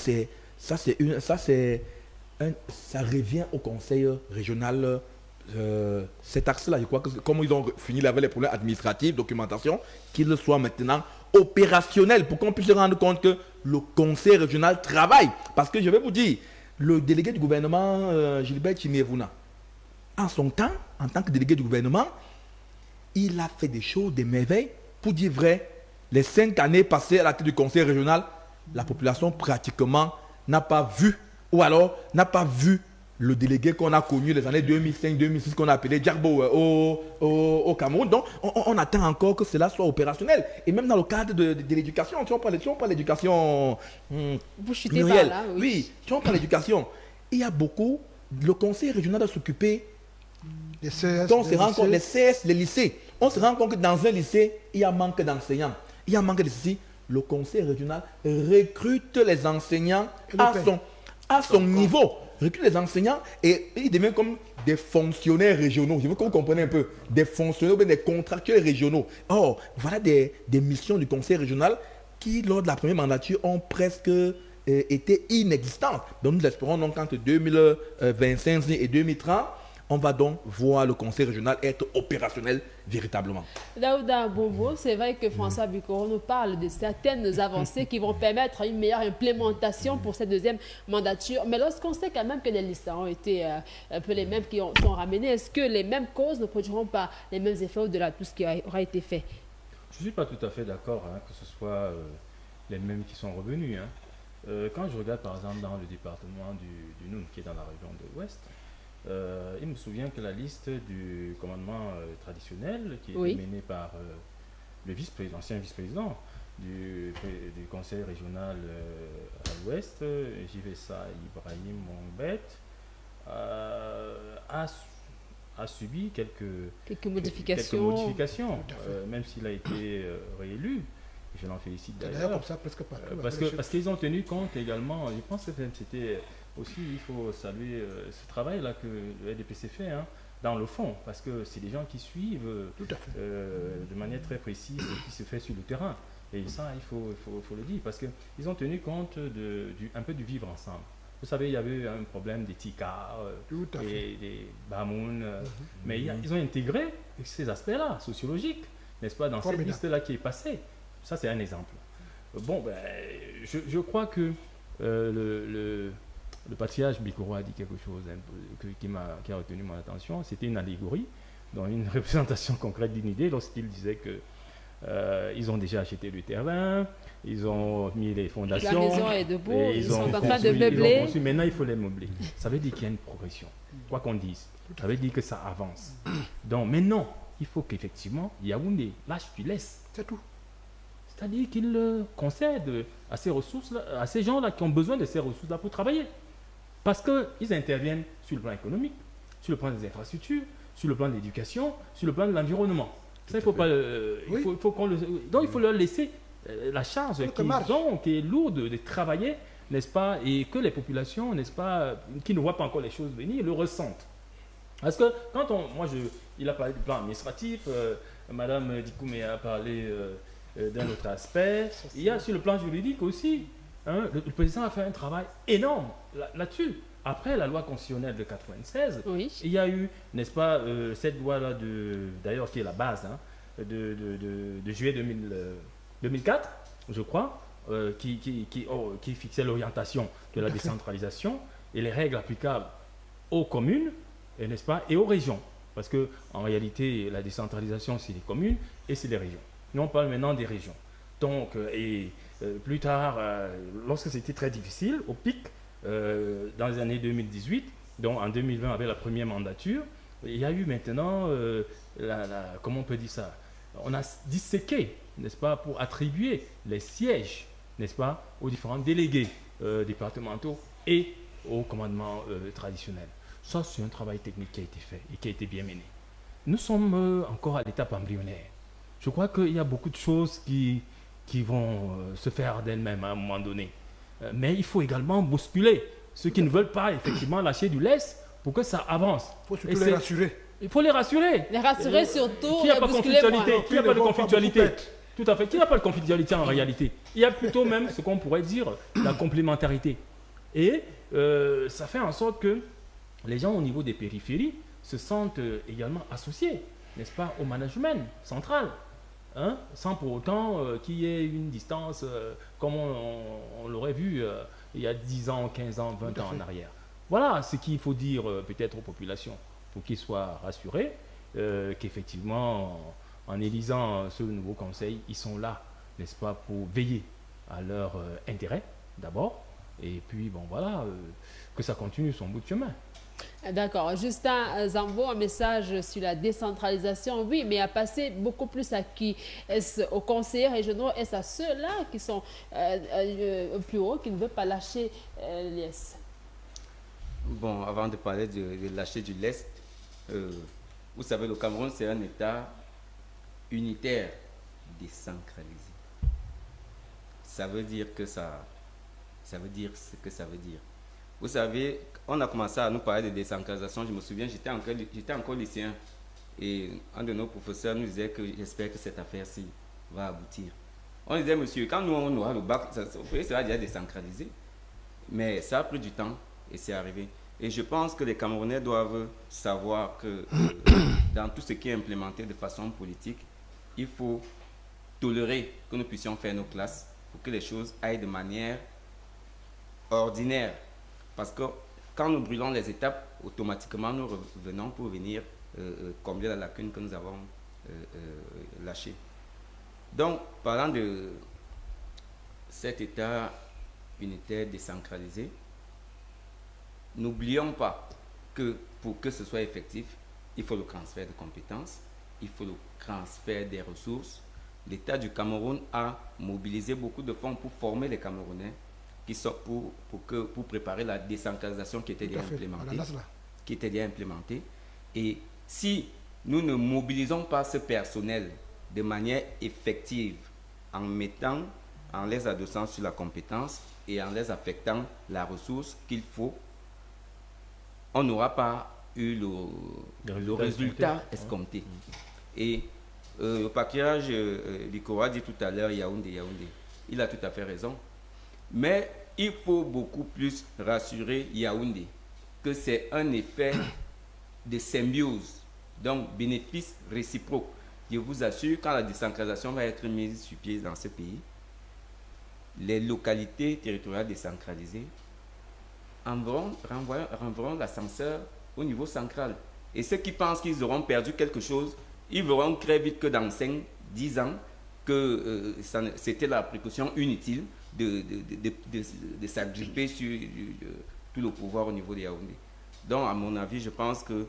S4: revient au conseil régional. Cet axe-là, je crois que comme ils ont fini avec les problèmes administratifs, documentation, qu'il soit maintenant opérationnel pour qu'on puisse se rendre compte que le conseil régional travaille. Parce que je vais vous dire, le délégué du gouvernement, Gilbert Chimievuna, en son temps, en tant que délégué du gouvernement, il a fait des choses, des merveilles. Pour dire vrai, les 5 années passées à la tête du conseil régional, la population pratiquement n'a pas vu, ou alors n'a pas vu le délégué qu'on a connu les années 2005-2006, qu'on a appelé Djarbo au Cameroun. Donc, on attend encore que cela soit opérationnel. Et même dans le cadre de l'éducation, si on parle de l'éducation plurielle,
S1: là,
S4: oui, si on parle d'éducation, il y a beaucoup, le conseil régional doit s'occuper,
S2: Les CS,
S4: quand on se rend compte, les CS, les lycées, on se rend compte que dans un lycée, il y a manque d'enseignants. Il y a manque de ceci. Le conseil régional recrute les enseignants à son niveau. Recrute les enseignants et ils deviennent comme des fonctionnaires régionaux. Je veux que vous compreniez un peu. Des fonctionnaires, des contractuels régionaux. Or, voilà des missions du conseil régional qui, lors de la première mandature, ont presque été inexistantes. Donc, nous espérons donc qu'entre 2025 et 2030, on va donc voir le conseil régional être opérationnel véritablement.
S1: Daouda Bombo, c'est vrai que François Bikoro nous parle de certaines avancées qui vont permettre une meilleure implémentation pour cette deuxième mandature. Mais lorsqu'on sait quand même que les listes ont été un peu les mêmes qui sont ramenées, est-ce que les mêmes causes ne produiront pas les mêmes effets au-delà de tout ce qui aura été fait?
S5: Je ne suis pas tout à fait d'accord que ce soit les mêmes qui sont revenus. Quand je regarde par exemple dans le département du Noun, qui est dans la région de l'Ouest, il me souvient que la liste du commandement traditionnel qui est menée par l'ancien vice-président du conseil régional à l'Ouest, Jivessa Ibrahim Mongbet, a subi quelques modifications, même s'il a été réélu. Je l'en félicite d'ailleurs. Parce qu'ils ont tenu compte également, je pense que c'était aussi, il faut saluer ce travail-là que le RDPC fait, dans le fond, parce que c'est des gens qui suivent de manière très précise ce qui se fait sur le terrain. Et ça, il faut le dire, parce qu'ils ont tenu compte un peu du vivre ensemble. Vous savez, il y avait un problème des Tika, des Bamoun, mais ils ont intégré ces aspects-là, sociologiques, n'est-ce pas, dans cette liste-là qui est passée. Ça, c'est un exemple. Bon, je crois que le patriarche Bikoro a dit quelque chose qui a retenu mon attention. C'était une allégorie, donc une représentation concrète d'une idée, lorsqu'il disait que ils ont déjà acheté le terrain, ils ont mis les fondations.
S1: La maison est debout, ils sont en train de meubler.
S5: Maintenant, il faut les meubler. Ça veut dire qu'il y a une progression. Quoi qu'on dise, ça veut dire que ça avance. Donc maintenant, il faut qu'effectivement, Yaoundé lâche, tu laisses.
S2: C'est tout.
S5: C'est-à-dire qu'il concède à ces ressources-là, à ces gens-là qui ont besoin de ces ressources-là pour travailler. Parce qu'ils interviennent sur le plan économique, sur le plan des infrastructures, sur le plan de l'éducation, sur le plan de l'environnement. Ça, il faut pas. Donc, il faut leur laisser la charge qu'ils ont, qui est lourde de travailler, n'est-ce pas, et que les populations, n'est-ce pas, qui ne voient pas encore les choses venir, le ressentent. Parce que quand il a parlé du plan administratif, Madame Dikoumé a parlé d'un autre aspect. Il y a sur le plan juridique aussi, le président a fait un travail énorme là-dessus. Après la loi constitutionnelle de 96, il y a eu, n'est-ce pas, cette loi-là, d'ailleurs qui est la base, de juillet 2004, je crois, qui fixait l'orientation de la décentralisation et les règles applicables aux communes, n'est-ce pas, et aux régions. Parce qu'en réalité, la décentralisation, c'est les communes et c'est les régions. Nous, on parle maintenant des régions. Donc, plus tard, lorsque c'était très difficile, au pic, dans les années 2018, donc en 2020, avec la première mandature, il y a eu maintenant, comment on peut dire ça, on a disséqué, n'est-ce pas, pour attribuer les sièges, n'est-ce pas, aux différents délégués départementaux et au commandement traditionnel. Ça, c'est un travail technique qui a été fait et qui a été bien mené. Nous sommes encore à l'étape embryonnaire. Je crois qu'il y a beaucoup de choses qui vont se faire d'elles-mêmes à un moment donné. Mais il faut également bousculer ceux qui ne veulent pas effectivement lâcher du lest pour que ça avance.
S2: Il faut surtout les rassurer.
S5: Il faut les rassurer.
S1: Les rassurer surtout.
S5: Qui n'a pas de conflictualité? Qui n'a pas de conflictualité? Tout à fait. Qui n'a pas de conflictualité en réalité? Il y a plutôt même ce qu'on pourrait dire la complémentarité. Et ça fait en sorte que les gens au niveau des périphéries se sentent également associés, n'est-ce pas, au management central. Sans pour autant qu'il y ait une distance comme on l'aurait vu il y a 10 ans, 15 ans, 20 ans en arrière. Voilà ce qu'il faut dire peut-être aux populations. pour qu'ils soient rassurés qu'effectivement, en élisant ce nouveau conseil, ils sont là, n'est-ce pas, pour veiller à leur intérêt d'abord, et puis bon voilà, que ça continue son bout de chemin.
S1: D'accord. Justin Zambo, un message sur la décentralisation. Oui, mais à passer beaucoup plus à qui? Est-ce aux conseillers régionaux? Est-ce à ceux-là qui sont plus hauts, qui ne veulent pas lâcher l'ES?
S3: Bon, avant de parler de lâcher du lest, vous savez, le Cameroun, c'est un État unitaire décentralisé. Ça veut dire que ça veut dire ce que ça veut dire. Vous savez, on a commencé à nous parler de décentralisation. Je me souviens, j'étais encore lycéen. Et un de nos professeurs nous disait que j'espère que cette affaire-ci va aboutir. On disait, monsieur, quand nous on aura le bac, ça sera déjà décentralisé. Mais ça a pris du temps et c'est arrivé. Et je pense que les Camerounais doivent savoir que dans tout ce qui est implémenté de façon politique, il faut tolérer que nous puissions faire nos classes pour que les choses aillent de manière ordinaire. Parce que quand nous brûlons les étapes, automatiquement nous revenons pour venir combler la lacune que nous avons lâchée. Donc, parlant de cet État unitaire décentralisé, n'oublions pas que pour que ce soit effectif, il faut le transfert de compétences, il faut le transfert des ressources. L'État du Cameroun a mobilisé beaucoup de fonds pour former les Camerounais qui sont pour préparer la décentralisation qui était déjà implémentée. Et si nous ne mobilisons pas ce personnel de manière effective en les adossant sur la compétence et en les affectant la ressource qu'il faut, on n'aura pas eu le résultat escompté. Et le patriarche Bikoro a dit tout à l'heure Yaoundé. Il a tout à fait raison. Mais il faut beaucoup plus rassurer Yaoundé que c'est un effet de symbiose, donc bénéfice réciproque. Je vous assure, quand la décentralisation va être mise sur pied dans ce pays, les localités territoriales décentralisées renverront l'ascenseur au niveau central. Et ceux qui pensent qu'ils auront perdu quelque chose, ils verront très vite que dans 5-10 ans, que c'était la précaution inutile de s'agripper sur tout le pouvoir au niveau de Yaoundé. Donc, à mon avis, je pense que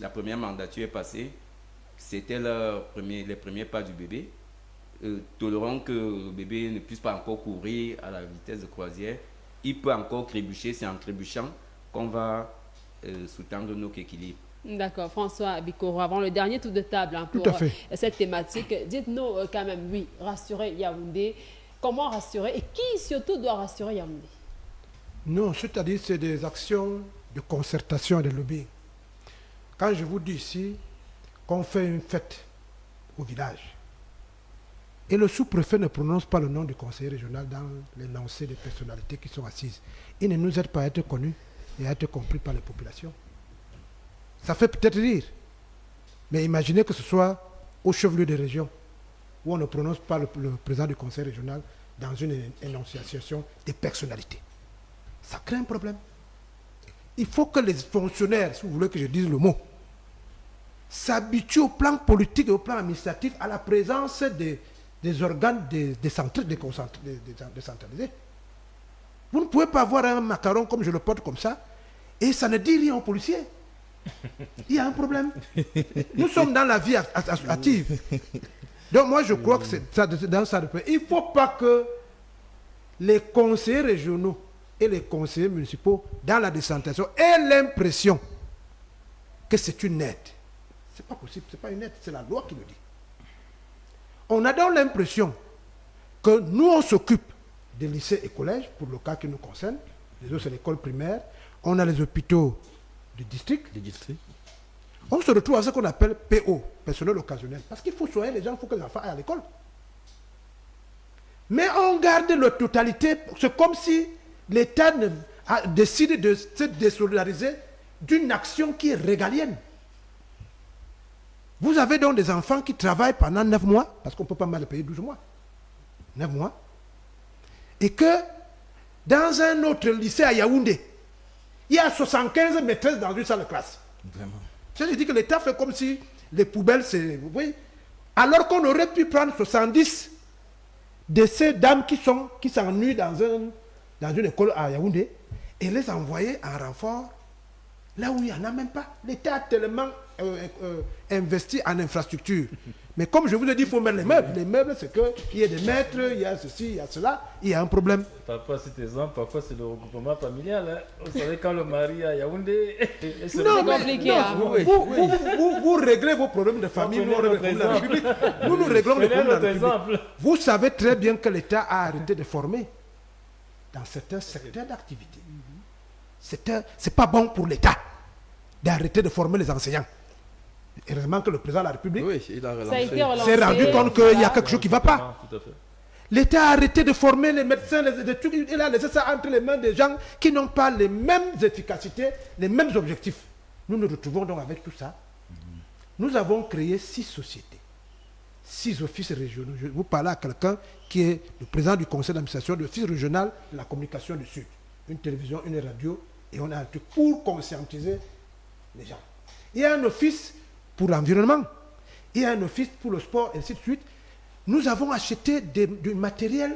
S3: la première mandature est passée, c'était les premiers pas du bébé. Tolérons que le bébé ne puisse pas encore courir à la vitesse de croisière. Il peut encore trébucher, c'est en trébuchant qu'on va sous-tendre notre équilibre.
S1: D'accord, François Bikoro, avant le dernier tour de table pour cette thématique, dites-nous quand même, oui, rassurer Yaoundé. Comment rassurer et qui surtout doit rassurer Yaoundé?
S2: Non, c'est-à-dire c'est des actions de concertation et de lobbying. Quand je vous dis ici qu'on fait une fête au village et le sous-préfet ne prononce pas le nom du conseiller régional dans l'énoncé des personnalités qui sont assises, il ne nous aide pas à être connus et à être compris par les populations. Ça fait peut-être rire, mais imaginez que ce soit au chef-lieu des régions où on ne prononce pas le président du conseil régional dans une énonciation des personnalités. Ça crée un problème. Il faut que les fonctionnaires, si vous voulez que je dise le mot, s'habituent au plan politique et au plan administratif à la présence des organes décentralisés. Vous ne pouvez pas avoir un macaron comme je le porte comme ça et ça ne dit rien aux policiers. Il y a un problème. Nous sommes dans la vie active. Donc moi je crois que c'est dans ça. Il ne faut pas que les conseillers régionaux et les conseillers municipaux dans la décentralisation aient l'impression que c'est une aide. Ce n'est pas possible, ce n'est pas une aide, c'est la loi qui le dit. On a donc l'impression que nous on s'occupe des lycées et collèges, pour le cas qui nous concerne, les autres c'est l'école primaire, on a les hôpitaux du district. On se retrouve à ce qu'on appelle PO, personnel occasionnel. Parce qu'il faut soigner les gens, il faut que les enfants aillent à l'école. Mais on garde la totalité, c'est comme si l'État a décidé de se désolidariser d'une action qui est régalienne. Vous avez donc des enfants qui travaillent pendant 9 mois, parce qu'on ne peut pas mal payer 12 mois. 9 mois. Et que dans un autre lycée à Yaoundé, Il y a 75 maîtresses dans une salle de classe.
S4: Vraiment.
S2: Je dis que l'État fait comme si les poubelles, c'est... Vous voyez, alors qu'on aurait pu prendre 70 de ces dames qui s'ennuient dans une école à Yaoundé et les envoyer en renfort là où il n'y en a même pas. L'État a tellement investi en infrastructure. Mais comme je vous ai dit, il faut mettre les meubles. Les meubles, c'est qu'il y a des maîtres, il y a ceci, il y a cela, il y a un problème.
S5: Parfois, c'est exemple, parfois c'est le regroupement familial. Hein. Vous savez, quand le mari à Yaoundé...
S2: C'est compliqué. Vous réglez vos problèmes de famille, nous réglons la République. Nous réglons les problèmes de la République. Vous savez très bien que l'État a arrêté de former dans certains secteurs d'activité. C'est pas bon pour l'État d'arrêter de former les enseignants. Heureusement que le président de la République s'est rendu compte qu'il y a quelque chose qui ne va pas. L'État a arrêté de former les médecins, il a laissé ça entre les mains des gens qui n'ont pas les mêmes efficacités, les mêmes objectifs. Nous nous retrouvons donc avec tout ça. Nous avons créé 6 sociétés, 6 offices régionaux. Je vous parle à quelqu'un qui est le président du conseil d'administration de l'office régional de la communication du Sud. Une télévision, une radio, et on a un truc pour conscientiser les gens. Il y a un office pour l'environnement, il y a un office pour le sport, et ainsi de suite. Nous avons acheté du matériel,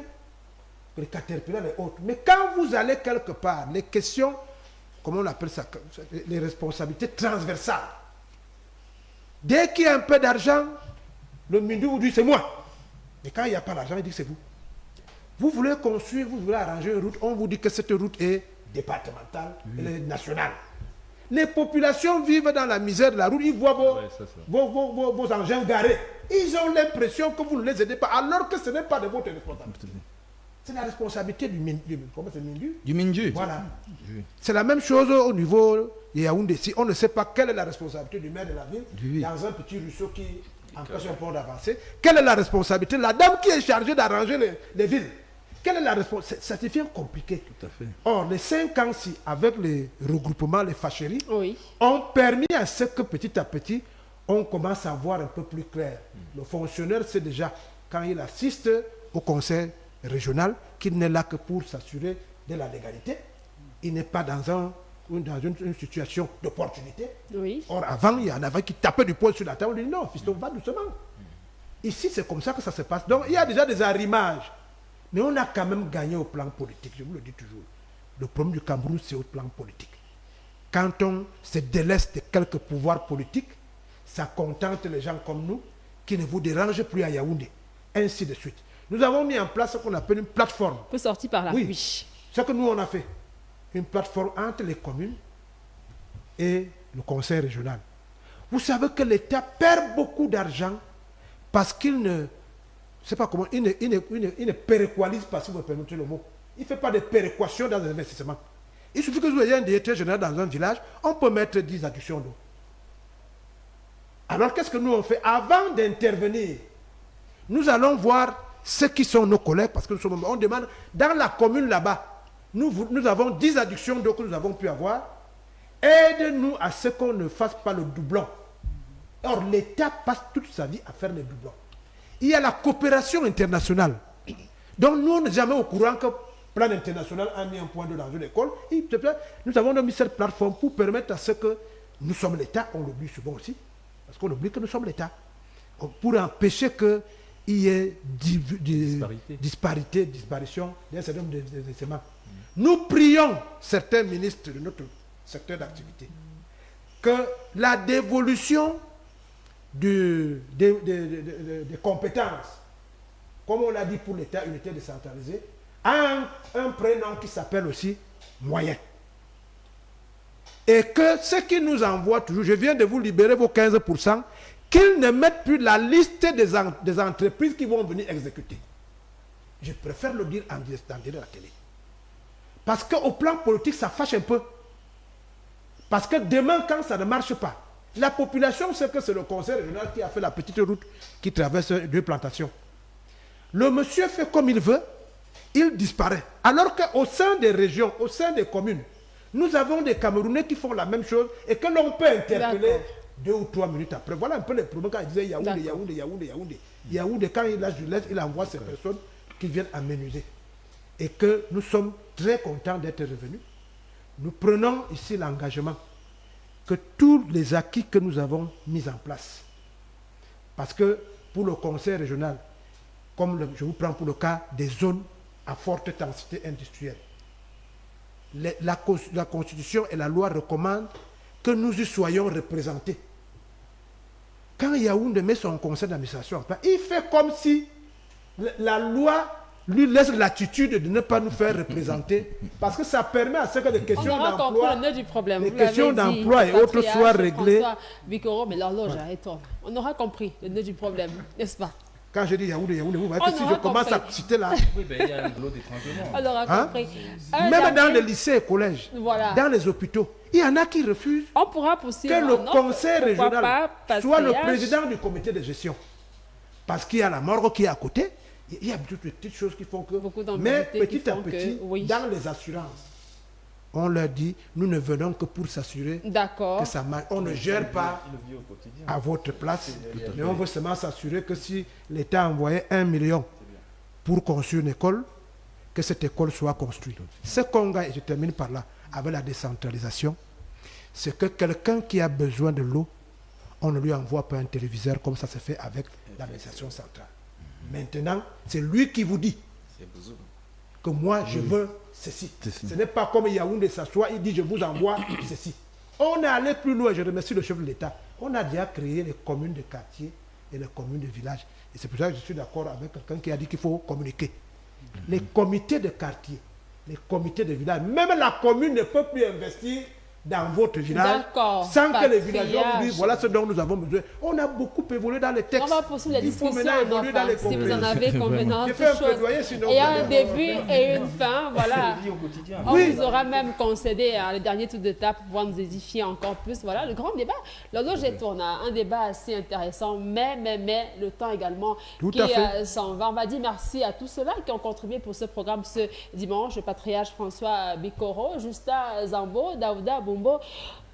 S2: les Caterpillar et autres. Mais quand vous allez quelque part, les questions, comment on appelle ça, les responsabilités transversales. Dès qu'il y a un peu d'argent, le Mindu vous dit c'est moi. Mais quand il n'y a pas d'argent, il dit c'est vous. Vous voulez construire, vous voulez arranger une route, on vous dit que cette route est départementale, elle est nationale. Les populations vivent dans la misère de la route, ils voient vos engins garés. Ils ont l'impression que vous ne les aidez pas, alors que ce n'est pas de votre responsabilité. C'est la responsabilité du Mindu. Du Mindu. Voilà. C'est la même chose au niveau de Yaoundé. Si on ne sait pas quelle est la responsabilité du maire de la ville, dans un petit ruisseau qui empêche un pont d'avancer, quelle est la responsabilité de la dame qui est chargée d'arranger les villes? Quelle est la responsabilité? Ça devient compliqué. Tout à fait. Or, les 5 ans-ci, avec les regroupements, les fâcheries, ont permis à ce que petit à petit, on commence à voir un peu plus clair. Le fonctionnaire sait déjà, quand il assiste au conseil régional, qu'il n'est là que pour s'assurer de la légalité. Il n'est pas dans une situation d'opportunité. Or, avant, il y en avait qui tapaient du poing sur la table. On dit non, fiston, va doucement. Ici, c'est comme ça que ça se passe. Donc, il y a déjà des arrimages. Mais on a quand même gagné au plan politique, je vous le dis toujours. Le problème du Cameroun, c'est au plan politique. Quand on se déleste de quelques pouvoirs politiques, ça contente les gens comme nous, qui ne vous dérangent plus à Yaoundé. Ainsi de suite. Nous avons mis en place ce qu'on appelle une plateforme.
S1: On peut sortir par là.
S2: Oui. Ce que nous, on a fait. Une plateforme entre les communes et le conseil régional. Vous savez que l'État perd beaucoup d'argent parce qu'il ne... C'est pas comment, il ne péréqualise pas, si vous me permettez le mot. Il ne fait pas de péréquation dans les investissements. Il suffit que vous ayez un directeur général dans un village, on peut mettre 10 adductions d'eau. Alors qu'est-ce que nous on fait? Avant d'intervenir, nous allons voir ceux qui sont nos collègues, parce que on demande, dans la commune là-bas, nous avons 10 adductions d'eau que nous avons pu avoir. Aide-nous à ce qu'on ne fasse pas le doublon. Or, l'État passe toute sa vie à faire les doublons. Il y a la coopération internationale. Donc nous, on n'est jamais au courant que le plan international a mis un point d'eau dans une école. Et nous avons mis cette plateforme pour permettre à ce que nous sommes l'État, on l'oublie souvent aussi, parce qu'on oublie que nous sommes l'État, pour empêcher qu'il y ait disparition d'un certain nombre d'éléments. Nous prions certains ministres de notre secteur d'activité que la dévolution des compétences, comme on l'a dit pour l'État, unité décentralisée, a un prénom qui s'appelle aussi moyen. Et que ceux qui nous envoient toujours, je viens de vous libérer vos 15%, qu'ils ne mettent plus la liste des entreprises qui vont venir exécuter. Je préfère le dire en direct à la télé. Parce qu'au plan politique, ça fâche un peu. Parce que demain, quand ça ne marche pas, la population sait que c'est le conseil régional qui a fait la petite route qui traverse 2 plantations. Le monsieur fait comme il veut, il disparaît. Alors qu'au sein des régions, au sein des communes, nous avons des Camerounais qui font la même chose et que l'on peut interpeller 2 ou 3 minutes après. Voilà un peu les problèmes quand il disait Yaoundé, quand il a Juliette, il envoie ces personnes qui viennent aménuiser. Et que nous sommes très contents d'être revenus. nous prenons ici l'engagement que tous les acquis que nous avons mis en place, parce que pour le conseil régional, comme je vous prends pour le cas des zones à forte densité industrielle, la Constitution et la loi recommandent que nous y soyons représentés. Quand Yaoundé met son conseil d'administration en place, il fait comme si la loi lui laisse l'attitude de ne pas nous faire représenter, parce que ça permet à ce que les questions d'emploi, les questions d'emploi et autres soient réglées.
S1: Bikoro, mais l'horloge étonne. On aura compris le nœud du problème, n'est-ce pas?
S2: Quand je dis Yaoundé, Yaoundé, vous voyez que si je commence à citer là...
S5: Oui, ben, il y a un lot d'étranglement.
S1: On aura compris.
S2: Même dans les lycées et collèges,
S1: voilà,
S2: dans les hôpitaux, il y en a qui refusent
S1: on pourra poursuivre
S2: que le conseil régional soit le
S1: triage.
S2: président du comité de gestion. Parce qu'il y a la morgue qui est à côté, il y a toutes les petites choses qui font que... Mais petit à petit, dans les assurances, on leur dit, nous ne venons que pour s'assurer que ça marche. On ne gère pas à votre place, mais on veut seulement s'assurer que si l'État a envoyé 1 million pour construire une école, que cette école soit construite. Ce qu'on gagne, et je termine par là, avec la décentralisation, c'est que quelqu'un qui a besoin de l'eau, on ne lui envoie pas un téléviseur comme ça se fait avec l'administration centrale. Maintenant, c'est lui qui vous dit que moi, je veux ceci. Ce n'est pas comme Yaoundé s'assoit, il dit je vous envoie ceci. On est allé plus loin, je remercie le chef de l'État. On a déjà créé les communes de quartier et les communes de village. Et c'est pour ça que je suis d'accord avec quelqu'un qui a dit qu'il faut communiquer. Les comités de quartier, les comités de village, même la commune ne peut plus investir dans votre village sans que les villageois vous disent voilà ce dont nous avons besoin. On a beaucoup évolué dans les textes.
S1: On va poursuivre la discussion.
S2: Il faut maintenant évoluer dans les
S1: si vous en avez convenance.
S2: Je fais un plaidoyer, sinon
S1: il y a un début et une fin. Voilà. On vous aura même concédé le dernier tour d'étape pour pouvoir nous édifier encore plus. Voilà le grand débat. L'horloge tourne, un débat assez intéressant, mais le temps également qui s'en va. On va dire merci à tous ceux-là qui ont contribué pour ce programme ce dimanche. Le patriarche François Bikoro, Justin Zambo, Daouda Bombo,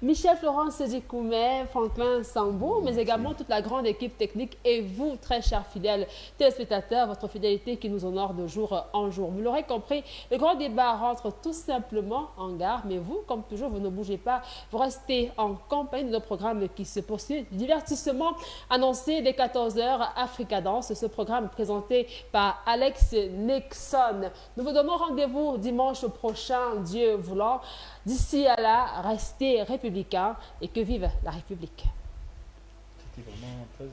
S1: Michel Florence Dikoumé, Franklin Sambou, mais également toute la grande équipe technique et vous, très chers fidèles téléspectateurs, votre fidélité qui nous honore de jour en jour. Vous l'aurez compris, le grand débat rentre tout simplement en gare, mais vous, comme toujours, vous ne bougez pas, vous restez en compagnie de nos programmes qui se poursuivent. Divertissement annoncé dès 14h, Africa Dance, ce programme présenté par Alex Nixon. Nous vous donnons rendez-vous dimanche prochain, Dieu voulant. D'ici à là, restez républicains et que vive la République.
S5: C'était vraiment très